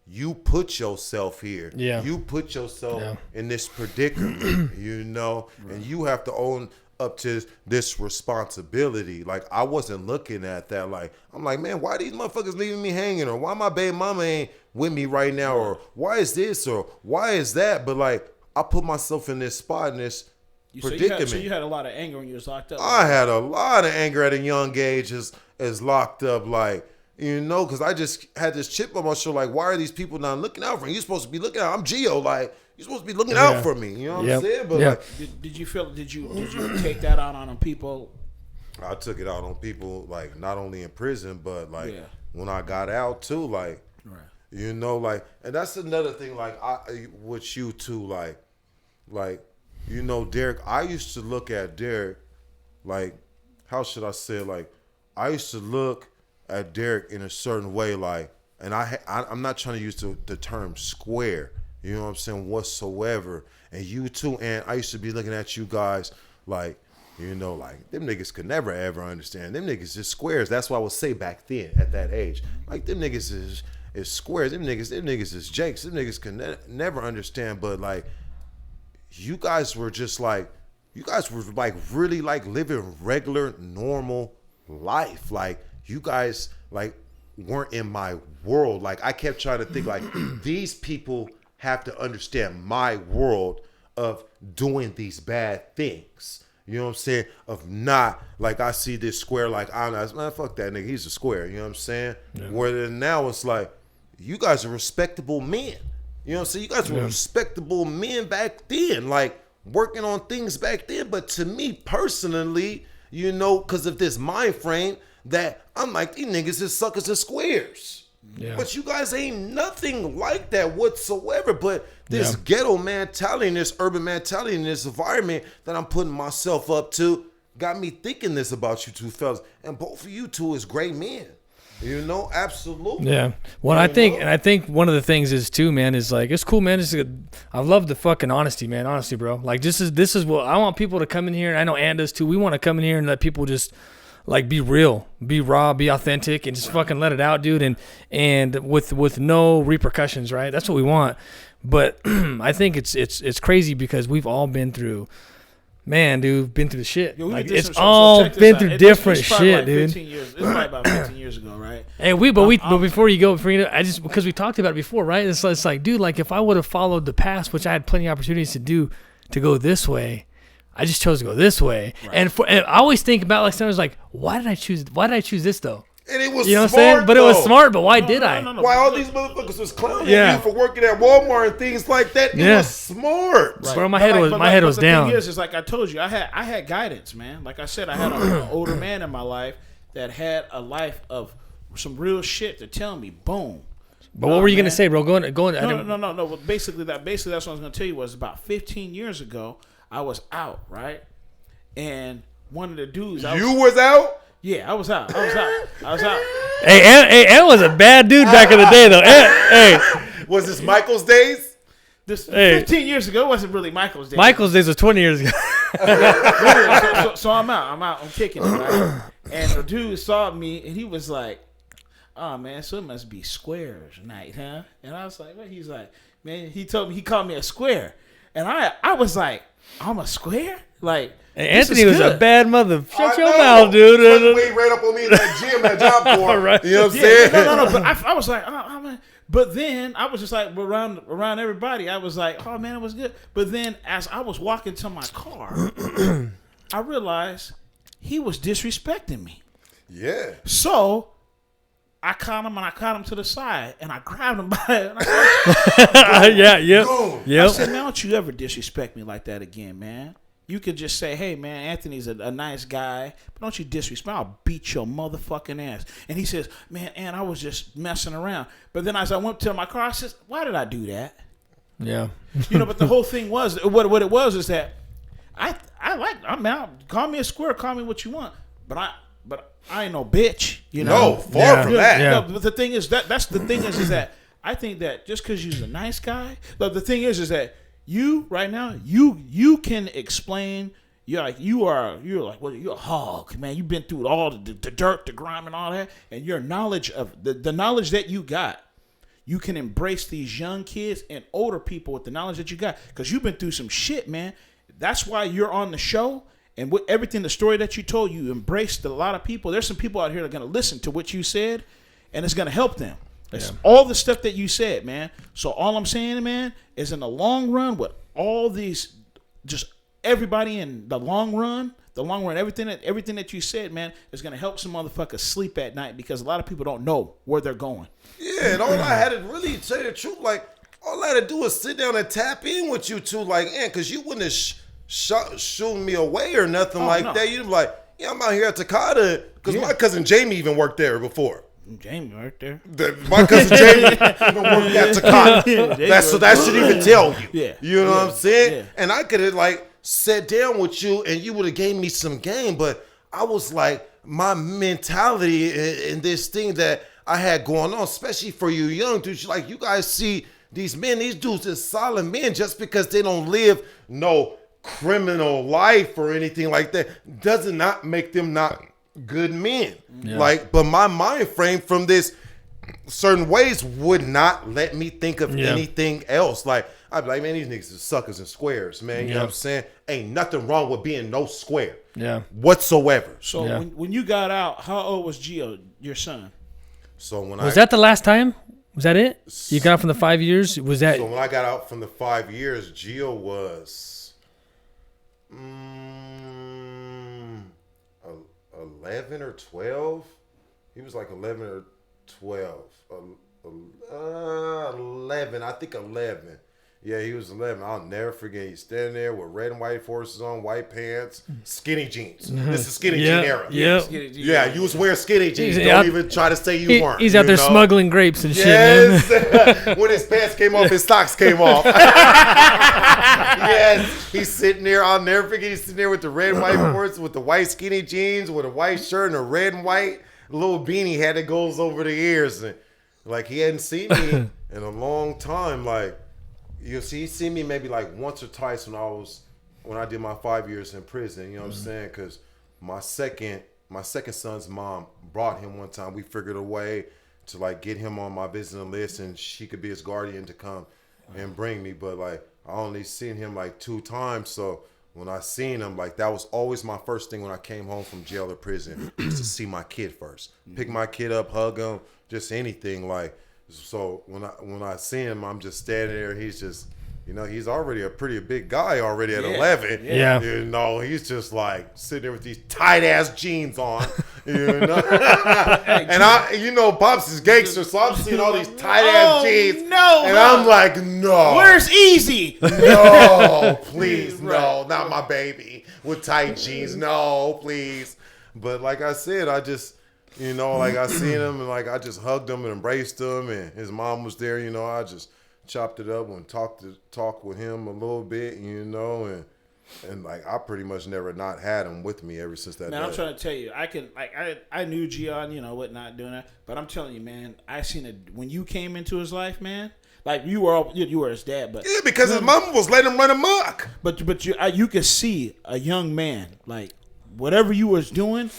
Speaker 3: you put yourself here.
Speaker 1: Yeah.
Speaker 3: You put yourself in this predicament, you know, and you have to own up to this responsibility. Like, I wasn't looking at that. Like, I'm like, man, why these motherfuckers leaving me hanging? Or why my baby mama ain't with me right now? Or why is this? Or why is that? But like, I put myself in this spot, in this predicament.
Speaker 2: So you had a lot of anger when you was locked up.
Speaker 3: I had a lot of anger at a young age as locked up, like, you know, because I just had this chip on my shoulder, like, why are these people not looking out for me? You're supposed to be looking out. I'm Gio, like, you're supposed to be looking out for me. You know what I'm saying? But like,
Speaker 2: did you take that out on people?
Speaker 3: I took it out on people, like, not only in prison, but like when I got out too, like, you know, like, and that's another thing, like, with you too, like, you know, Derek, I used to look at Derek, like, how should I say it? Like, I used to look at Derek in a certain way, like, and I'm not trying to use the term square, you know what I'm saying, whatsoever. And you too, and I used to be looking at you guys like, you know, like, them niggas could never ever understand. Them niggas is squares. That's what I would say back then at that age. Like, them niggas is squares. Them niggas is jakes. Them niggas can never understand. But like, you guys were just like, really like living regular, normal life. Like, you guys like weren't in my world. Like, I kept trying to think like, these people have to understand my world of doing these bad things. You know what I'm saying? Of not, like, I see this square, like, I'm not, man, fuck that nigga, he's a square. You know what I'm saying? Yeah. Where now it's like, you guys are respectable men. You know what I'm saying? You guys were respectable men back then, like, working on things back then. But to me personally, you know, because of this mind frame, that I'm like, these niggas is suckers and squares. Yeah. But you guys ain't nothing like that whatsoever. But this ghetto mentality and this urban mentality and this environment that I'm putting myself up to got me thinking this about you two fellas. And both of you two is great men. You know, absolutely.
Speaker 1: Yeah. Well, I think one of the things is too, man, is like, it's cool, man. I love the fucking honesty, man. Honestly, bro. Like, this is what I want people to come in here, and I know Ann does too. We want to come in here and let people just like be real, be raw, be authentic, and just fucking let it out, dude. And with no repercussions, right? That's what we want. But I think it's crazy because we've all been through. Man, dude, been through the shit.
Speaker 2: Yo,
Speaker 1: like
Speaker 2: did
Speaker 1: it's
Speaker 2: some-
Speaker 1: all
Speaker 2: check this
Speaker 1: been
Speaker 2: out.
Speaker 1: through different
Speaker 2: It's probably
Speaker 1: shit,
Speaker 2: like
Speaker 1: dude.
Speaker 2: 15 years. It's probably about 15 years ago, right?
Speaker 1: Hey, but before you go, I just because we talked about it before, right? It's like, dude, like if I would have followed the past, which I had plenty of opportunities to go this way, I just chose to go this way. Right. And I always think about like sometimes like, why did I choose this though?
Speaker 3: And it was
Speaker 1: you know
Speaker 3: smart,
Speaker 1: what I'm saying? But
Speaker 3: though.
Speaker 1: It was smart, but why did I?
Speaker 3: Why all these motherfuckers was clowning
Speaker 1: Yeah.
Speaker 3: you for working at Walmart and things like that? It was smart.
Speaker 1: Right. Bro, my head was down.
Speaker 2: The thing is like I told you, I had guidance, man. Like I said, I had an older man in my life that had a life of some real shit to tell me. Boom.
Speaker 1: But what were you gonna say, bro? Going.
Speaker 2: No. Well, basically that's what I was gonna tell you was about 15 years ago. I was out, right, and one of the dudes.
Speaker 3: Was out.
Speaker 2: Yeah, I was out.
Speaker 1: Hey, Ed was a bad dude back in the day, though. Hey,
Speaker 3: was this Michael's days?
Speaker 2: This 15 years ago, it wasn't really Michael's days.
Speaker 1: Michael's days was 20 years ago.
Speaker 2: so I'm out. I'm kicking it, right? And the dude saw me, and he was like, "Oh man, so it must be squares night, huh?" And I was like, "What?" He's like, "Man," he called me a square, and I was like, "I'm a square?" Like.
Speaker 1: Hey, Anthony was a bad mother. Shut your mouth, dude.
Speaker 3: He ran up on me in that gym at Job Corps.
Speaker 1: Right.
Speaker 3: You know what I'm saying?
Speaker 2: No. But I was like, but then I was just like around everybody. I was like, oh man, it was good. But then as I was walking to my car, I realized he was disrespecting me.
Speaker 3: Yeah.
Speaker 2: So I caught him to the side and I grabbed him by it.
Speaker 1: Yep.
Speaker 2: I said, man, don't you ever disrespect me like that again, man. You could just say, hey, man, Anthony's a nice guy, but don't you disrespect. I'll beat your motherfucking ass. And he says, man, Ant, I was just messing around. But then as I went to my car, I said, why did I do that?
Speaker 1: Yeah.
Speaker 2: But the whole thing was, what it was is that I'm out. Call me a square, call me what you want. But I ain't no bitch,
Speaker 3: No, far from that.
Speaker 1: Yeah.
Speaker 2: No, but the thing is, that's the thing is that I think that just because you're a nice guy, but the thing is that you right now, you can explain. You're a hog, man. You've been through all the dirt, the grime, and all that, and your knowledge of the knowledge that you got, you can embrace these young kids and older people with the knowledge that you got because you've been through some shit, man. That's why you're on the show, and with everything, the story that you told, you embraced a lot of people. There's some people out here that are gonna listen to what you said, and it's gonna help them. That's all the stuff that you said, man. So all I'm saying, man, is in the long run, with all these, just everybody in the long run, everything that you said, man, is gonna help some motherfuckers sleep at night because a lot of people don't know where they're going.
Speaker 3: Yeah, and all I had to really say the truth, like all I had to do was sit down and tap in with you two, like, because you wouldn't have shooing me away or nothing that. You'd be like, yeah, I'm out here at Takata because my cousin Jamie even worked there before.
Speaker 2: Jamie right there.
Speaker 3: My cousin Jamie even worked at Takata. So that should even tell you.
Speaker 2: Yeah.
Speaker 3: You know what I'm saying?
Speaker 2: Yeah.
Speaker 3: And I could have like sat down with you and you would have gave me some game, but I was like, my mentality in this thing that I had going on, especially for you young dudes, like you guys see these men, these dudes are solid men just because they don't live no criminal life or anything like that does not make them not good men. Yeah. Like, but my mind frame from this certain ways would not let me think of anything else. Like, I'd be like, man, these niggas are suckers and squares, man. You know what I'm saying? Ain't nothing wrong with being no square. Yeah. Whatsoever.
Speaker 2: So when you got out, how old was Gio, your son?
Speaker 3: So when
Speaker 1: was that the last time? Was that it? You got out from the 5 years? Was that?
Speaker 3: So when I got out from the 5 years, Gio was 11 or 12. He was like 11 or 12. 11. I think 11. Yeah, he was 11. I'll never forget. He's standing there with red and white forces on, white pants, skinny jeans. This is skinny jean era. Yeah, you was wearing skinny jeans. Don't even try to say you weren't.
Speaker 1: He's out there smuggling grapes and shit, man.
Speaker 3: When his pants came off, his socks came off. Yes, he's sitting there. I'll never forget. He's sitting there with the red and white forces, with the white skinny jeans, with a white shirt and a red and white little beanie hat that goes over the ears. And like, he hadn't seen me in a long time. Like, you see, he seen me maybe like once or twice when I did my 5 years in prison. You know what I'm saying? Because my second my second son's mom brought him one time. We figured a way to like get him on my visiting list, and she could be his guardian to come and bring me. But like I only seen him like 2 times, so when I seen him, like that was always my first thing when I came home from jail or prison, was to see my kid first, pick my kid up, hug him, just anything like. So when I see him, I'm just standing there. He's just. He's already a pretty big guy already at 11.
Speaker 1: Yeah.
Speaker 3: He's just like sitting there with these tight ass jeans on. And Pops is gangster, so I'm seeing all these tight ass jeans.
Speaker 2: No,
Speaker 3: and I'm like, no.
Speaker 2: Where's Easy?
Speaker 3: No, please, no, not my baby with tight jeans. No, please. But like I said, I just, like I seen him and like I just hugged him and embraced him, and his mom was there. I just chopped it up and talked with him a little bit, and like I pretty much never not had him with me ever since that.
Speaker 2: Man,
Speaker 3: day.
Speaker 2: I'm trying to tell you, I knew Gio, whatnot doing that, but I'm telling you, man, I seen it when you came into his life, man. Like you were his dad, but
Speaker 3: because his mom was letting him run amok.
Speaker 2: But you could see a young man like whatever you was doing,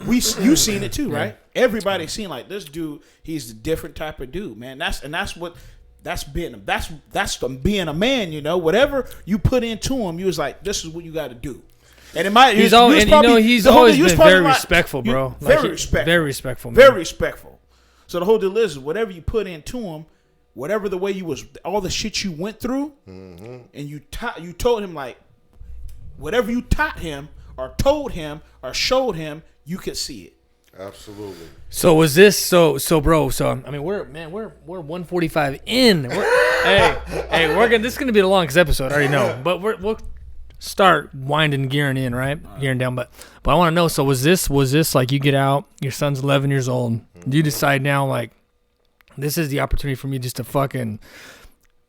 Speaker 2: you seen it too, right? Everybody seen like this dude. He's a different type of dude, man. That's being a man, Whatever you put into him, you was like, this is what you got to do. And he's always
Speaker 1: been very respectful, bro.
Speaker 2: Very respectful.
Speaker 1: Very respectful, man.
Speaker 2: Very respectful. So the whole deal is whatever you put into him, whatever the way you was, all the shit you went through, and you told him like, whatever you taught him or told him or showed him, you could see it.
Speaker 3: Absolutely.
Speaker 1: So was this bro? So I mean, we're 145 in. This is gonna be the longest episode. I already know, but we'll start winding gearing in, right? Gearing down. But I want to know. So was this like you get out? Your son's 11 years old. Do you decide now like this is the opportunity for me just to fucking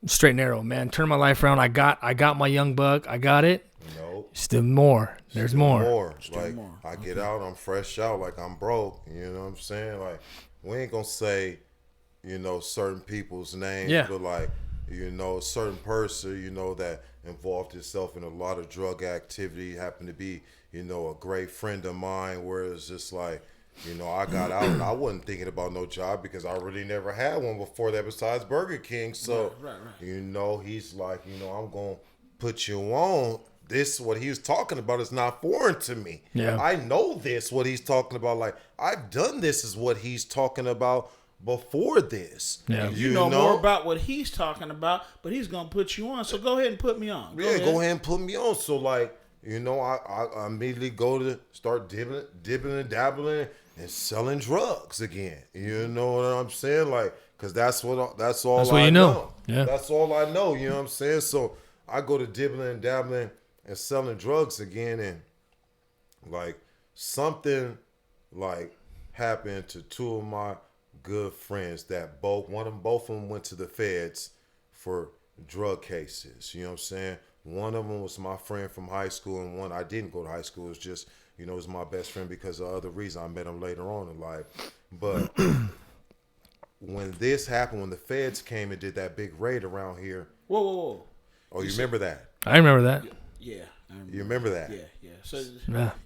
Speaker 1: straight and narrow, man, turn my life around? I got my young buck. I got it.
Speaker 3: Nope.
Speaker 1: Still more. There's more.
Speaker 3: Like I get out, I'm fresh out, like I'm broke. You know what I'm saying? Like we ain't gonna say, certain people's names, but like, a certain person, that involved himself in a lot of drug activity happened to be, a great friend of mine. Where it's just like, I got out and I wasn't thinking about no job because I really never had one before that besides Burger King. So, he's like, I'm gonna put you on. This, what he was talking about, is not foreign to me.
Speaker 1: Yeah.
Speaker 3: I know this, what he's talking about. Like, I've done this is what he's talking about before this.
Speaker 1: Yeah.
Speaker 2: You know more about what he's talking about, but he's going to put you on. So go ahead and put me on.
Speaker 3: Go ahead and put me on. So, like, I immediately go to start dibbling and dabbling and selling drugs again. You know what I'm saying? Like, because that's all I know.
Speaker 1: Yeah.
Speaker 3: That's all I know. You know what I'm saying? So, I go to dibbling and dabbling and selling drugs again, and like something like happened to 2 of my good friends that both of them went to the feds for drug cases. You know what I'm saying? One of them was my friend from high school, and one I didn't go to high school. It was just, it was my best friend because of other reasons. I met him later on in life. But when this happened, when the feds came and did that big raid around here.
Speaker 2: Whoa.
Speaker 3: Oh, you remember that?
Speaker 1: I remember that.
Speaker 2: Yeah.
Speaker 3: You remember that?
Speaker 2: Yeah. So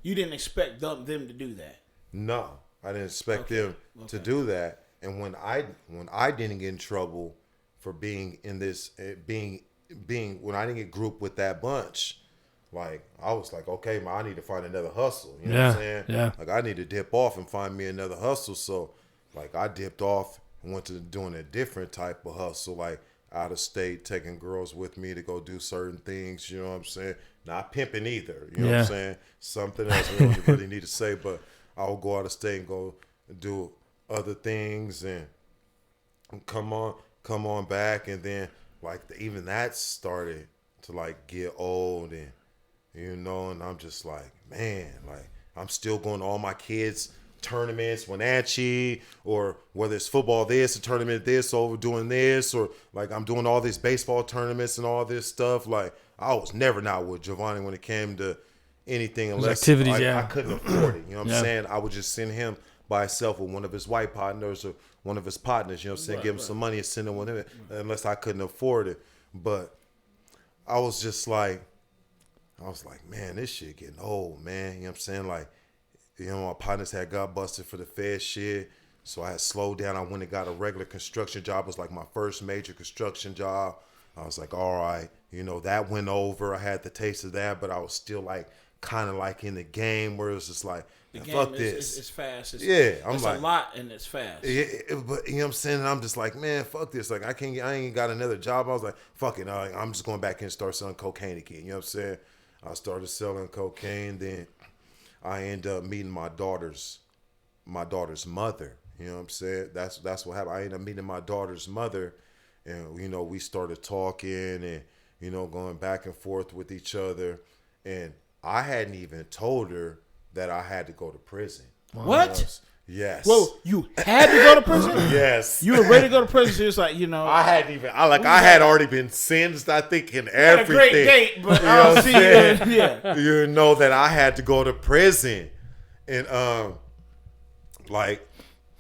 Speaker 2: you didn't expect them to do that?
Speaker 3: No, I didn't expect them to do that. And when I didn't get in trouble for being in this, when I didn't get grouped with that bunch, like I was like, okay, man, I need to find another hustle. You know what I'm saying?
Speaker 1: Yeah.
Speaker 3: Like I need to dip off and find me another hustle. So like I dipped off and went to doing a different type of hustle, like out of state, taking girls with me to go do certain things, you know what I'm saying? Not pimping either, you know what I'm saying? Something else we don't really need to say, but I'll go out of state and go do other things and come on back, and then like even that started to like get old, and and I'm just like, man, like I'm still going to all my kids' tournaments, Wenatchee, or whether it's football this, a tournament this, over doing this, or like I'm doing all these baseball tournaments and all this stuff. Like I was never not with Giovanni when it came to anything unless
Speaker 1: activities,
Speaker 3: I couldn't afford it. You know what I'm saying? I would just send him by himself with one of his white partners or one of his partners, you know what I'm saying? Give him some money and send him with him unless I couldn't afford it. But I was like, man, this shit getting old, man. You know what I'm saying? Like, You know, my partners had got busted for the Fed shit. So I had slowed down. I went and got a regular construction job. It was like my first major construction job. I was like, all right, you know, that went over. I had the taste of that, but I was still like kind of like in the game where it was just like,
Speaker 2: The
Speaker 3: fuck
Speaker 2: game
Speaker 3: this.
Speaker 2: it's fast.
Speaker 3: I'm
Speaker 2: it's
Speaker 3: like
Speaker 2: a lot and it's fast.
Speaker 3: Yeah, but you know what I'm saying? And I'm just like, man, fuck this. Like I ain't got another job. I was like, fuck it. I'm just going back in and start selling cocaine again. You know what I'm saying? I started selling cocaine. Then I ended up meeting my daughter's mother. You know what I'm saying? That's what happened. I ended up meeting my daughter's mother, and you know, we started talking and you know, going back and forth with each other. And I hadn't even told her that I had to go to prison.
Speaker 2: What?
Speaker 3: Yes.
Speaker 2: Whoa, you had to go to prison?
Speaker 3: Yes.
Speaker 2: You were ready to go to prison. So it's like, you know.
Speaker 3: I had already been sentenced, I think, in everything.
Speaker 2: Had a great date, but
Speaker 3: you know
Speaker 2: I'll
Speaker 3: what
Speaker 2: see
Speaker 3: I'm
Speaker 2: you.
Speaker 3: saying?
Speaker 2: Yeah.
Speaker 3: You know that I had to go to prison. And like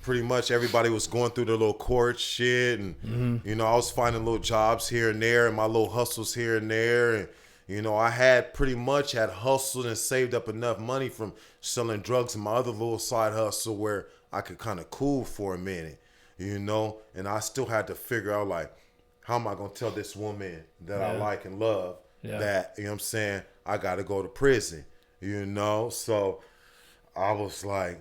Speaker 3: pretty much everybody was going through their little court shit, and you know, I was finding little jobs here and there and my little hustles here and there. And you know, I had pretty much had hustled and saved up enough money from selling drugs and my other little side hustle where I could kind of cool for a minute, you know. And I still had to figure out, like, how am I going to tell this woman that I like and love that, you know what I'm saying, I got to go to prison, you know. So I was like,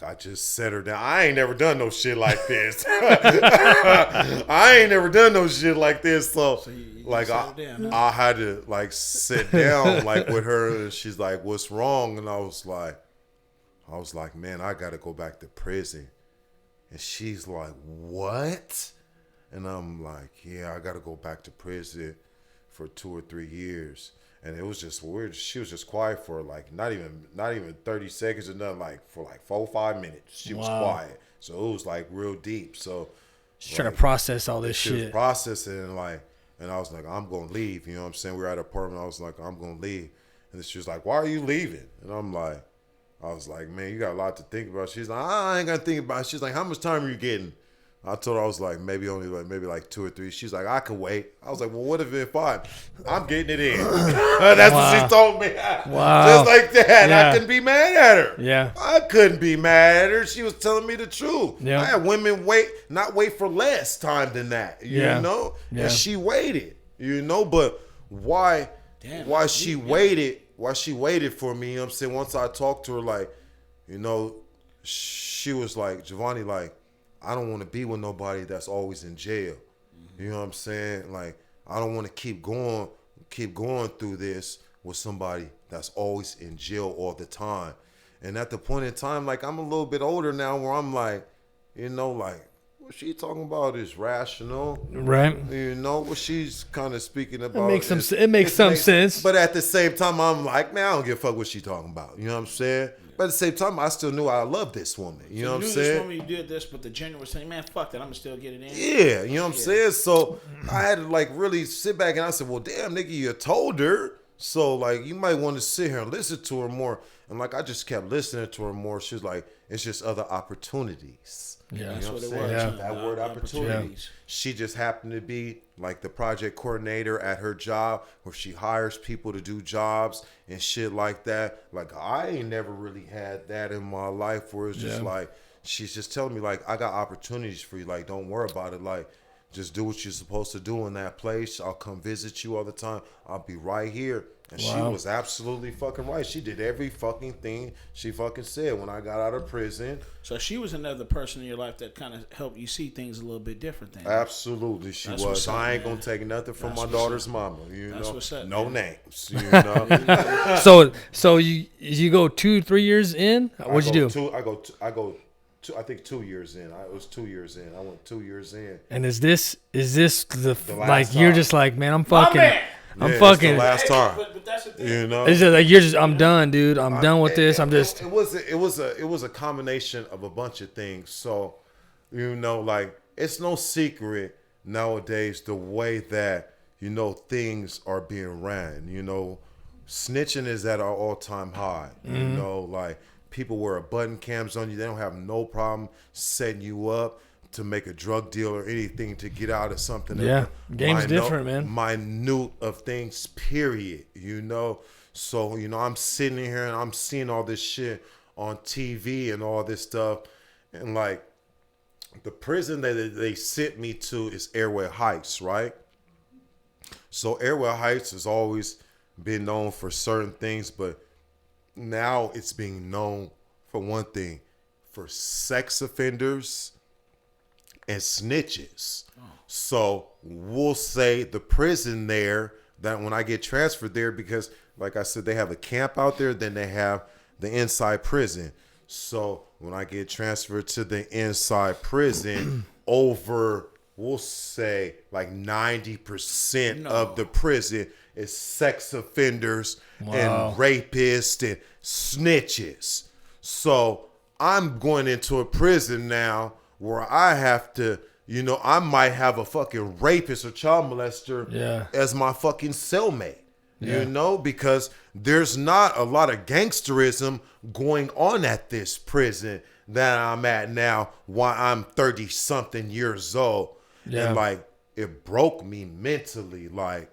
Speaker 3: I just set her down. I ain't never done no shit like this. I ain't never done no shit like this. So
Speaker 2: you
Speaker 3: like
Speaker 2: set her down, huh?
Speaker 3: I had to like sit down like with her, and she's like, "What's wrong?" And I was like, "Man, I gotta go back to prison." And she's like, "What?" And I'm like, "Yeah, I gotta go back to prison for 2 or 3 years." And it was just weird. She was just quiet for like not even 30 seconds or nothing. Like for like 4 or 5 minutes, she was quiet. So it was like real deep. So
Speaker 1: She's trying to process all this
Speaker 3: she
Speaker 1: shit.
Speaker 3: was processing and I was like, I'm gonna leave. You know what I'm saying? We were at an apartment. I was like, I'm gonna leave. And then she was like, why are you leaving? And I was like, man, you got a lot to think about. She's like, I ain't gonna think about it. She's like, how much time are you getting? I told her I was like, maybe 2 or 3. She's like, I can wait. I was like, well, what if I'm getting it in? That's what she told me.
Speaker 1: Wow.
Speaker 3: Just like that.
Speaker 1: Yeah.
Speaker 3: I couldn't be mad at her.
Speaker 1: Yeah.
Speaker 3: I couldn't be mad at her. She was telling me the truth.
Speaker 1: Yeah.
Speaker 3: I had women not wait for less time than that. You know?
Speaker 1: Yeah.
Speaker 3: And she waited. You know, but why she waited for me, you know what I'm saying? Once I talked to her, like, you know, she was like, Giovanni, like, I don't want to be with nobody that's always in jail. You know what I'm saying? Like, I don't want to keep going through this with somebody that's always in jail all the time. And at the point in time, like, I'm a little bit older now where I'm like, you know, like, what she talking about is rational.
Speaker 1: Right.
Speaker 3: You know, what she's kind of speaking about.
Speaker 1: It makes some sense.
Speaker 3: But at the same time, I'm like, man, I don't give a fuck what she talking about. You know what I'm saying? But at the same time, I still knew I loved this woman. You know what I'm saying?
Speaker 2: This woman, you did this, but the genuine was saying, man, fuck that, I'm going to still get it in.
Speaker 3: Yeah, you know what I'm saying? So I had to like really sit back and I said, well, damn, nigga, you told her. So like, you might want to sit here and listen to her more. And like, I just kept listening to her more. She was like, it's just other opportunities.
Speaker 1: Yeah,
Speaker 2: That's what it was.
Speaker 1: Yeah.
Speaker 3: That word opportunities. She just happened to be like the project coordinator at her job where she hires people to do jobs and shit like that. Like, I ain't never really had that in my life where it's just like, she's just telling me like, I got opportunities for you. Like, don't worry about it. Like, just do what you're supposed to do in that place. I'll come visit you all the time. I'll be right here. And she was absolutely fucking right. She did every fucking thing she fucking said when I got out of prison.
Speaker 2: So she was another person in your life that kind of helped you see things a little bit different than
Speaker 3: Absolutely, she
Speaker 2: That's
Speaker 3: was.
Speaker 2: what's up,
Speaker 3: I ain't
Speaker 2: man.
Speaker 3: gonna take nothing from
Speaker 2: That's
Speaker 3: my
Speaker 2: what's
Speaker 3: daughter's
Speaker 2: up.
Speaker 3: mama. You
Speaker 2: That's
Speaker 3: know,
Speaker 2: what's up,
Speaker 3: no
Speaker 2: man.
Speaker 3: names. You know,
Speaker 1: So you go 2-3 years in? What'd you do?
Speaker 3: I think 2 years in. It was 2 years in. I went 2 years in.
Speaker 1: And is this the
Speaker 3: last
Speaker 1: like you're
Speaker 3: time.
Speaker 1: just like, man, I'm
Speaker 2: My
Speaker 1: fucking
Speaker 2: man.
Speaker 1: I'm
Speaker 3: Yeah,
Speaker 1: fucking
Speaker 3: It's the last time.
Speaker 2: But that's the thing.
Speaker 3: You know,
Speaker 1: It's just like you're just I'm done, dude. I'm done with this. I'm just
Speaker 3: It was a combination of a bunch of things. So, you know, like, it's no secret nowadays the way that, you know, things are being ran. You know, snitching is at an all-time high. You know, like, people wear button cams on you. They don't have no problem setting you up. to make a drug deal or anything to get out of something.
Speaker 1: Yeah, game's different, man.
Speaker 3: Minute of things, period. So I'm sitting here and I'm seeing all this shit on TV and all this stuff, and like the prison that they sent me to is Airway Heights, right? So Airway Heights has always been known for certain things, but now it's being known for one thing, for sex offenders and snitches. So we'll say the prison there, that when I get transferred there, because like I said, they have a camp out there, then they have the inside prison. So when I get transferred to the inside prison, over, we'll say like 90% of the prison is sex offenders and rapists and snitches. So I'm going into a prison now where I have to, I might have a fucking rapist or child molester as my fucking cellmate, because there's not a lot of gangsterism going on at this prison that I'm at now while I'm 30 something years old.
Speaker 1: Yeah.
Speaker 3: And like, it broke me mentally. Like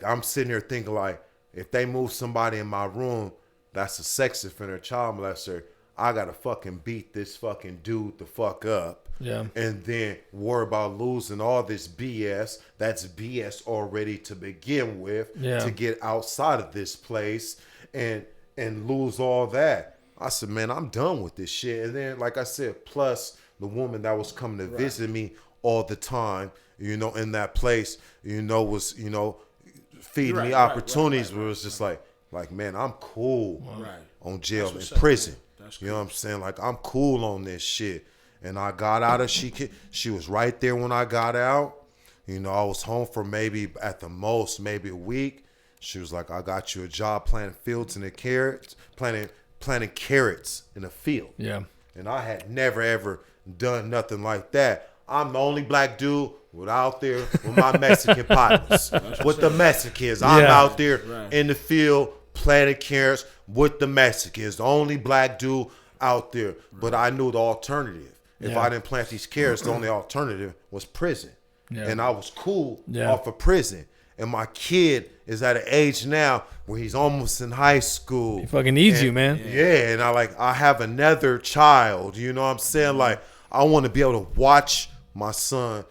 Speaker 3: I'm sitting here thinking like, if they move somebody in my room that's a sex offender, child molester, I gotta fucking beat this fucking dude the fuck up.
Speaker 1: Yeah.
Speaker 3: And then worry about losing all this BS. That's BS already to begin with.
Speaker 1: Yeah.
Speaker 3: To get outside of this place and lose all that. I said, man, I'm done with this shit. And then, like I said, plus the woman that was coming to visit me all the time, in that place, was, feeding me opportunities where it was just like, man, I'm cool on jail and prison. You know what I'm saying? Like, I'm cool on this shit. And I got out of, she was right there when I got out. I was home for maybe at the most, maybe a week. She was like, I got you a job planting fields in the carrots, planting carrots in a field.
Speaker 1: Yeah.
Speaker 3: And I had never, ever done nothing like that. I'm the only black dude out there with my Mexican partners. With the Mexicans. I'm out there in the field planting carrots with the Mexicans. The only black dude out there. But I knew the alternative. If I didn't plant these carrots, the only alternative was prison. Yeah. And I was cool off of prison. And my kid is at an age now where he's almost in high school.
Speaker 1: He fucking needs you, man.
Speaker 3: Yeah, and I have another child. You know what I'm saying? Like, I want to be able to watch my son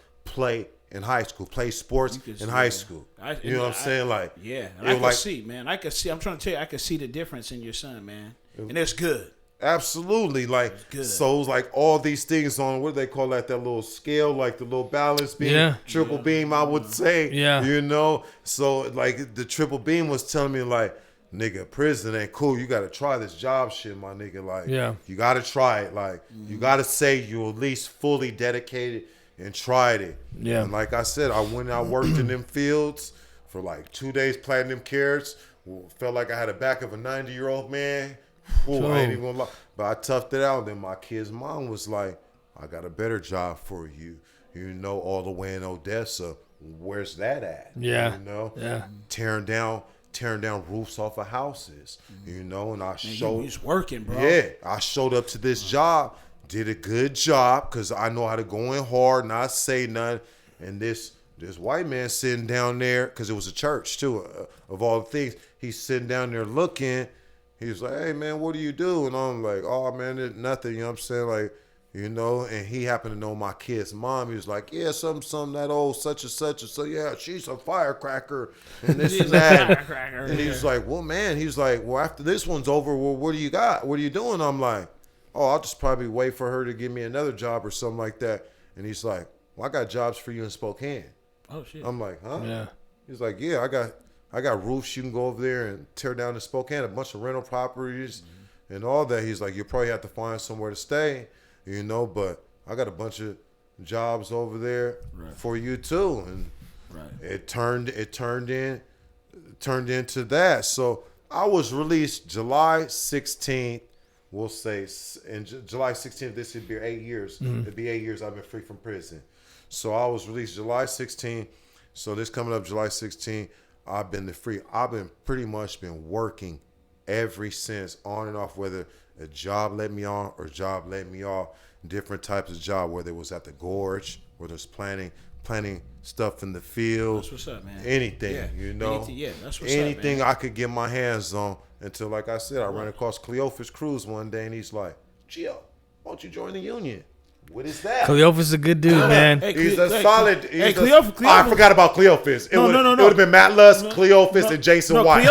Speaker 3: in high school, play sports in high school. You know what I'm saying? Like,
Speaker 2: and I can see, man. I can see. I'm trying to tell you, I can see the difference in your son, man, and it's good.
Speaker 3: Absolutely, like, so it was like all these things on, what do they call that little scale, like the little balance beam, triple beam, I would say. So like the triple beam was telling me like, nigga, prison ain't cool. You got to try this job shit, my nigga. Like, you got to try it. Like, you got to say you at least fully dedicated and tried it. Yeah. And like I said, I went out, worked in them fields for like 2 days planting them carrots. Felt like I had the back of a 90-year-old man. I ain't even gonna lie. But I toughed it out. Then my kid's mom was like, I got a better job for you. All the way in Odessa. Where's that at?
Speaker 1: Yeah.
Speaker 3: Tearing down roofs off of houses, and I showed.
Speaker 2: He's working, bro.
Speaker 3: Yeah, I showed up to this job, did a good job because I know how to go in hard, not say nothing. And this white man sitting down there, because it was a church too, of all the things. He's sitting down there looking. He's like, hey man, what do you do? And I'm like, oh man, it's nothing. You know what I'm saying? Like, and he happened to know my kid's mom. He was like, yeah, something that old such and such. And so, yeah, she's a firecracker and this and that. And he was like, well, man, he was like, well, after this one's over, well, what do you got? What are you doing? I'm like, oh, I'll just probably wait for her to give me another job or something like that. And he's like, well, I got jobs for you in Spokane.
Speaker 2: Oh, shit.
Speaker 3: I'm like, huh?
Speaker 1: Yeah.
Speaker 3: He's like, yeah, I got roofs. You can go over there and tear down the Spokane, a bunch of rental properties and all that. He's like, you probably have to find somewhere to stay. But I got a bunch of jobs over there for you too, and it turned into that. So I was released July 16th. We'll say in July 16th. This would be 8 years. It'd be 8 years I've been free from prison. So I was released July 16th. So this coming up July 16th, I've been free. I've been pretty much been working ever since, on and off, whether a job let me on or a job let me off. different types of job, whether it was at the gorge, whether it's planting stuff in the field.
Speaker 2: That's what's up, man.
Speaker 3: Anything,
Speaker 2: Yeah.
Speaker 3: you know.
Speaker 2: That's what's
Speaker 3: anything
Speaker 2: up, man.
Speaker 3: I could get my hands on. Until, like I said, I ran across Cleophas Cruz one day, and he's like, Gio, why don't you join the union? What is that?
Speaker 1: Cleophas is a good dude, man.
Speaker 2: Hey,
Speaker 3: He's a solid.
Speaker 2: Cleophas.
Speaker 3: I forgot about Cleophas. It would have been Matt Lusk, Cleophas, and Jason White.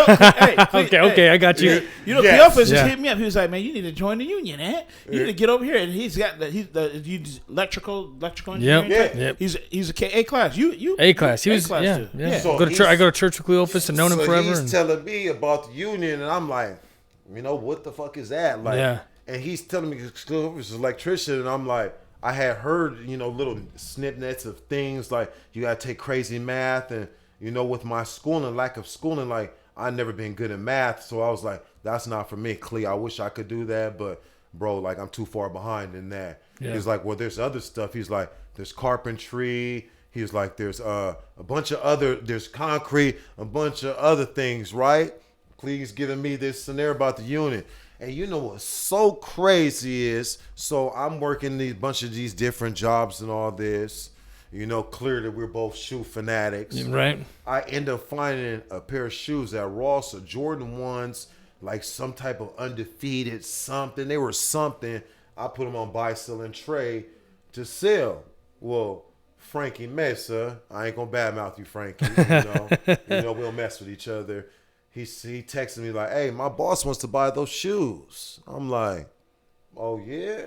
Speaker 1: Okay, I got you.
Speaker 2: You know,
Speaker 3: Yes.
Speaker 2: Cleophas just hit me up. He was like, "Man, you need to join the union, man. You need to get over here." And he's got he's electrical engineering.
Speaker 1: Yep.
Speaker 2: He's a class. You
Speaker 1: A class. He was
Speaker 2: class
Speaker 1: yeah.
Speaker 2: too.
Speaker 1: Yeah.
Speaker 3: So
Speaker 1: I go to church with Cleophas and known him forever.
Speaker 3: He's
Speaker 1: and,
Speaker 3: telling me about the union, and I'm like, what the fuck is that? Like,
Speaker 1: Yeah.
Speaker 3: And he's telling me Cleophas is an electrician, and I'm like, I had heard, little snippets of things like you gotta take crazy math, and with my schooling, lack of schooling, like I never been good at math, so I was like, that's not for me, Cle. I wish I could do that, but bro, like I'm too far behind in that.
Speaker 1: Yeah.
Speaker 3: He's like, well, there's other stuff. He's like, there's carpentry. He's like, there's a bunch of other, there's concrete, a bunch of other things, right? Cle's giving me this scenario about the unit. And you know what's so crazy is, so I'm working a bunch of these different jobs and all this. Clearly we're both shoe fanatics.
Speaker 1: right.
Speaker 3: I end up finding a pair of shoes at Ross, a Jordan 1s, like some type of undefeated something. They were something. I put them on buy, sell, and trade to sell. Well, Frankie Mesa, I ain't gonna badmouth you, Frankie. We don't mess with each other. He texted me like, "Hey, my boss wants to buy those shoes." I'm like, "Oh yeah?"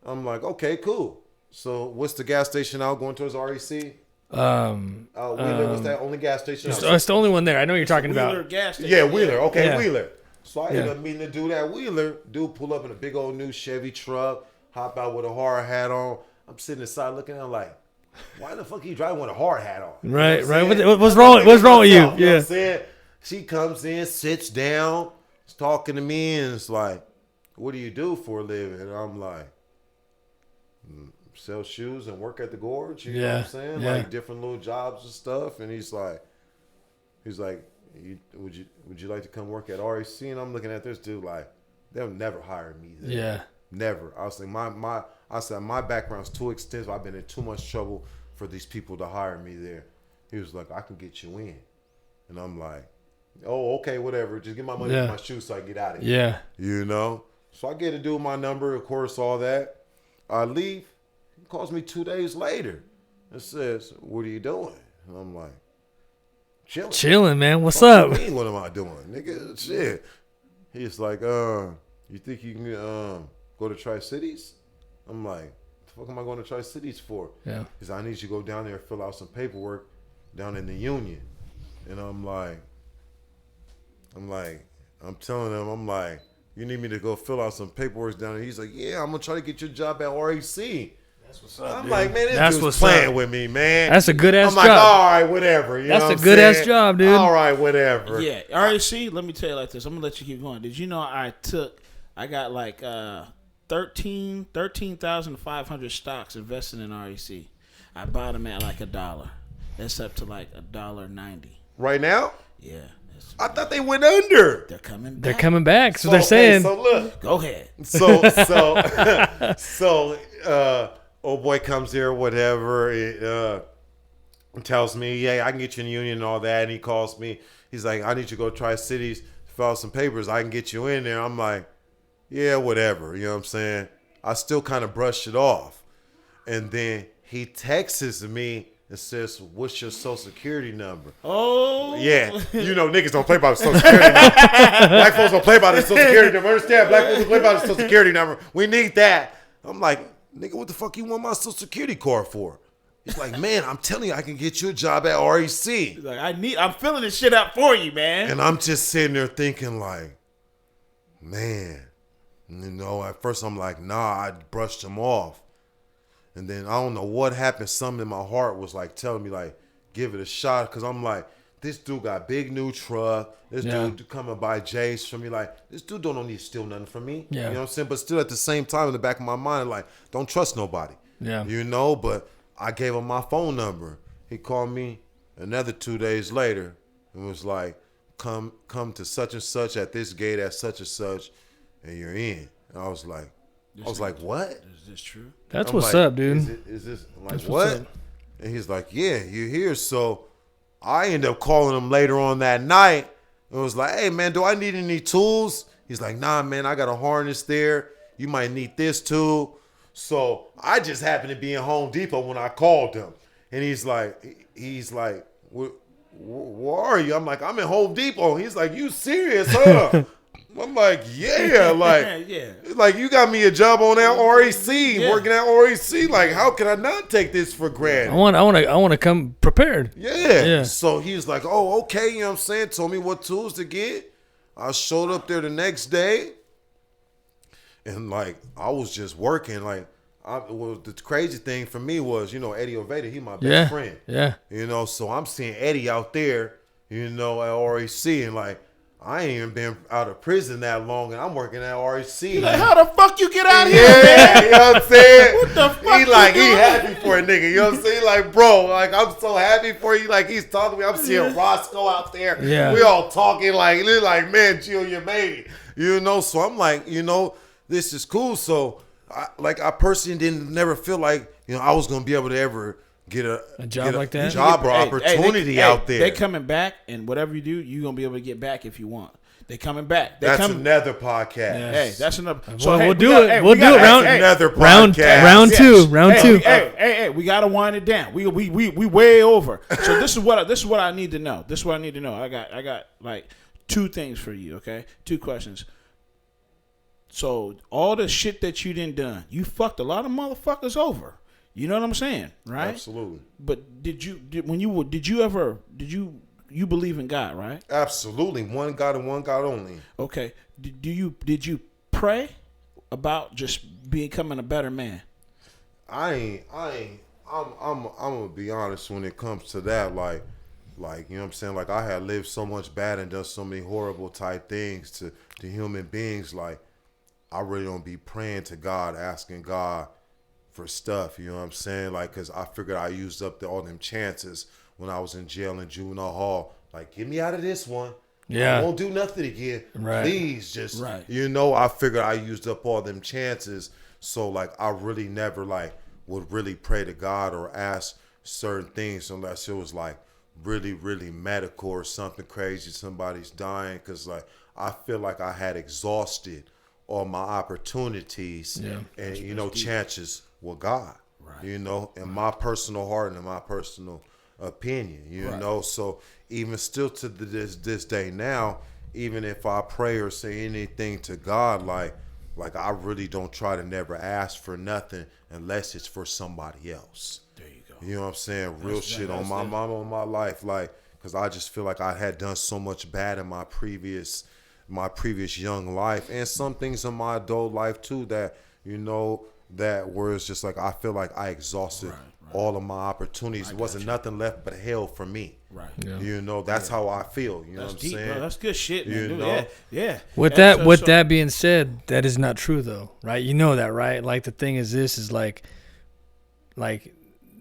Speaker 3: I'm like, "Okay, cool." So what's the gas station out going towards REC? Wheeler was that only gas station?
Speaker 1: It's the only one there. I know what you're talking
Speaker 2: Wheeler
Speaker 1: about.
Speaker 2: gas station.
Speaker 3: Yeah, Wheeler. Okay,
Speaker 1: Yeah.
Speaker 3: Wheeler. So I ended
Speaker 1: Yeah.
Speaker 3: up meeting the dude at Wheeler. Dude pull up in a big old new Chevy truck, hop out with a hard hat on. I'm sitting inside looking at him like, why the fuck are you driving with a hard hat on? You know
Speaker 1: Right,
Speaker 3: what I'm
Speaker 1: right.
Speaker 3: saying?
Speaker 1: What's wrong with you?
Speaker 3: You know
Speaker 1: Yeah.
Speaker 3: what I'm saying? She comes in, sits down, is talking to me, and it's like, what do you do for a living? And I'm like, sell shoes and work at the gorge. You know what I'm saying?
Speaker 1: Yeah.
Speaker 3: Like different little jobs and stuff. And he's like, would you like to come work at REC? And I'm looking at this dude like, they'll never hire me there.
Speaker 1: Yeah.
Speaker 3: Never. I was like, my background's too extensive. I've been in too much trouble for these people to hire me there. He was like, I can get you in. And I'm like, oh, okay, whatever. Just get my money for my shoes so I can get out of here.
Speaker 1: Yeah.
Speaker 3: So I get to do my number, of course, all that. I leave. He calls me 2 days later and says, what are you doing? And I'm like,
Speaker 1: Chilling, man. What's
Speaker 3: What
Speaker 1: up?
Speaker 3: you mean, what am I doing? Nigga, shit. He's like, you think you can go to Tri-Cities? I'm like, the fuck am I going to Tri-Cities for?
Speaker 1: Yeah.
Speaker 3: He said, I need you to go down there and fill out some paperwork down in the union. And I'm telling him, I'm like, you need me to go fill out some paperwork down there? He's like, yeah, I'm going to try to get your job at REC.
Speaker 1: That's what's up,
Speaker 3: I'm
Speaker 1: dude.
Speaker 3: like, man, this
Speaker 1: That's
Speaker 3: dude's
Speaker 1: what's
Speaker 3: playing
Speaker 1: up.
Speaker 3: with me, man.
Speaker 1: That's a good ass
Speaker 3: I'm like,
Speaker 1: job.
Speaker 3: all right, whatever. You
Speaker 1: That's
Speaker 3: know
Speaker 1: a
Speaker 3: what I'm
Speaker 1: good ass
Speaker 3: saying?
Speaker 1: job, dude.
Speaker 3: All right, whatever.
Speaker 2: Yeah, REC. Let me tell you like this. I'm gonna let you keep going. Did you know I got like 13,500 stocks invested in REC. I bought them at like $1. That's up to like $1.90.
Speaker 3: Right now?
Speaker 2: Yeah,
Speaker 3: I thought they went under.
Speaker 2: they're coming back.
Speaker 1: They're coming back. So they're
Speaker 3: Okay,
Speaker 1: saying.
Speaker 3: So look.
Speaker 2: Go ahead.
Speaker 3: So old boy comes here, whatever. Tells me, yeah, I can get you in the union and all that. And he calls me. He's like, I need you to go to Tri-Cities, fill out some papers. I can get you in there. I'm like, yeah, whatever. You know what I'm saying? I still kind of brushed it off. And then he texts me and says, what's your social security number?
Speaker 2: Oh.
Speaker 3: Yeah. Niggas don't play by the social security number. Black folks don't play by the social security number. Understand? Black folks don't play by the social security number. We need that. I'm like, nigga, what the fuck you want my social security card for? He's like, man, I'm telling you, I can get you a job at REC.
Speaker 2: He's like, I'm filling this shit out for you, man.
Speaker 3: And I'm just sitting there thinking like, man, at first I'm like, nah, I brushed him off. And then I don't know what happened. Something in my heart was like telling me like, give it a shot. Cause I'm like, this dude got big new truck. This dude coming by Jace from me. Like, this dude don't need to steal nothing from me.
Speaker 1: Yeah.
Speaker 3: You know what I'm saying? But still at the same time in the back of my mind, like, don't trust nobody.
Speaker 1: Yeah.
Speaker 3: But I gave him my phone number. He called me another 2 days later and was like, come to such and such at this gate at such and such, and you're in. And I was like, I was like, what?
Speaker 2: Is this true?
Speaker 1: That's
Speaker 3: I'm
Speaker 1: what's
Speaker 3: like,
Speaker 1: up, dude.
Speaker 3: Is this I'm like
Speaker 1: That's what's
Speaker 3: what?
Speaker 1: up.
Speaker 3: And he's like, yeah, you're here. So I end up calling him later on that night. And was like, hey man, do I need any tools? He's like, nah, man, I got a harness there. You might need this tool. So I just happened to be in Home Depot when I called him. And he's like, where are you? I'm like, I'm in Home Depot. He's like, you serious, huh? I'm like, yeah, like,
Speaker 2: yeah.
Speaker 3: like you got me a job on that REC, working at REC. Like, how can I not take this for granted?
Speaker 1: I want to come prepared.
Speaker 3: Yeah. So he was like, oh, okay, you know what I'm saying? Told me what tools to get. I showed up there the next day. And like, I was just working. Like, the crazy thing for me was, Eddie Oveda, he my best friend.
Speaker 1: Yeah.
Speaker 3: So I'm seeing Eddie out there, at REC, and like, I ain't even been out of prison that long, and I'm working at REC.
Speaker 2: Like, how the fuck you get out here,
Speaker 3: Yeah,
Speaker 2: man?
Speaker 3: you know what I'm saying?
Speaker 2: What the fuck
Speaker 3: He
Speaker 2: you
Speaker 3: like, he
Speaker 2: doing?
Speaker 3: happy for a nigga, you know what I'm saying? Like, bro, like, I'm so happy for you. Like, he's talking to me. I'm seeing Roscoe out there.
Speaker 1: Yeah.
Speaker 3: We all talking like, man, Gio, you made it. So I'm like, this is cool. So, I personally never feel like, I was going to be able to ever get a
Speaker 1: job like that?
Speaker 3: Job or opportunity out there.
Speaker 2: They coming back, and whatever you do, you're going to be able to get back if you want. They coming back.
Speaker 3: That's another podcast.
Speaker 1: Yeah.
Speaker 2: Hey, that's another.
Speaker 1: Well, we'll do it. We'll do it.
Speaker 3: Another podcast.
Speaker 1: Round two.
Speaker 2: Hey, we gotta wind it down. We way over. So this is what I need to know. I got like two things for you. Okay, two questions. So all the shit that you done, you fucked a lot of motherfuckers over. You know what I'm saying, right?
Speaker 3: Absolutely.
Speaker 2: But did you believe in God, right?
Speaker 3: Absolutely. One God and one God only.
Speaker 2: Okay. Did you pray about just becoming a better man?
Speaker 3: I'm gonna be honest when it comes to that, like, you know what I'm saying? Like, I had lived so much bad and done so many horrible type things to human beings. Like, I really don't be praying to God, asking God for stuff, you know what I'm saying? Like, cause I figured I used up all them chances when I was in jail in Juvenile Hall. Like, get me out of this one.
Speaker 1: Yeah.
Speaker 3: I won't do nothing again.
Speaker 1: Right.
Speaker 3: Please, just,
Speaker 2: right.
Speaker 3: I figured I used up all them chances. So, like, I really never, like, would really pray to God or ask certain things unless it was, like, really, really medical or something crazy. Somebody's dying. Because, like, I feel like I had exhausted all my opportunities and, chances with God. Right. In my personal heart and in my personal opinion, so even still to this day now, even if I pray or say anything to God, like I really don't try to never ask for nothing unless it's for somebody else.
Speaker 2: There you go.
Speaker 3: You know what I'm saying? Real shit on my mama, on my life, like, because I just feel like I had done so much bad in my previous young life, and some things in my adult life too that that where it's just like I feel like I exhausted all of my opportunities. It wasn't nothing left but hell for me.
Speaker 2: Right.
Speaker 3: Yeah. That's how I feel. You know what I'm
Speaker 2: deep,
Speaker 3: saying?
Speaker 2: Bro. That's good shit, man. Yeah.
Speaker 1: With that being said, that is not true though, right? You know that, right? Like, the thing is like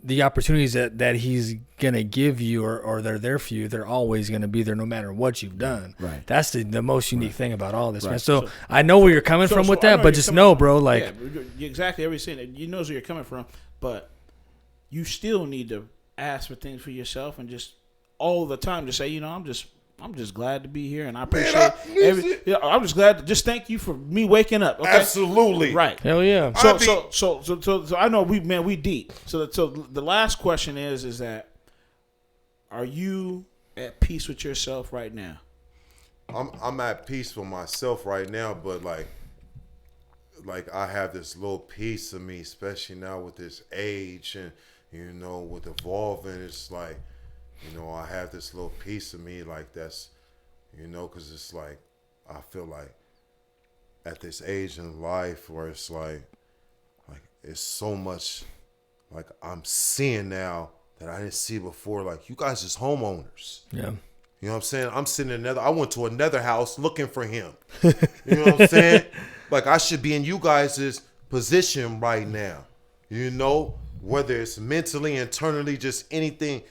Speaker 1: the opportunities that he's gonna give you or they're there for you, they're always gonna be there no matter what you've done.
Speaker 2: Right.
Speaker 1: That's the most unique thing about all this, man. So I know where you're coming from with that, but just know, bro, like,
Speaker 2: exactly everything. You knows where you're coming from, but you still need to ask for things for yourself and just all the time to say, I'm just glad to be here, and I appreciate I'm just glad. Just thank you for me waking up. Okay?
Speaker 3: Absolutely.
Speaker 2: Right.
Speaker 1: Hell yeah.
Speaker 2: So I know we deep. So the last question is that, are you at peace with yourself right now?
Speaker 3: I'm at peace with myself right now, but like I have this little piece of me, especially now with this age and with evolving. It's like, I have this little piece of me like that's, because it's like I feel like at this age in life where it's like it's so much like I'm seeing now that I didn't see before. Like, you guys is homeowners.
Speaker 1: Yeah.
Speaker 3: You know what I'm saying? I'm sitting I went to another house looking for him. You know what I'm saying? Like, I should be in you guys' position right now. Whether it's mentally, internally, just anything,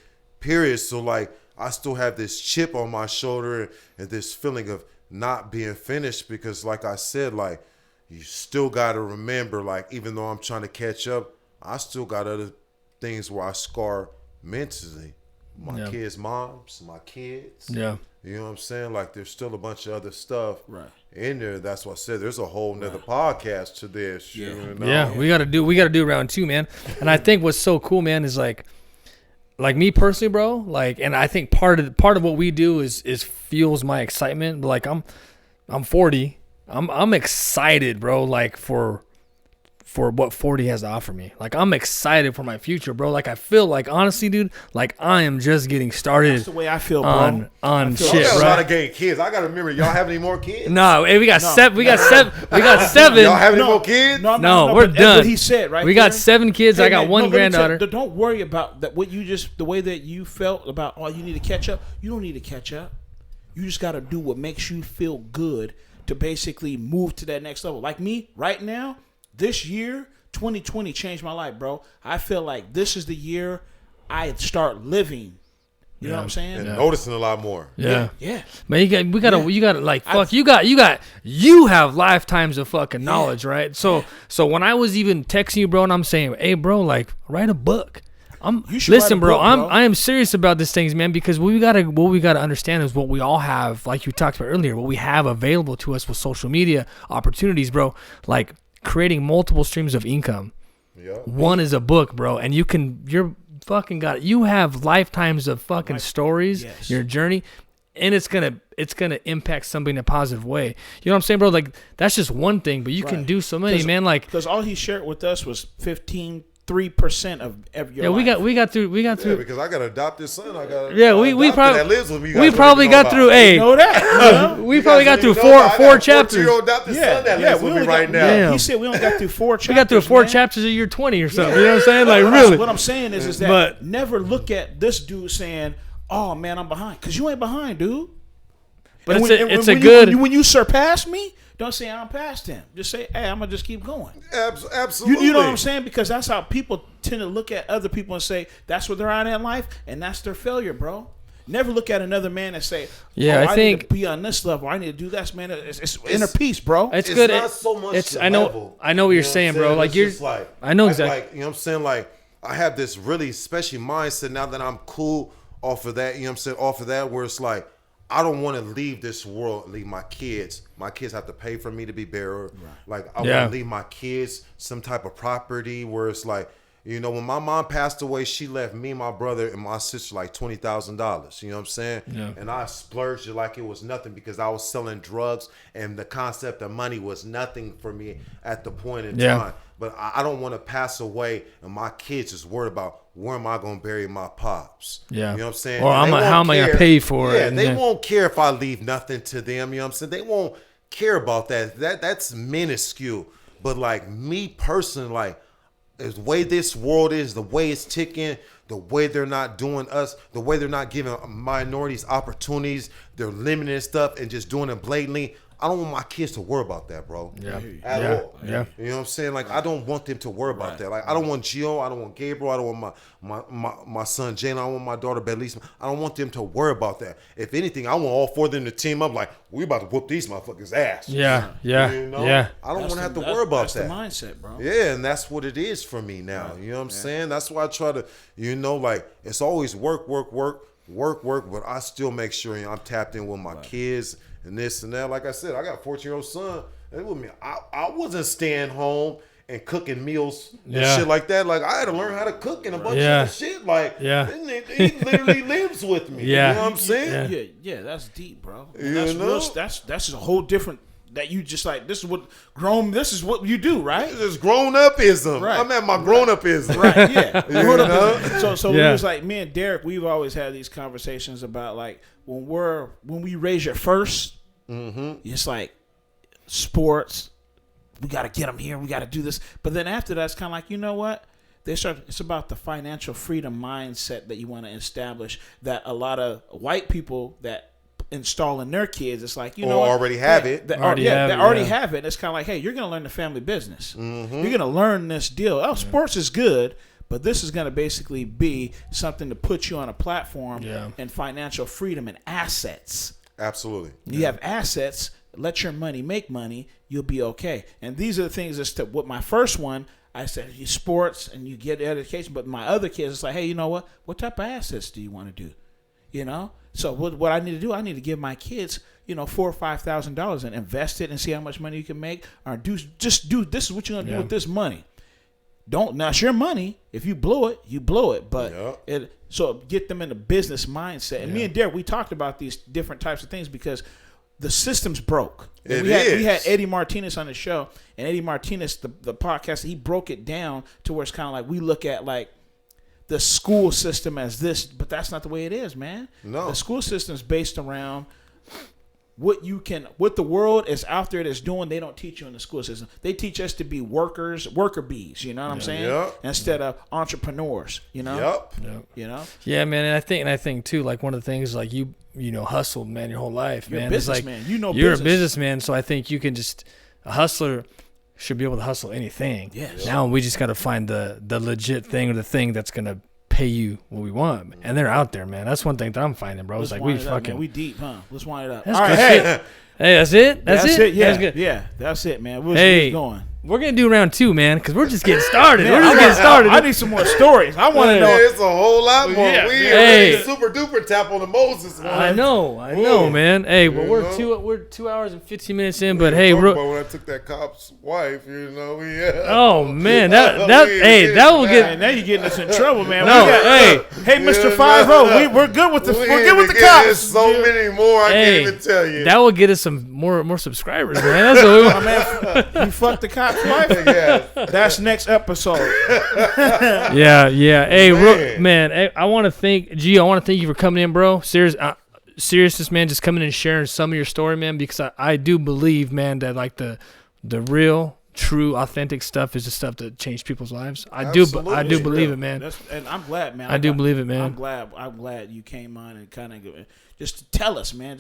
Speaker 3: period. So, like, I still have this chip on my shoulder and this feeling of not being finished because, like I said, like, you still got to remember, like, even though I'm trying to catch up, I still got other things where I scar mentally. My kids' moms, my kids.
Speaker 1: Yeah.
Speaker 3: You know what I'm saying? Like, there's still a bunch of other stuff in there. That's what I said. There's a whole nother podcast to this.
Speaker 2: Yeah.
Speaker 3: You know?
Speaker 1: Yeah, we gotta do round 2, man. And I think what's so cool, man, is like me personally, bro. Like, and I think part of what we do is fuels my excitement. But like, I'm 40. I'm excited, bro. Like for what 40 has to offer me. Like, I'm excited for my future, bro. Like, I feel like, honestly, dude, like I am just getting started.
Speaker 2: That's the way I feel, bro.
Speaker 1: On shit,
Speaker 3: I got
Speaker 1: bro.
Speaker 3: a lot of gay kids. I got to remember, y'all have any more kids?
Speaker 1: No, hey, we got 7. We got 7.
Speaker 3: Y'all have any more kids?
Speaker 1: No, we're
Speaker 2: but
Speaker 1: done.
Speaker 2: What he said, right?
Speaker 1: We got 7 kids. I got 1 granddaughter.
Speaker 2: Don't worry about that. What you the way that you felt about, oh, you need to catch up. You don't need to catch up. You just got to do what makes you feel good to basically move to that next level. Like me, right now, this year, 2020 changed my life, bro. I feel like this is the year I start living. You know what I'm saying?
Speaker 3: And noticing a lot more.
Speaker 1: Yeah.
Speaker 2: Yeah.
Speaker 1: Man, you gotta like fuck. You have lifetimes of fucking knowledge, right? So when I was even texting you, bro, and I'm saying, hey, bro, like write a book. Listen, bro. I am serious about these things, man, because what we gotta understand is what we all have, like you talked about earlier, what we have available to us with social media opportunities, bro. Like creating multiple streams of income.
Speaker 3: Yep.
Speaker 1: One is a book, bro, and you're fucking got it. You have lifetimes of fucking stories, your journey, and it's gonna impact somebody in a positive way. You know what I'm saying, bro? Like that's just one thing, but you can do so many, man. Like
Speaker 2: because all he shared with us was 3% of every
Speaker 1: life. we got through
Speaker 3: because I got an adopted son. I got
Speaker 1: we probably
Speaker 3: that lives with me.
Speaker 1: We probably got through we probably got through four chapters.
Speaker 3: Adopted son that lives with me right now.
Speaker 1: Damn.
Speaker 2: He said we only got through 4 chapters.
Speaker 1: We got through 4 chapters of year 20 or something. You know what I'm saying? Like really.
Speaker 2: What I'm saying is that never look at this dude saying, "Oh man, I'm behind," because you ain't behind, dude.
Speaker 1: But
Speaker 2: when you surpass me, don't say I'm past him. Just say, hey, I'm gonna just keep going.
Speaker 3: Absolutely.
Speaker 2: You know what I'm saying? Because that's how people tend to look at other people and say that's where they're at in life, and that's their failure, bro. Never look at another man and say, I think need to be on this level. I need to do this, man. It's inner peace, bro.
Speaker 1: It's good.
Speaker 3: Not so much.
Speaker 1: I know what you're saying, bro. Like you're.
Speaker 3: Like,
Speaker 1: I know exactly.
Speaker 3: Like, you know what I'm saying? Like I have this really special mindset now that I'm cool off of that. You know what I'm saying? Off of that, where it's like, I don't want to leave this world, leave my kids. My kids have to pay for me to be buried. Right. Like, I want to leave my kids some type of property where it's like, you know, when my mom passed away, she left me, my brother, and my sister like $20,000. You know what I'm saying? Yeah. And I splurged it like it was nothing because I was selling drugs and the concept of money was nothing for me at the point in time. But I don't want to pass away and my kids is worried about where am I going to bury my pops? Yeah. You know what I'm saying?
Speaker 1: Or how am I going to pay for it?
Speaker 3: Yeah, they won't care if I leave nothing to them. You know what I'm saying? They won't care about that. That's minuscule. But like me personally, like the way this world is, the way it's ticking, the way they're not doing us, the way they're not giving minorities opportunities, they're limiting stuff and just doing it blatantly. I don't want my kids to worry about that, bro.
Speaker 1: Yeah.
Speaker 3: At all. Yeah. You know what I'm saying? Like, I don't want them to worry about that. Like, I don't want Gio. I don't want Gabriel. I don't want my son Jalen. I don't want my daughter Belize. I don't want them to worry about that. If anything, I want all 4 of them to team up. Like, we about to whoop these motherfuckers' ass.
Speaker 1: Yeah. You know? Yeah.
Speaker 3: I don't want to have to worry about that.
Speaker 2: That's the mindset, bro.
Speaker 3: Yeah, and that's what it is for me now. You know what I'm saying? That's why I try to, you know, like, it's always work. But I still make sure I'm tapped in with my kids. And this and that. Like I said, I got a 14-year-old son. And with me, I wasn't staying home and cooking meals and shit like that. Like, I had to learn how to cook and a bunch of shit. Like, he literally lives with me.
Speaker 1: Yeah.
Speaker 3: You know what I'm saying?
Speaker 2: Yeah, that's deep, bro.
Speaker 3: That's
Speaker 2: a whole different. That you just like, this is what you do, right?
Speaker 3: It's grown-upism. Right. I'm at my grown-upism.
Speaker 2: Right, yeah. So we was like, me and Derek, we've always had these conversations about like, when we raise your first, it's like sports, we got to get them here, we got to do this. But then after that, it's kind of like, you know what? It's about the financial freedom mindset that you want to establish that a lot of white people that installing their kids, it's like, you know,
Speaker 3: already have it.
Speaker 2: They already have it. It's kind of like, hey, you're going to learn the family business. You're going to learn this deal. Oh, sports is good, but this is going to basically be something to put you on a platform and financial freedom and assets.
Speaker 3: Absolutely.
Speaker 2: You have assets let your money make money. You'll be okay. And these are the things with my first one, I said, you sports and you get education. But my other kids, it's like, hey, you know what? What type of assets do you want to do? You know? So what I need to do, I need to give my kids, $4,000 or $5,000 and invest it and see how much money you can make. Or this is what you're going to do with this money. Now it's your money. If you blow it, you blow it. But so get them in the business mindset. And me and Derek, we talked about these different types of things because the system's broke. We had Eddie Martinez on the show, and Eddie Martinez, the podcast, he broke it down to where it's kind of like we look at like the school system as this, but that's not the way it is, man. No. The school system is based around what the world is out there that's doing. They don't teach you in the school system. They teach us to be worker bees, you know what I'm saying? Yep. Instead of entrepreneurs, Yep.
Speaker 1: Yeah, man, and I think too, like one of the things, like you hustled, man, your whole life, man.
Speaker 2: You're a businessman.
Speaker 1: You're a businessman, so I think you can a hustler should be able to hustle anything.
Speaker 2: Yes.
Speaker 1: Now we just got to find the legit thing or the thing that's gonna pay you what we want, and they're out there, man. That's one thing that I'm finding, bro. It's like we
Speaker 2: deep, huh? Let's wind it up.
Speaker 1: All right, hey, that's it. That's it.
Speaker 2: Yeah,
Speaker 1: that's good.
Speaker 2: Yeah, that's it, man. We're going.
Speaker 1: We're gonna do round 2, man, because we're just getting started. Man, we're just getting started.
Speaker 2: I need some more stories. I want to know.
Speaker 3: It's a whole lot more.
Speaker 2: Yeah,
Speaker 3: we super duper tap on the Moses one.
Speaker 1: I know, man. Hey, but we're 2 hours and 15 minutes in. But hey,
Speaker 3: when I took that cop's wife,
Speaker 1: oh man, that will get.
Speaker 2: Now you're getting us in trouble, man.
Speaker 1: No,
Speaker 2: hey, Mr. 5-0, we're good with the cops.
Speaker 3: There's so many more. I can't even tell you.
Speaker 1: That will get us some more subscribers, man. That's what we want.
Speaker 2: Man, you fucked the cop's wife. Yeah, that's next episode.
Speaker 1: Yeah. Hey, man, I want to thank Gio. I want to thank you for coming in, bro. Seriousness, man, just coming and sharing some of your story, man, because I do believe, man, that like the real, true, authentic stuff is the stuff that changed people's lives. I do believe it, man.
Speaker 2: And I'm glad, man.
Speaker 1: I do believe it, man.
Speaker 2: I'm glad you came on and kind of just to tell us, man.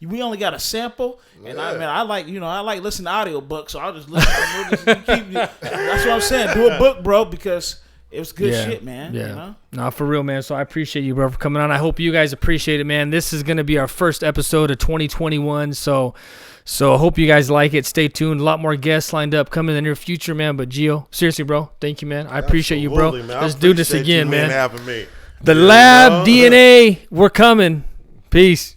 Speaker 2: We only got a sample, and I like listening to audiobooks, so I'll just listen to movies. That's what I'm saying. Do a book, bro, because it was good shit, man.
Speaker 1: Yeah. No, for real, man. So I appreciate you, bro, for coming on. I hope you guys appreciate it, man. This is going to be our first episode of 2021, so I hope you guys like it. Stay tuned. A lot more guests lined up coming in the near future, man. But Gio, seriously, bro, thank you, man. I appreciate you, bro.
Speaker 3: Man.
Speaker 1: Let's do this again, man.
Speaker 3: Having me.
Speaker 1: The Lab DNA, we're coming. Peace.